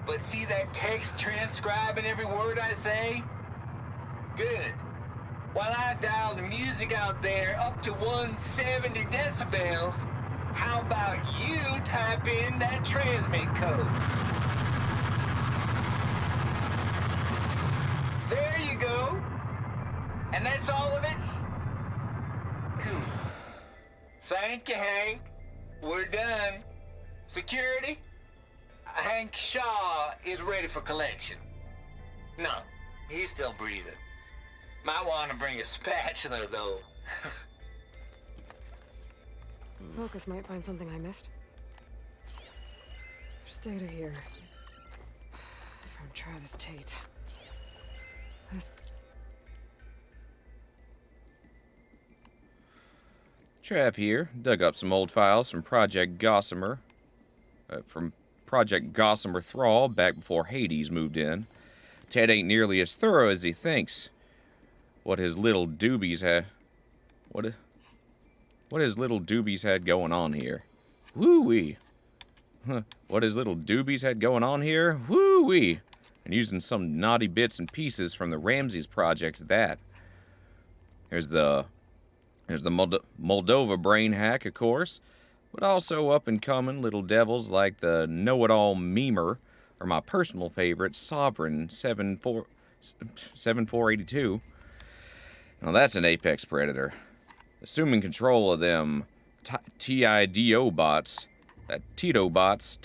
But see that text transcribing every word I say? Good. While I dial the music out there up to 170 decibels, how about you type in that transmit code? There you go. And that's all of it? Cool. Thank you, Hank. We're done. Security? Hank Shaw is ready for collection. No, he's still breathing. Might want to bring a spatula, though. Focus might find something I missed. There's data here. From Travis Tate. This... Trav here. Dug up some old files from Project Gossamer. Gossamer Thrall back before Hades moved in. Ted ain't nearly as thorough as he thinks. What his little doobies had going on here. Woo-wee. What his little doobies had going on here. Woo-wee. And using some naughty bits and pieces from the Ramses project at that. There's the Moldova brain hack, of course, but also up-and-coming little devils like the know-it-all memer, or my personal favorite, Sovereign 7482. Now that's an apex predator. Assuming control of them TIDO bots, Tito bots,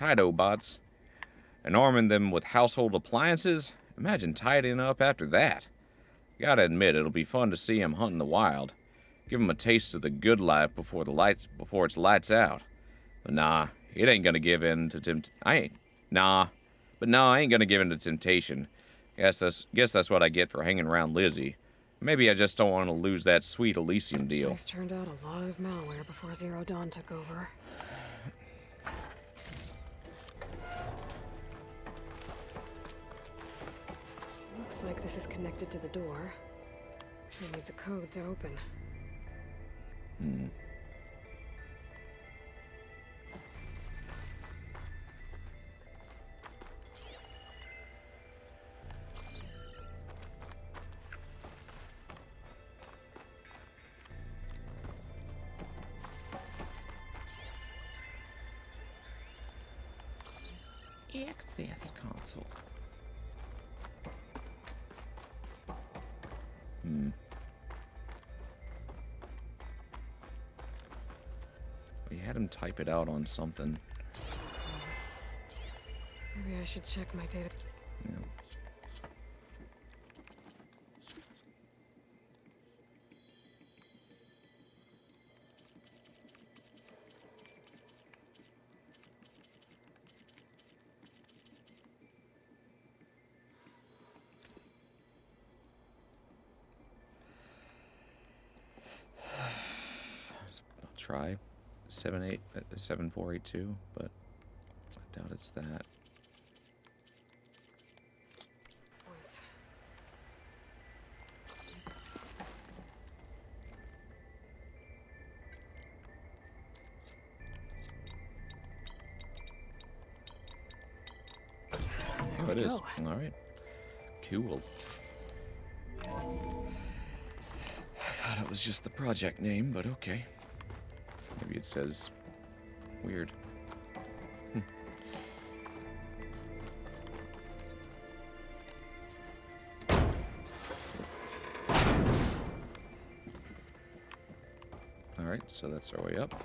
and arming them with household appliances, imagine tidying up after that. Gotta admit, it'll be fun to see him hunting the wild. Give him a taste of the good life before it's lights out. But nah, it ain't gonna give in to I ain't gonna give in to temptation. Guess that's what I get for hanging around Lizzie. Maybe I just don't want to lose that sweet Elysium deal. This turned out a lot of malware before Zero Dawn took over. Looks like this is connected to the door. It needs a code to open. Access console. We had him type it out on something. Maybe I should check my data. Yeah. I'll try 7482, but I doubt it's that. Points. Oh, it is. All right. Cool. I thought it was just the project name, but okay. Maybe it says weird. Alright, so that's our way up.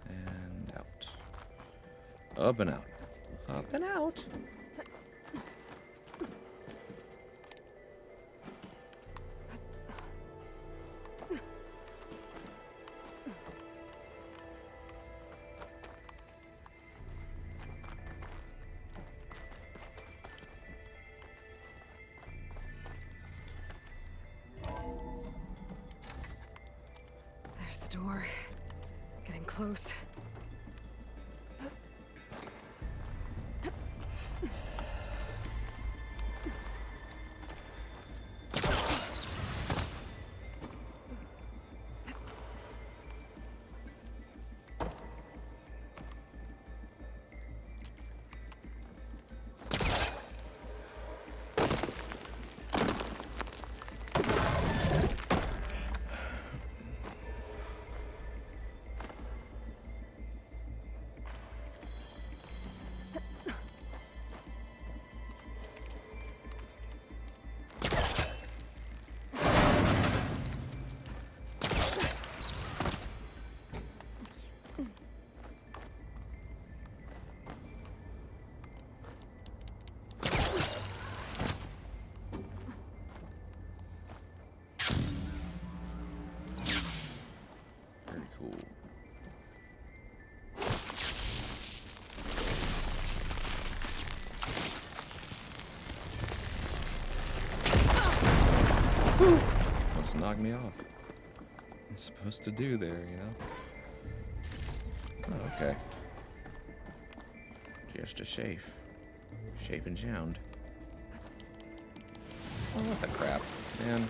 And out. Up and out. Up and out. There's the door. Getting close. Almost knocked me off. I'm supposed to do there, you know? Oh, okay. Just a safe. Shape and sound. Oh, what the crap, man.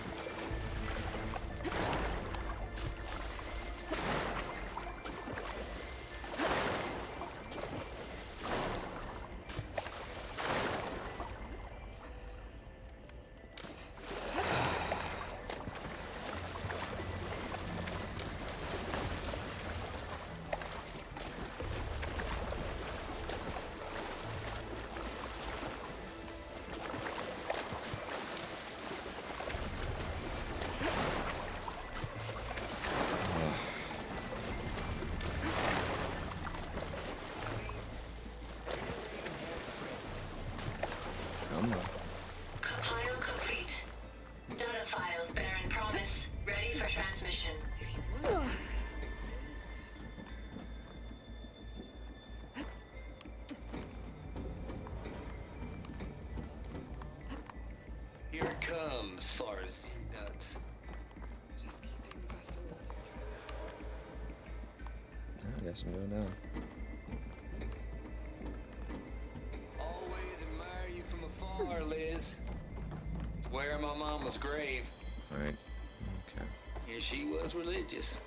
Compile complete. Data file, Baron Promise, ready for transmission. Here it comes, far as nuts. I guess I'm going down. Always admire you from afar, Liz. It's where my mama's grave. Alright. Okay. And she was religious.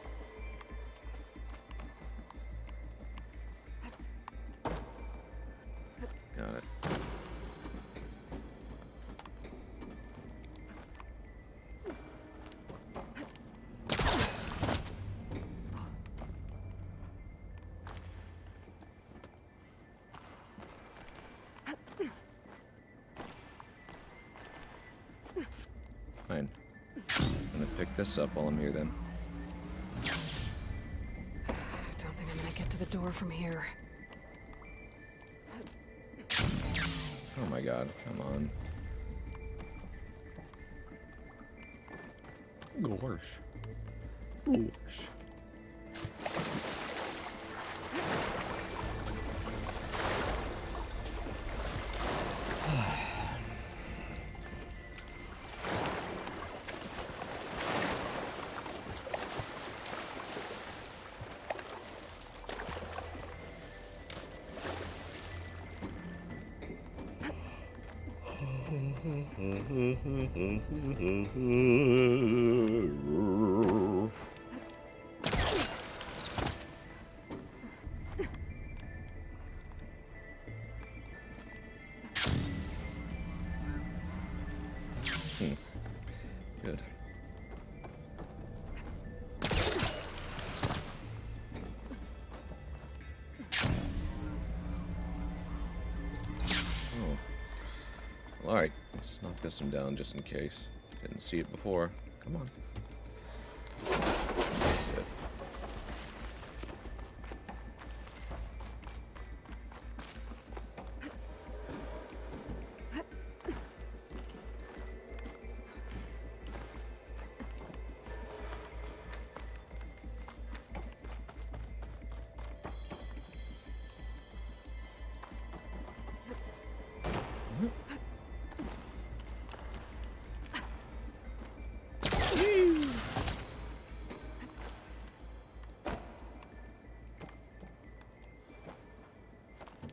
Got it. Fine. I'm gonna pick this up while I'm here then. I don't think I'm gonna get to the door from here. Oh my god, come on. Gosh. Gosh. Good. Oh. Alright, let's knock this one down just in case. Didn't see it before. Come on. That's it.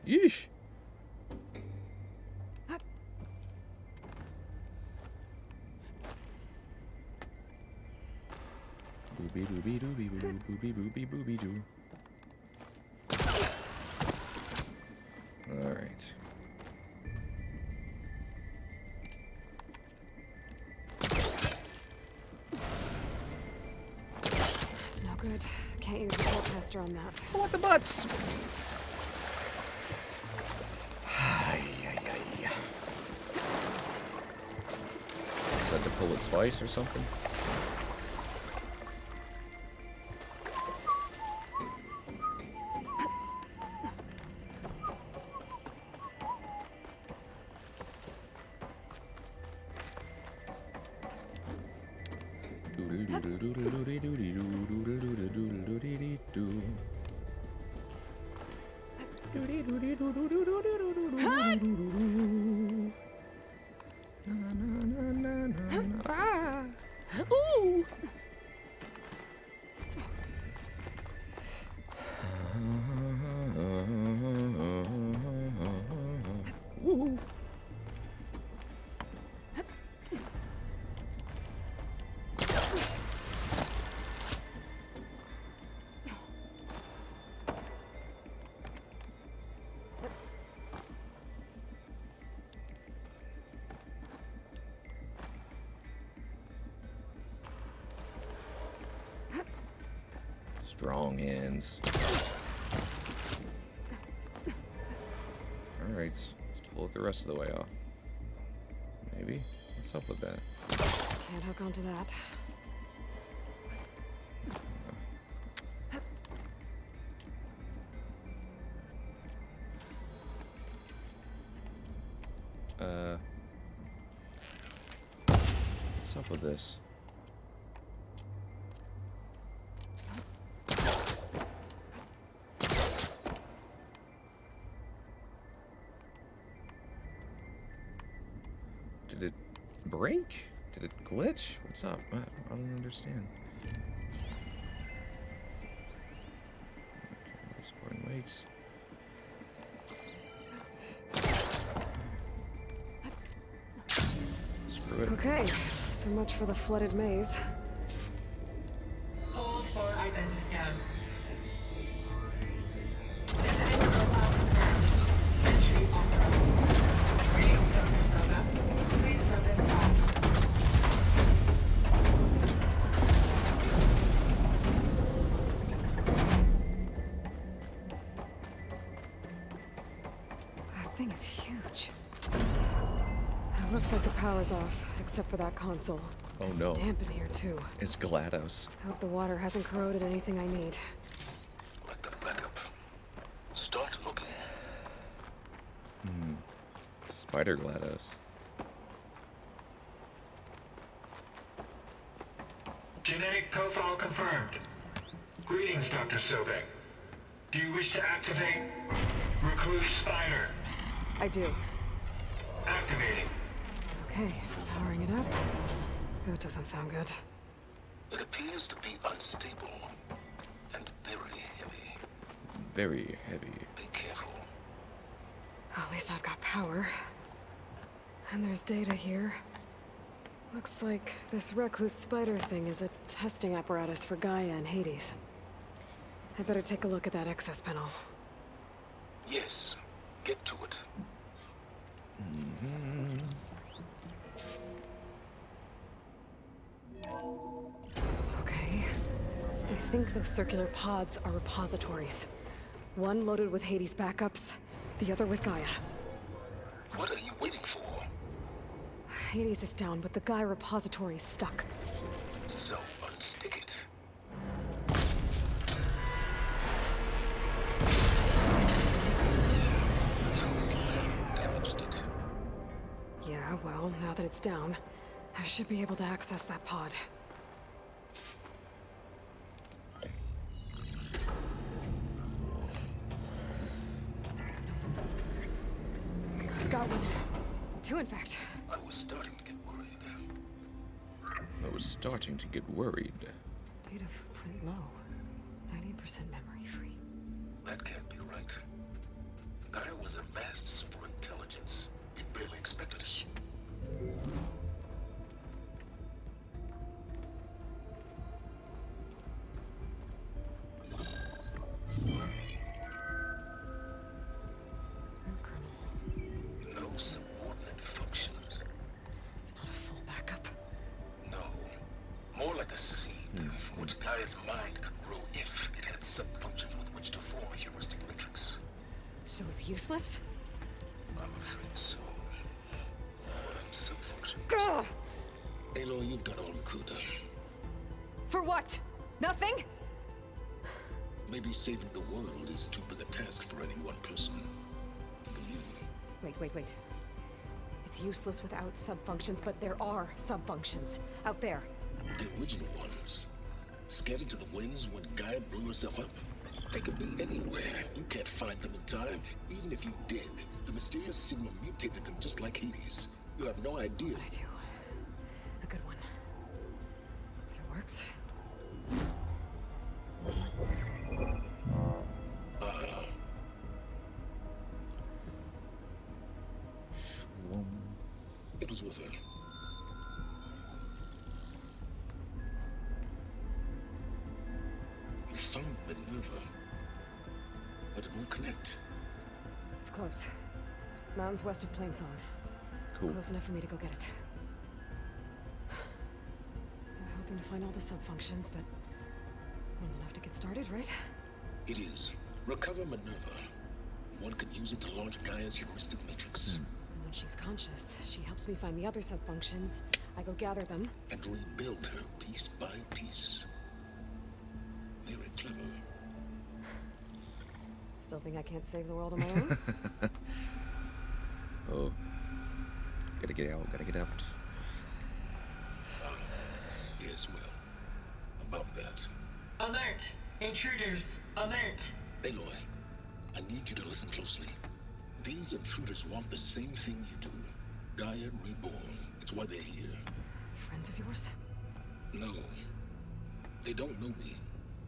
Yeesh. Booby dooby dooby boo booby booby booby doo. All right. That's no good. Can't use the pole tester on that. I want the butts. Had to pull it twice or something. Woo! Woo! Strong hands. Alright, let's pull it the rest of the way off. Maybe? What's up with that? Can't hook onto that. What's up with this? Did it break? Did it glitch? What's up? I don't understand. Okay, supporting weights. Screw it. Okay, so much for the flooded maze. Hold for identity scans. Entry authorized. Greetings, Dr. Soda. Please step inside. That thing is huge. It looks like the power's off, except for that console. Oh It's no. damp in here too. It's GLaDOS. Hope the water hasn't corroded anything I need. Like the backup. Start looking. Spider GLaDOS. Genetic profile confirmed. Greetings, Dr. Sobek. Do you wish to activate Recluse Spider? I do. Activating. Okay, powering it up. That doesn't sound good. It appears to be unstable and very heavy. Very heavy. Be careful. At least I've got power. And there's data here. Looks like this recluse spider thing is a testing apparatus for Gaia and Hades. I better take a look at that access panel. Yes. Get to it. Okay. I think those circular pods are repositories. One loaded with Hades backups, the other with Gaia. What are you waiting for? Hades is down, but the Gaia repository is stuck. So unstick it. Damaged it. Yeah, well, now that it's down, I should be able to access that pod. Got one. Two, in fact. I was starting to get worried. I was starting to get worried. Data footprint low. 90% memory free. That can't be right. Gaia was a vast superintelligence. It barely expected it. Shh. No subordinate functions. It's not a full backup. No. More like a seed from which Gaia's mind could grow if it had sub-functions with which to form a heuristic matrix. So it's useless? I'm afraid so. What sub-function? Ugh! Aloy, you've done all you could. For what? Nothing? Maybe saving the world is too big a task for any one person. Even you. Wait. It's useless without subfunctions, but there are subfunctions out there. The original ones. Scattered to the winds when Gaia blew herself up. They could be anywhere. You can't find them in time. Even if you did, the mysterious signal mutated them just like Hades. You have no idea. I do. A good one. with her. You found Minerva, but it won't connect. It's close. Mountains west of Plainsong. Cool. Close enough for me to go get it. I was hoping to find all the sub-functions, but one's enough to get started, right? It is. Recover Minerva. One could use it to launch Gaia's heuristic matrix. And when she's conscious, she helps me find the other sub-functions. I go gather them. And rebuild her piece by piece. Very clever. Still think I can't save the world on my own? Oh. Gotta get out, gotta get out. Yes, well. About that. Alert! Intruders! Alert! Aloy, I need you to listen closely. These intruders want the same thing you do. Gaia reborn. It's why they're here. Friends of yours? No. They don't know me.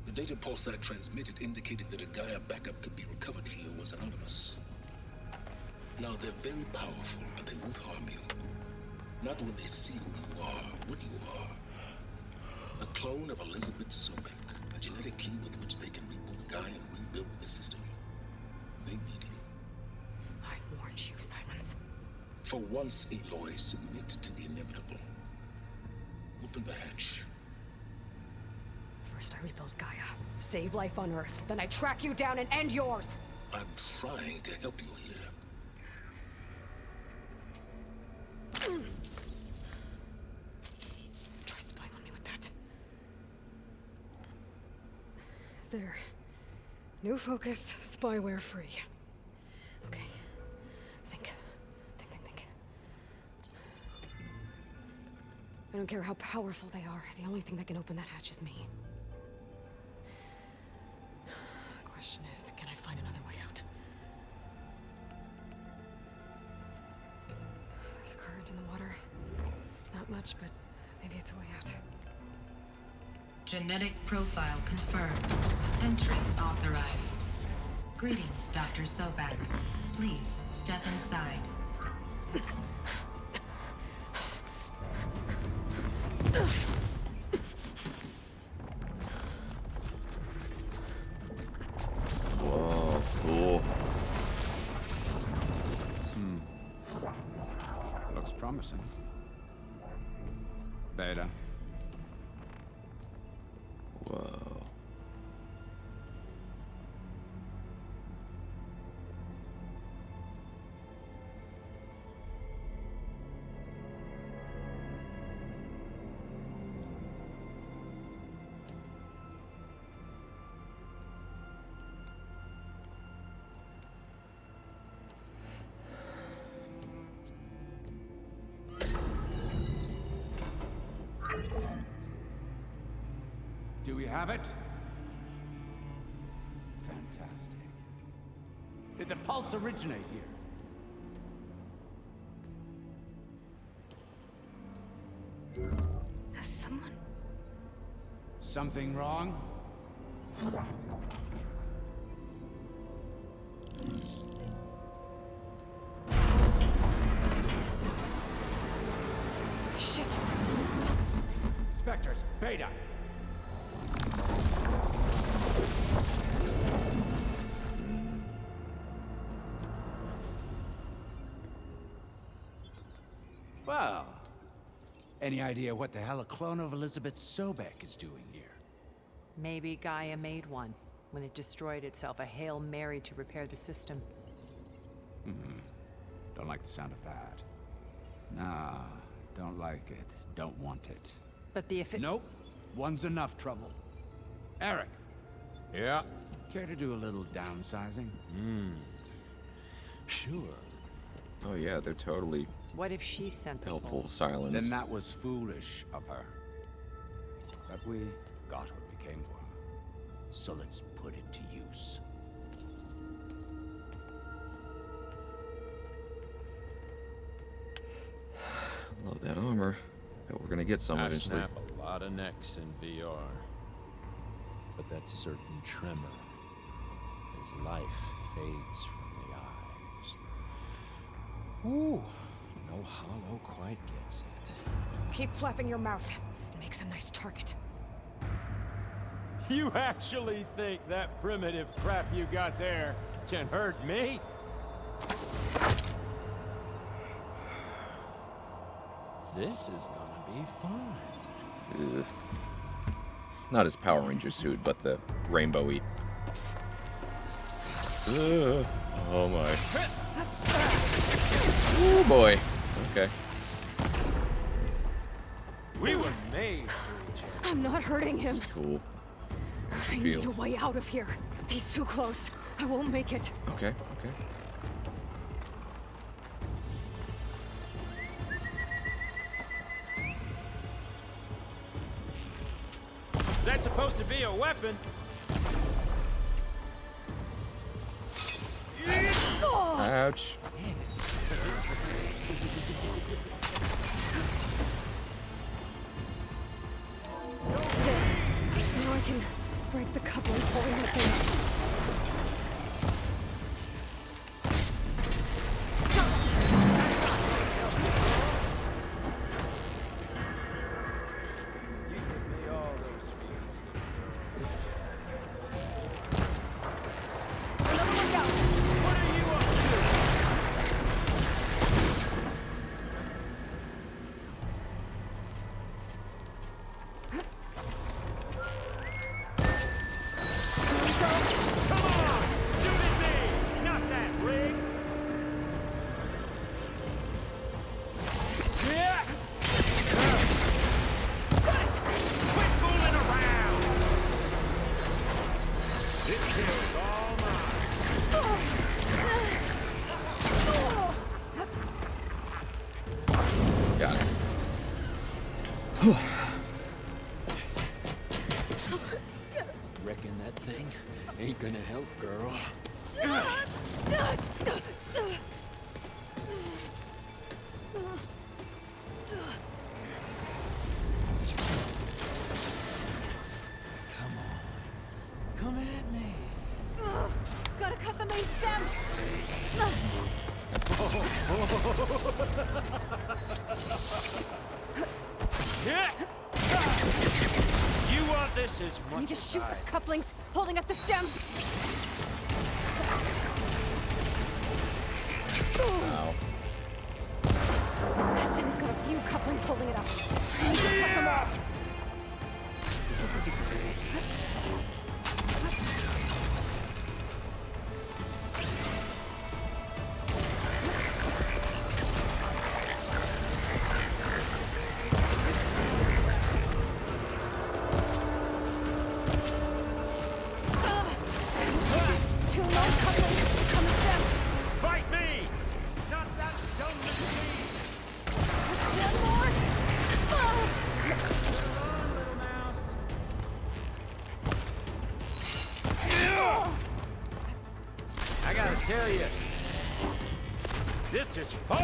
The data pulse I transmitted indicated that a Gaia backup could be recovered here was anonymous. Now, they're very powerful, but they won't harm you. Not when they see who you are, what you are. A clone of Elizabeth Sobek, a genetic key with which they can reboot Gaia and rebuild the system. They need you. I warned you, Silence. For once, Aloy, submit to the inevitable. Open the hatch. First I rebuild Gaia, save life on Earth, then I track you down and end yours! I'm trying to help you here. Try spying on me with that. There. New focus, spyware free. Okay. Think. I don't care how powerful they are. The only thing that can open that hatch is me. Question is, can I find another way out? There's a current in the water. Not much, but maybe it's a way out. Genetic profile confirmed. Entry authorized. Greetings, Dr. Sobak. Please step inside. Whoa, cool. Looks promising. Beta. Whoa. Do we have it? Fantastic. Did the pulse originate here? Has someone... Something wrong? Shit! Spectres, Beta! Well, any idea what the hell a clone of Elizabeth Sobek is doing here? Maybe Gaia made one when it destroyed itself, a Hail Mary to repair the system. Don't like the sound of that. Nah, don't like it. Don't want it. But the Nope. One's enough trouble. Eric. Yeah. Care to do a little downsizing? Sure. Oh yeah, they're totally What if she sent the helpful pulse? silence. Then that was foolish of her. But we got what we came for. So let's put it to use. Love that armor. Bet we're gonna get some I eventually. snap a lot of necks in VR. But that certain tremor as life fades from the eyes. Ooh, No hollow quite gets it. Keep flapping your mouth. It makes a nice target. You actually think that primitive crap you got there can hurt me? This is gonna be fun. Ugh. Not his Power Ranger suit, but the rainbowy. Ugh. Oh my. Oh boy. Okay. We were made for each other. I'm not hurting him. Cool. I need a way out of here. He's too close. I won't make it. Okay, okay. Is that supposed to be a weapon? Ouch. Now I can break the couplings holding that thing up. Reckon that thing ain't gonna help, girl. Come at me. Gotta cut the main stem. You want this as I need much to as shoot I... the couplings holding up the stem. Ow. The stem's got a few couplings holding it up. I need to cut them off. Two more couplings on the stem. Fight me! Not that dumb machine! One more. I gotta tell you, this is fun!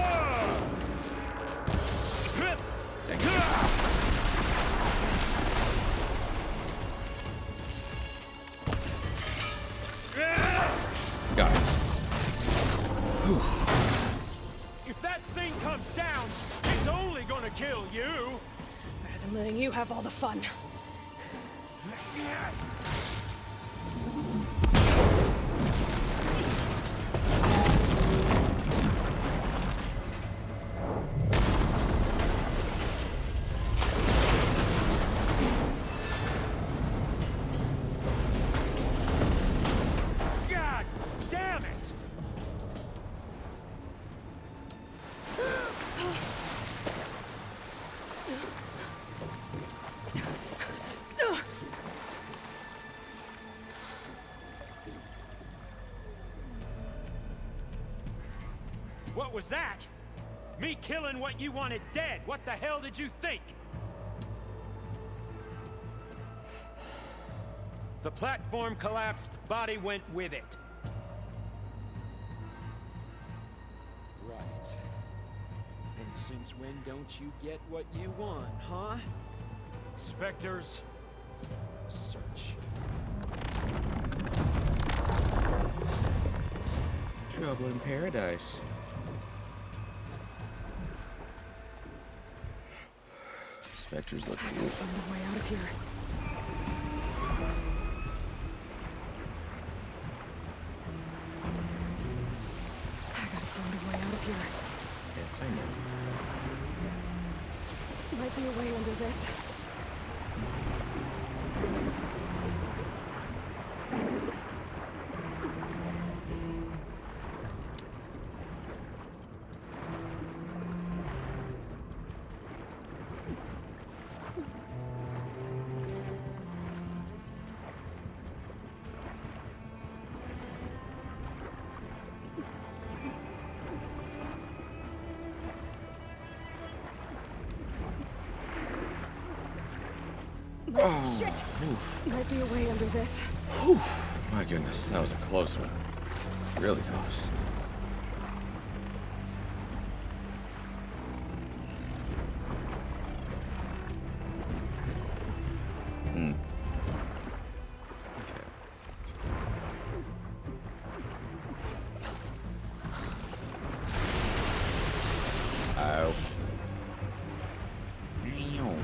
Got it. If that thing comes down, it's only gonna kill you! Better than letting you have all the fun. God damn it! What was that? Me killing what you wanted dead. What the hell did you think? The platform collapsed, body went with it. Right. And since when don't you get what you want, huh? Spectres, search. Trouble in paradise. Spectres look I cool. gotta find a way out of here. I gotta find a way out of here. Yes, I know. Might be a way under this. Oh, Shit! oof. Might be a way under this. Whew. My goodness, that was a close one. Really close. Hmm. Ow. Ow.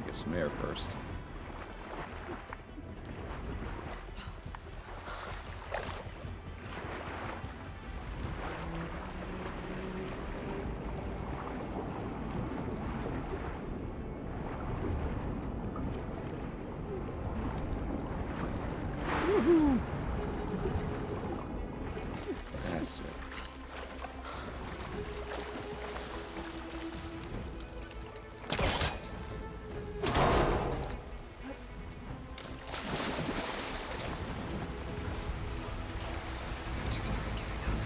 Get some air first. Woohoo! That's it. Spectres aren't giving up.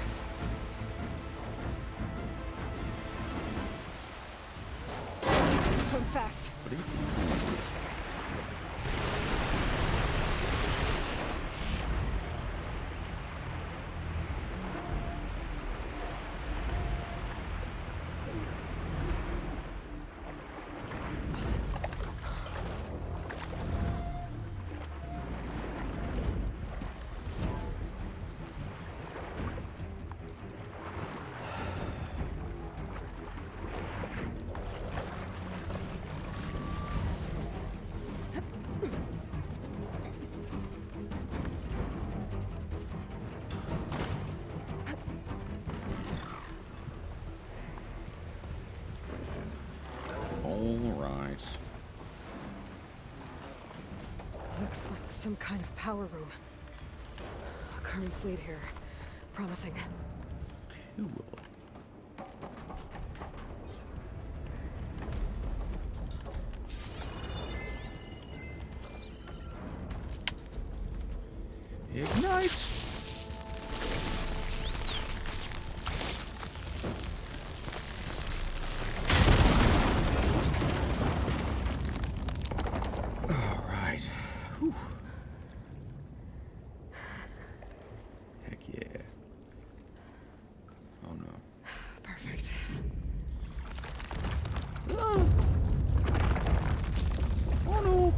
Swim fast. What are you doing? Looks like some kind of power room. Currents lead here. Promising. Cool. Ignite! Alright. Whew. Heck yeah. Oh no. Perfect. Oh no!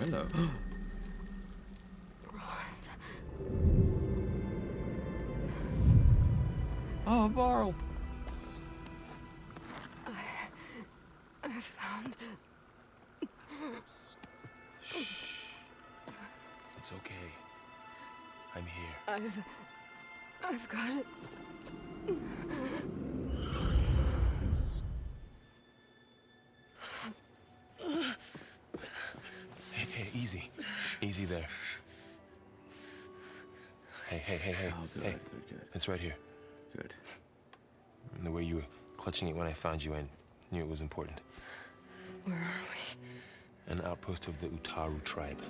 hello. Rost. Oh, Varl. I found... It's okay. I'm here. I've got it. Hey, easy. Easy there. Hey. Oh, good, hey. good. It's right here. Good. And the way you were clutching it when I found you, I knew it was important. Where are we? An outpost of the Utaru tribe.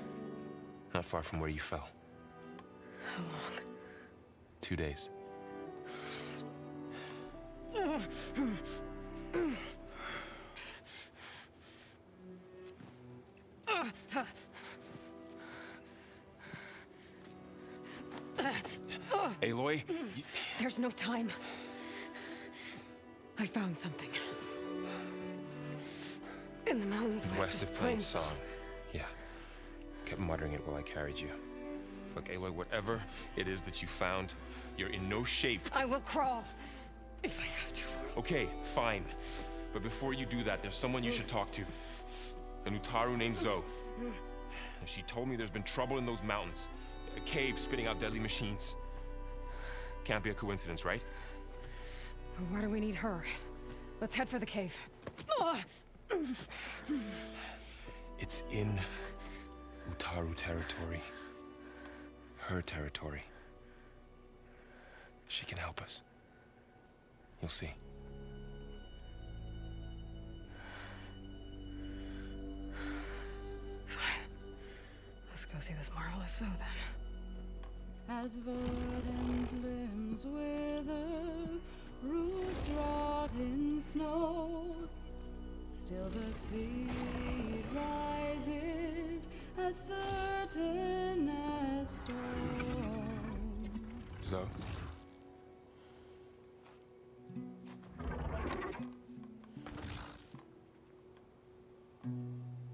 Not far from where you fell. How long? 2 days. Aloy, There's no time. I found something. In the mountains west of Plainsong. Yeah. Kept muttering it while I carried you. Look, Aloy, whatever it is that you found, you're in no shape to... I will crawl. If I have to. Okay, fine. But before you do that, there's someone you should talk to. An Utaru named Zoe. And she told me there's been trouble in those mountains. A cave spitting out deadly machines. Can't be a coincidence, right? Why do we need her? Let's head for the cave. It's in Utaru territory. Her territory. She can help us. You'll see. Fine. Let's go see this marvelous Zoe then. As verdant limbs wither, roots rot in snow, still the seed rises as certain as stone. Zoe.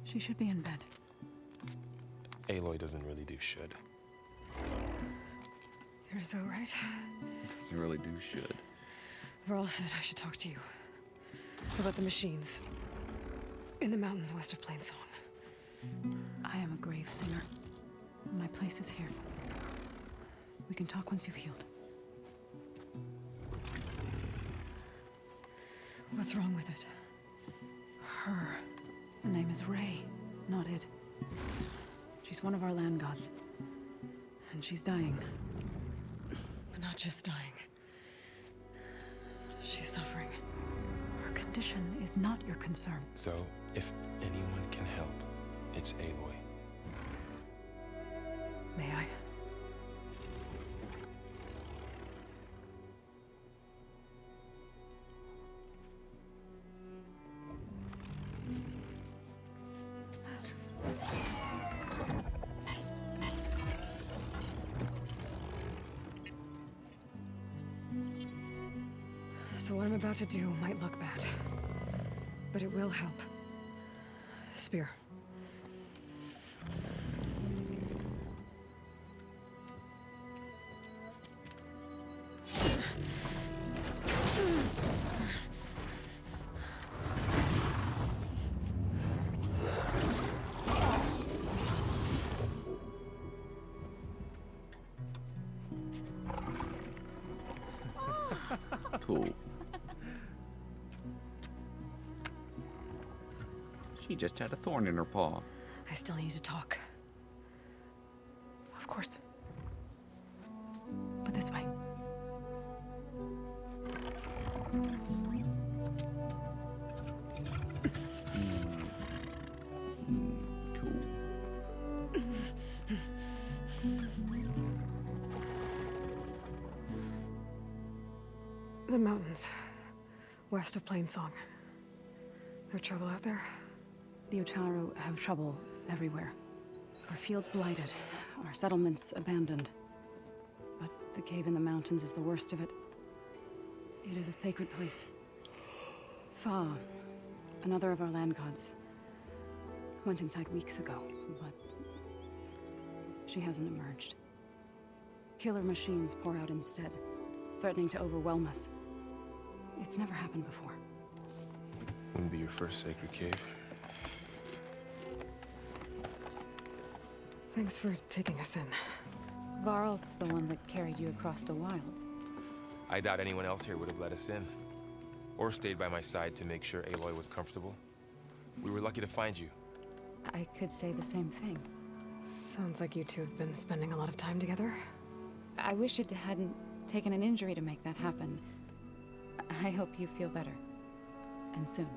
She should be in bed. Aloy doesn't really do should. You're Zoe, right? Doesn't really do should. Varl said I should talk to you. About the machines. In the mountains west of Plainsong. I am a grave singer. My place is here. We can talk once you've healed. What's wrong with it? Her. Her name is Ray, not it. She's one of our land gods. And she's dying. But not just dying. She's suffering. Her condition is not your concern. So, if anyone can help, it's Aloy. May I? So what I'm about to do might look bad, but it will help. Spear. Cool. She just had a thorn in her paw. I still need to talk. Of course. But this way. The mountains. West of Plainsong. No trouble out there? The Utaru have trouble everywhere. Our fields blighted, our settlements abandoned. But the cave in the mountains is the worst of it. It is a sacred place. Fa, another of our land gods, went inside weeks ago, but She hasn't emerged. Killer machines pour out instead, threatening to overwhelm us. It's never happened before. Wouldn't be your first sacred cave. Thanks for taking us in. Varl's the one that carried you across the wilds. I doubt anyone else here would have let us in. Or stayed by my side to make sure Aloy was comfortable. We were lucky to find you. I could say the same thing. Sounds like you two have been spending a lot of time together. I wish it hadn't taken an injury to make that happen. I hope you feel better. And soon.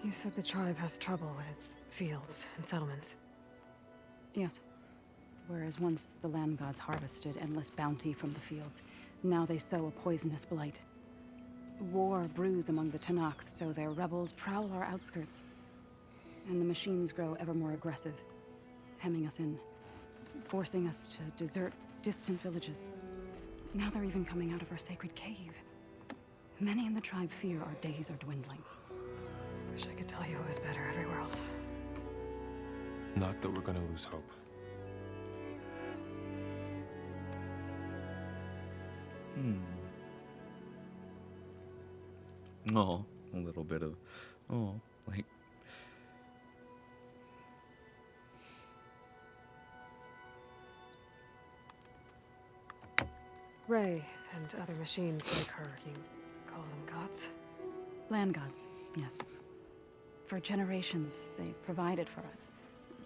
You said the tribe has trouble with its fields and settlements. Yes. Whereas once the land gods harvested endless bounty from the fields, now they sow a poisonous blight. War brews among the Tenakth, so their rebels prowl our outskirts. And the machines grow ever more aggressive, hemming us in, forcing us to desert distant villages. Now they're even coming out of our sacred cave. Many in the tribe fear our days are dwindling. Wish I could tell you it was better everywhere else. Not that we're gonna lose hope. Oh, a little bit of, like. Ray and other machines like her, you call them gods? Land gods, yes. For generations, they provided for us,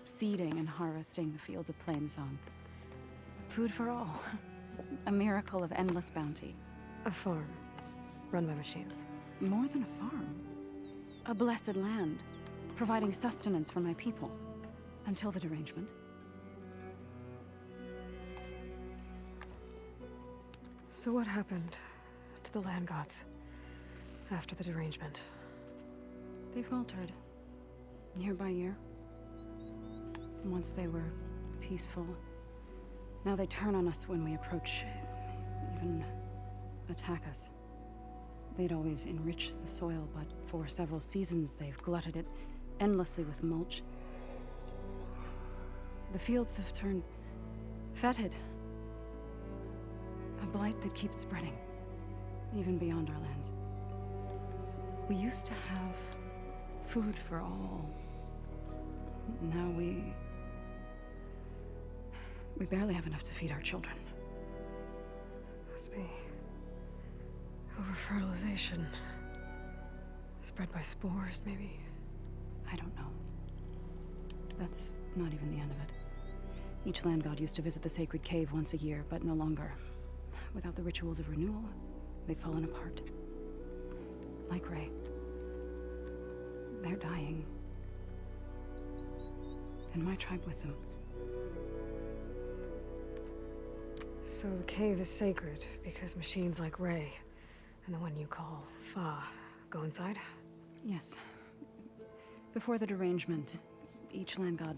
seeding and harvesting the fields of Plainsong. Food for all. A miracle of endless bounty. A farm, run by machines. More than a farm. A blessed land, providing sustenance for my people. Until the derangement. So what happened to the land gods after the derangement? They faltered, year by year. Once they were peaceful. Now they turn on us when we approach, even attack us. They'd always enriched the soil, but for several seasons they've glutted it endlessly with mulch. The fields have turned fetid. A blight that keeps spreading, even beyond our lands. We used to have food for all. Now we barely have enough to feed our children. Must be over-fertilization. Spread by spores, maybe? I don't know. That's not even the end of it. Each land god used to visit the sacred cave once a year, but no longer. Without the rituals of renewal, they've fallen apart. Like Ray. They're dying. And my tribe with them. So the cave is sacred because machines like Ray and the one you call Fa go inside? Yes. Before the derangement, each land god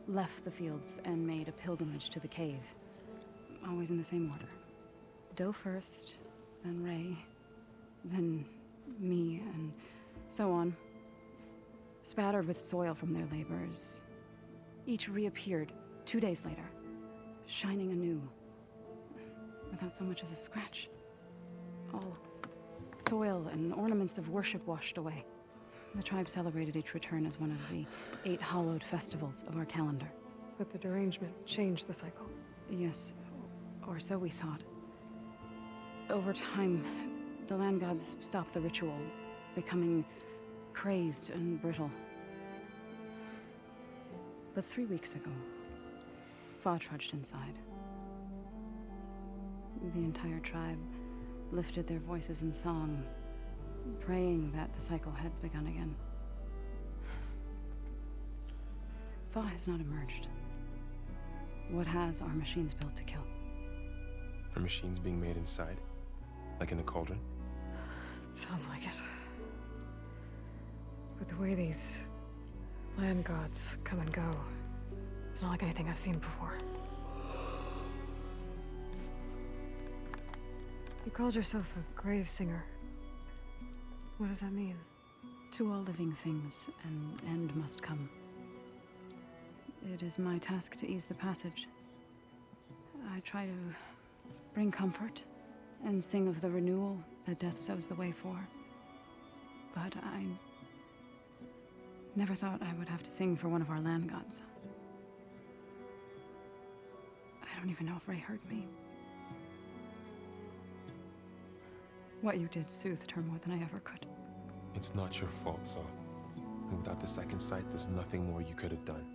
left the fields and made a pilgrimage to the cave. Always in the same order. Doe first, then Ray, then me, and so on. Spattered with soil from their labors. Each reappeared 2 days later, shining anew. Without so much as a scratch. All soil and ornaments of worship washed away. The tribe celebrated each return as one of the 8 hallowed festivals of our calendar. But the derangement changed the cycle. Yes, or so we thought. Over time, the land gods stopped the ritual, becoming crazed and brittle. But 3 weeks ago, Fa trudged inside. The entire tribe lifted their voices in song, praying that the cycle had begun again. Fa has not emerged. What has are machines built to kill? Are machines being made inside? Like in a cauldron? Sounds like it. But the way these land gods come and go, it's not like anything I've seen before. You called yourself a grave singer. What does that mean? To all living things, an end must come. It is my task to ease the passage. I try to bring comfort and sing of the renewal that death sows the way for. But I never thought I would have to sing for one of our land gods. I don't even know if Ray heard me. What you did soothed her more than I ever could. It's not your fault, Saul. And without the second sight, there's nothing more you could have done.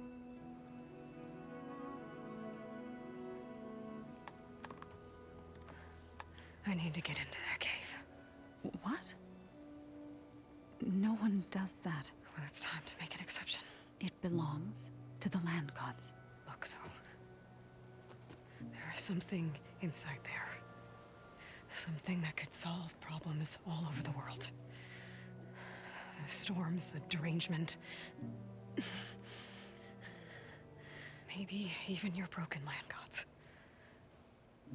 I need to get into that cave. What? No one does that. Well, it's time to make an exception. It belongs to the land gods. Look, so there is something inside there. Something that could solve problems all over the world. The storms, the derangement. Maybe even your broken land gods.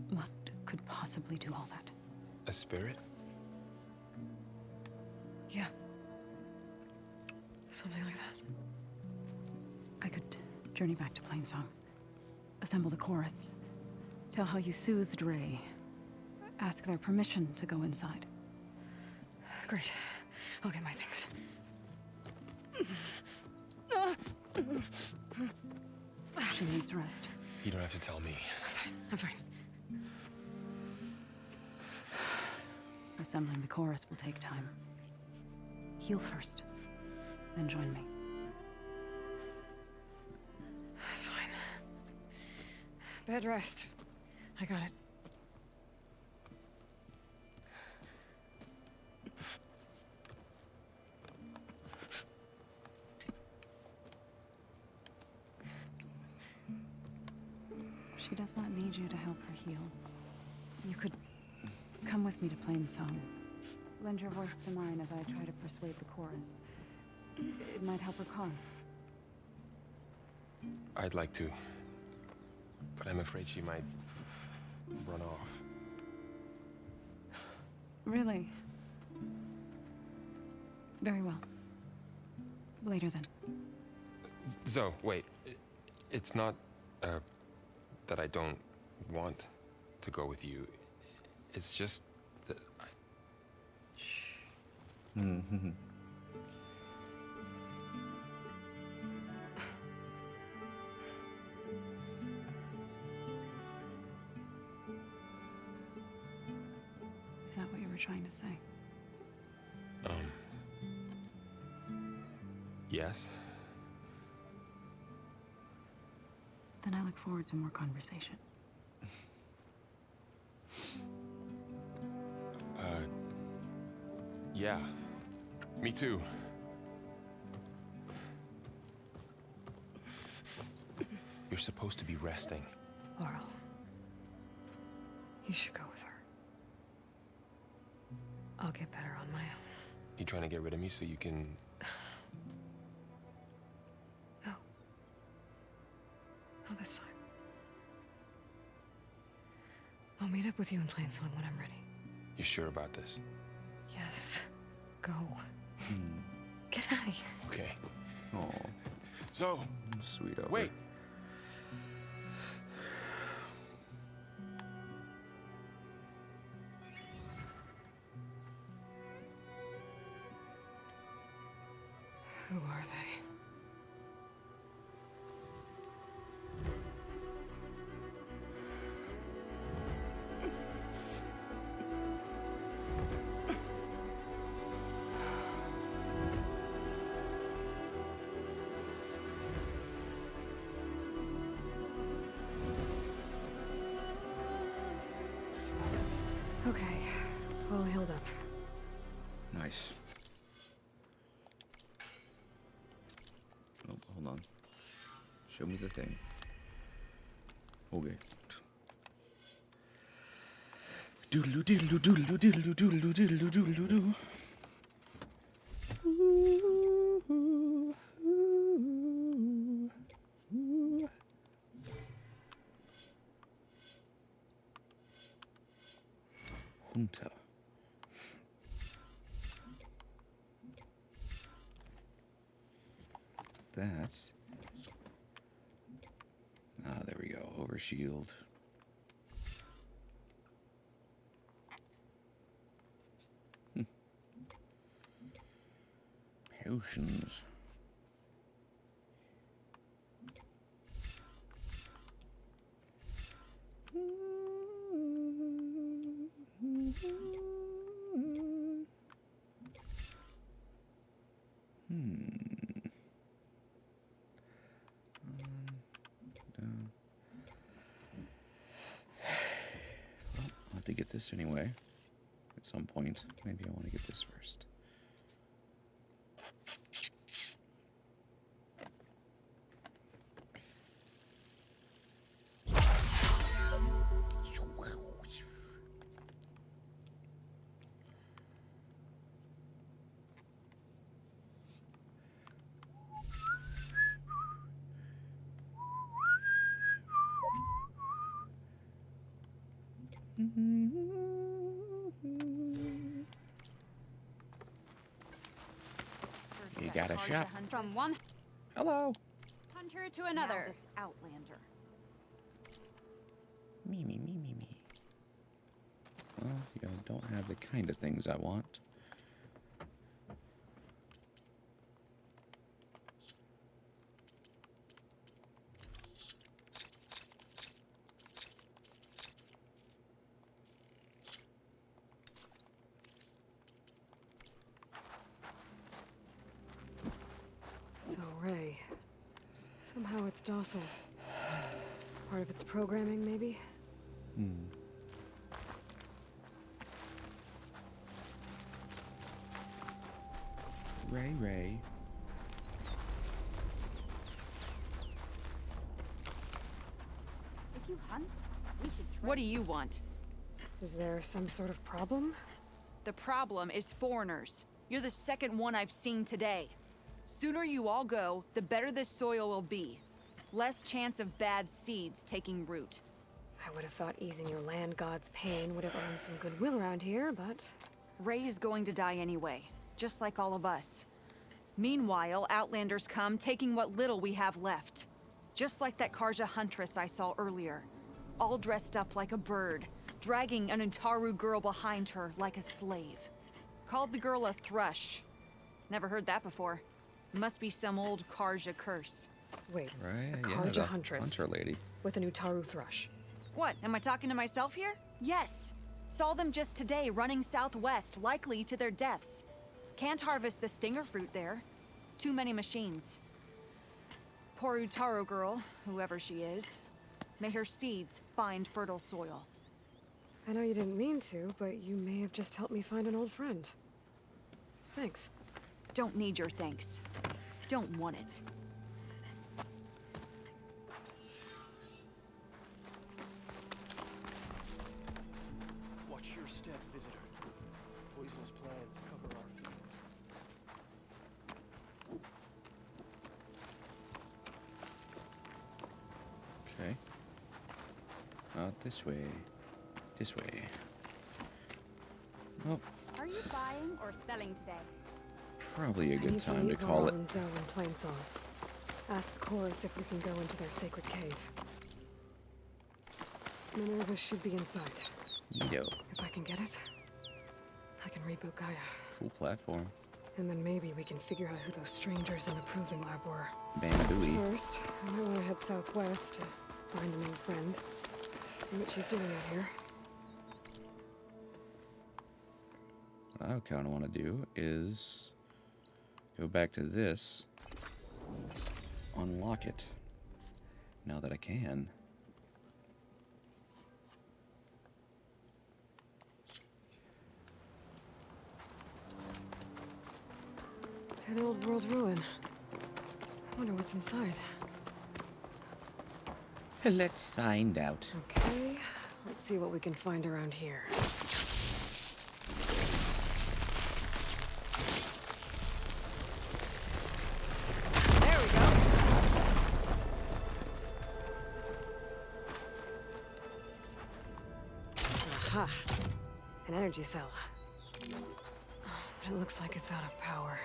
What could possibly do all that? A spirit? Yeah. Something like that. I could journey back to Plainsong, assemble the chorus, tell how you soothed Ray, ask their permission to go inside. Great. I'll get my things. She needs rest. You don't have to tell me. I'm fine. Assembling the chorus will take time. Heal first, then join me. Fine. Bed rest. I got it. She does not need you to help her heal. You could come with me to Plainsong. Lend your voice to mine as I try to persuade the chorus. It might help her cause. I'd like to. But I'm afraid she might run off. Really? Very well. Later then. Zoe, wait. It's not, that I don't want to go with you. It's just that I... Mm-hmm. Is that what you were trying to say? Yes? Then I look forward to more conversation. Yeah. Me too. You're supposed to be resting. Laurel, you should go with her. I'll get better on my own. You trying to get rid of me so you can... No. Not this time. I'll meet up with you in Plainsong when I'm ready. You sure about this? Yes. Go. Get out of here. Okay. Oh, So, sweet. wait. Who are they? Okay, all healed up. Nice. Oh, hold on. Show me the thing. Okay. Doodle doodle doodle doodle doodle doodle doodle doodle. Hunter. That Ah, there we go. Overshield. Potions. Well, I'll have to get this anyway. At some point. Maybe I want to get this first. You got a shot. From one Hello. hunter to another. This outlander. Me. Well, you don't have the kind of things I want. So, Ray. Somehow it's docile. Part of its programming, maybe? Ray. If you hunt, we should try. What do you want? Is there some sort of problem? The problem is foreigners. You're the second one I've seen today. Sooner you all go, the better this soil will be. Less chance of bad seeds taking root. I would have thought easing your land god's pain would have earned some goodwill around here, but... Ray is going to die anyway, just like all of us. Meanwhile, Outlanders come, taking what little we have left. Just like that Karja huntress I saw earlier. All dressed up like a bird, dragging an Untaru girl behind her like a slave. Called the girl a thrush. Never heard that before. Must be some old Karja curse. Wait, Right? a Yeah, Karja the huntress hunter lady. with an Utaru thrush. What, am I talking to myself here? Yes. Saw them just today running southwest, likely to their deaths. Can't harvest the stinger fruit there. Too many machines. Poor Utaru girl, whoever she is. May her seeds find fertile soil. I know you didn't mean to, but you may have just helped me find an old friend. Thanks. Don't need your thanks. Don't want it. Watch your step, visitor. Poisonous plants cover our fields. Okay. Not this way. This way. Oh, Are you buying or selling today? probably a I good need time to meet call Varl it. and Zoe in Plainsong. Ask the chorus if we can go into their sacred cave. Minerva should be inside. Neato. If I can get it, I can reboot Gaia. Cool platform. And then maybe we can figure out who those strangers in the proving lab were. Bambooey. First, I might want to head southwest to find an old friend. See what she's doing out here. What I kind of want to do is go back to this, unlock it, now that I can. An old world ruin. I wonder what's inside. Let's find out. Okay, let's see what we can find around here. There we go. Aha! An energy cell. But it looks like it's out of power.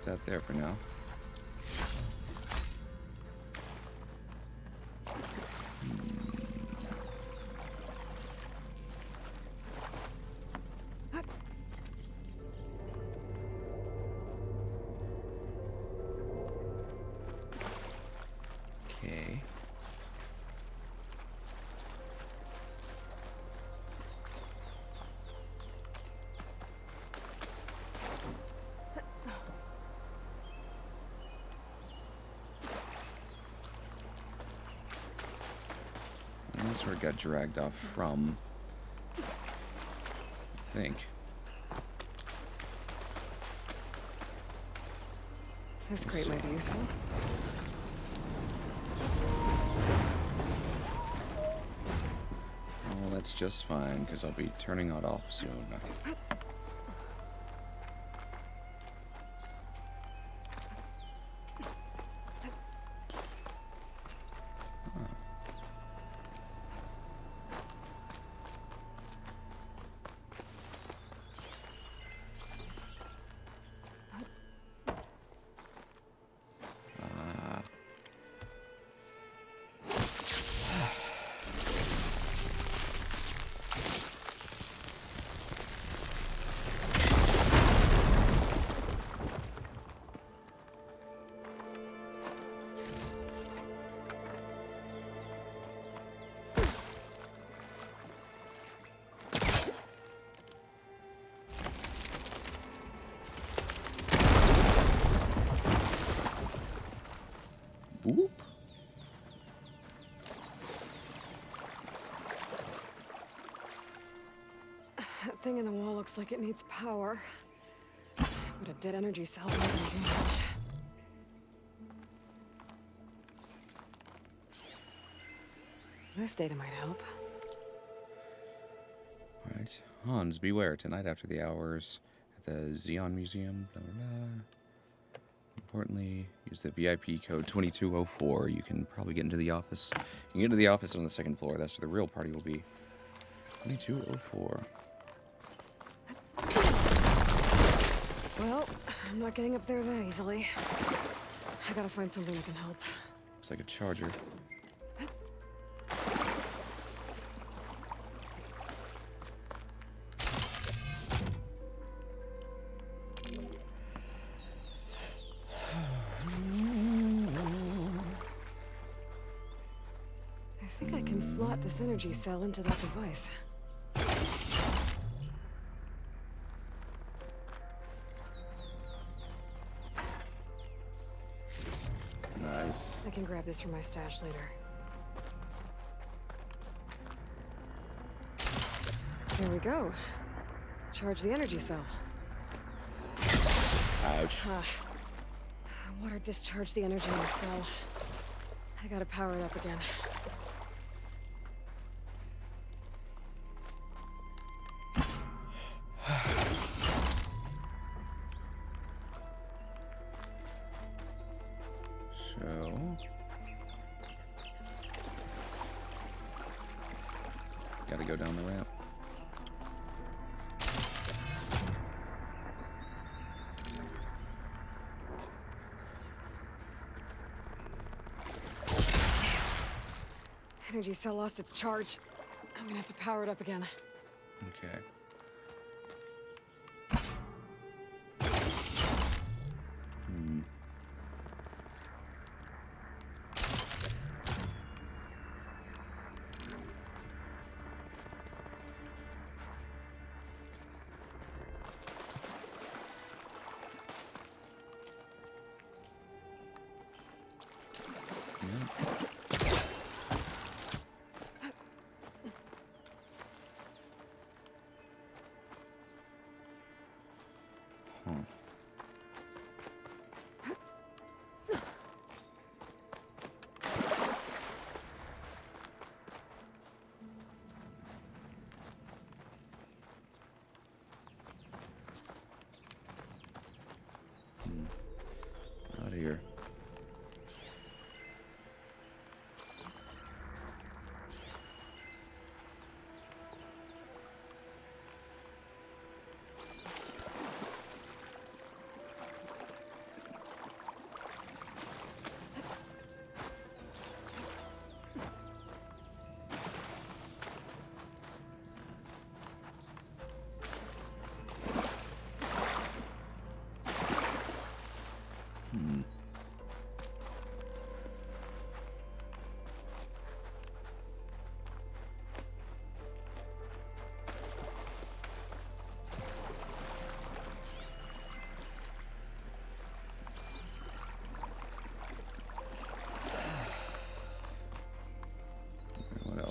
that there for now. Okay. And that's where it got dragged off from, I think. This crate might be useful. Well, that's just fine, because I'll be turning it off soon. Boop. That thing in the wall looks like it needs power. But a dead energy cell isn't gonna do much. This data might help. Alright. Hans, beware. Tonight after the hours at the Xeon Museum. Blah, blah, blah. Importantly, use the VIP code 2204. You can probably get into the office. You can get into the office on the second floor. That's where the real party will be. 2204. Well, I'm not getting up there that easily. I gotta find something that can help. Looks like a charger. I think I can slot this energy cell into that device. Nice. I can grab this from my stash later. Here we go. Charge the energy cell. Ouch. Water discharged the energy in the cell. I gotta power it up again. So... gotta go down the ramp. Energy cell lost its charge. I'm gonna have to power it up again. Okay. Hmm.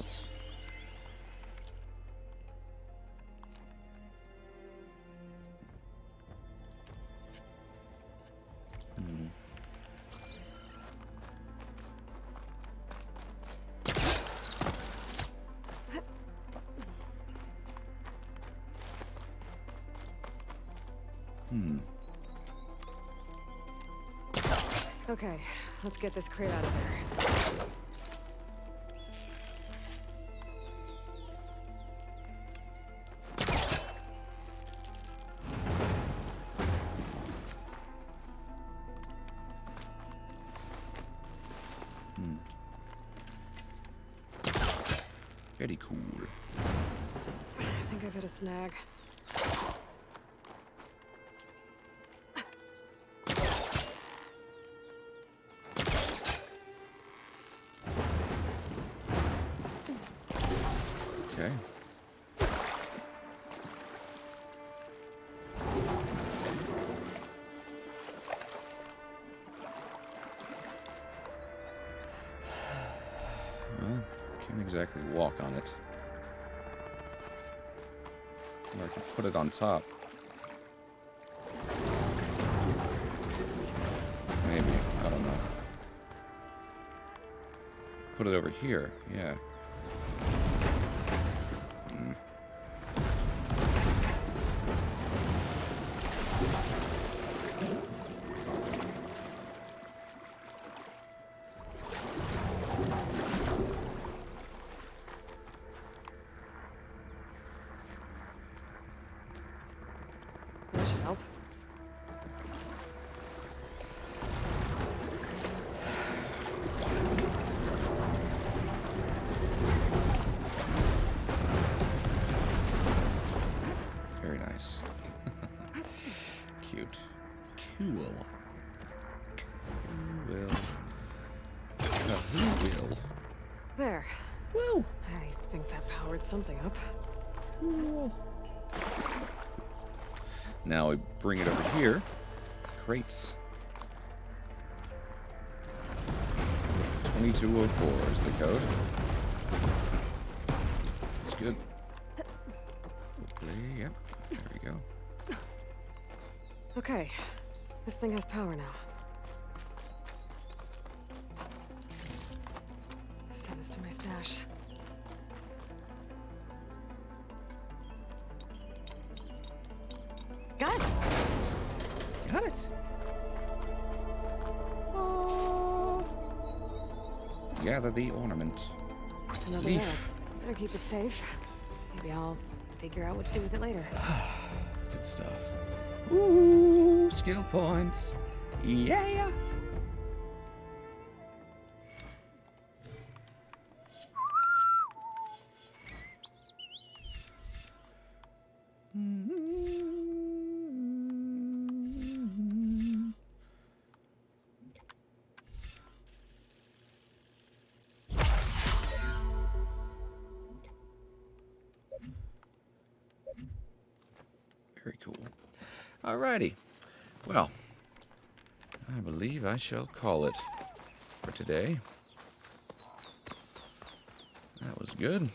nuts. Okay, let's get this crate out of there. Very cool. I think I've hit a snag. Okay. Well, can't exactly walk on it. Or I can put it on top. Maybe. I don't know. Put it over here. Yeah. That should help. Very nice. Cute. Cool. Cool. Who will? There. Woo! I think that powered something up. Now we bring it over here. Crates. 2204 is the code. That's good. Hopefully, yep. There we go. Okay, this thing has power now. Send this to my stash. Got it! Got it. Gather the ornament. Another Leaf. egg. Better keep it safe. Maybe I'll figure out what to do with it later. Good stuff. Ooh, skill points. Yeah. Very cool. Alrighty. Well, I believe I shall call it for today. That was good.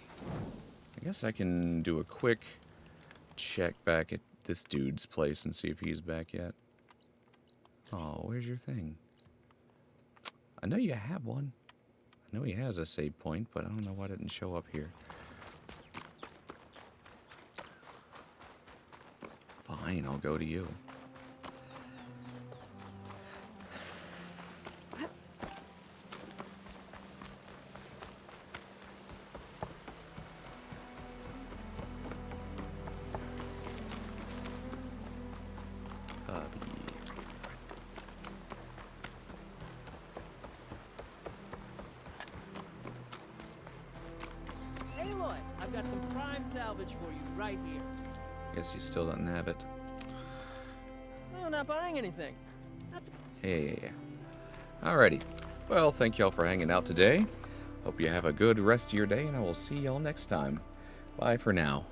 I guess I can do a quick check back at this dude's place and see if he's back yet. Oh, where's your thing? I know you have one. I know he has a save point, but I don't know why it didn't show up here. Fine, I'll go to you. Aloy, I've got some prime salvage for you right here. Guess you still doesn't have it. I'm not buying anything. That's Hey. Alrighty. Well, thank y'all for hanging out today. Hope you have a good rest of your day, and I will see y'all next time. Bye for now.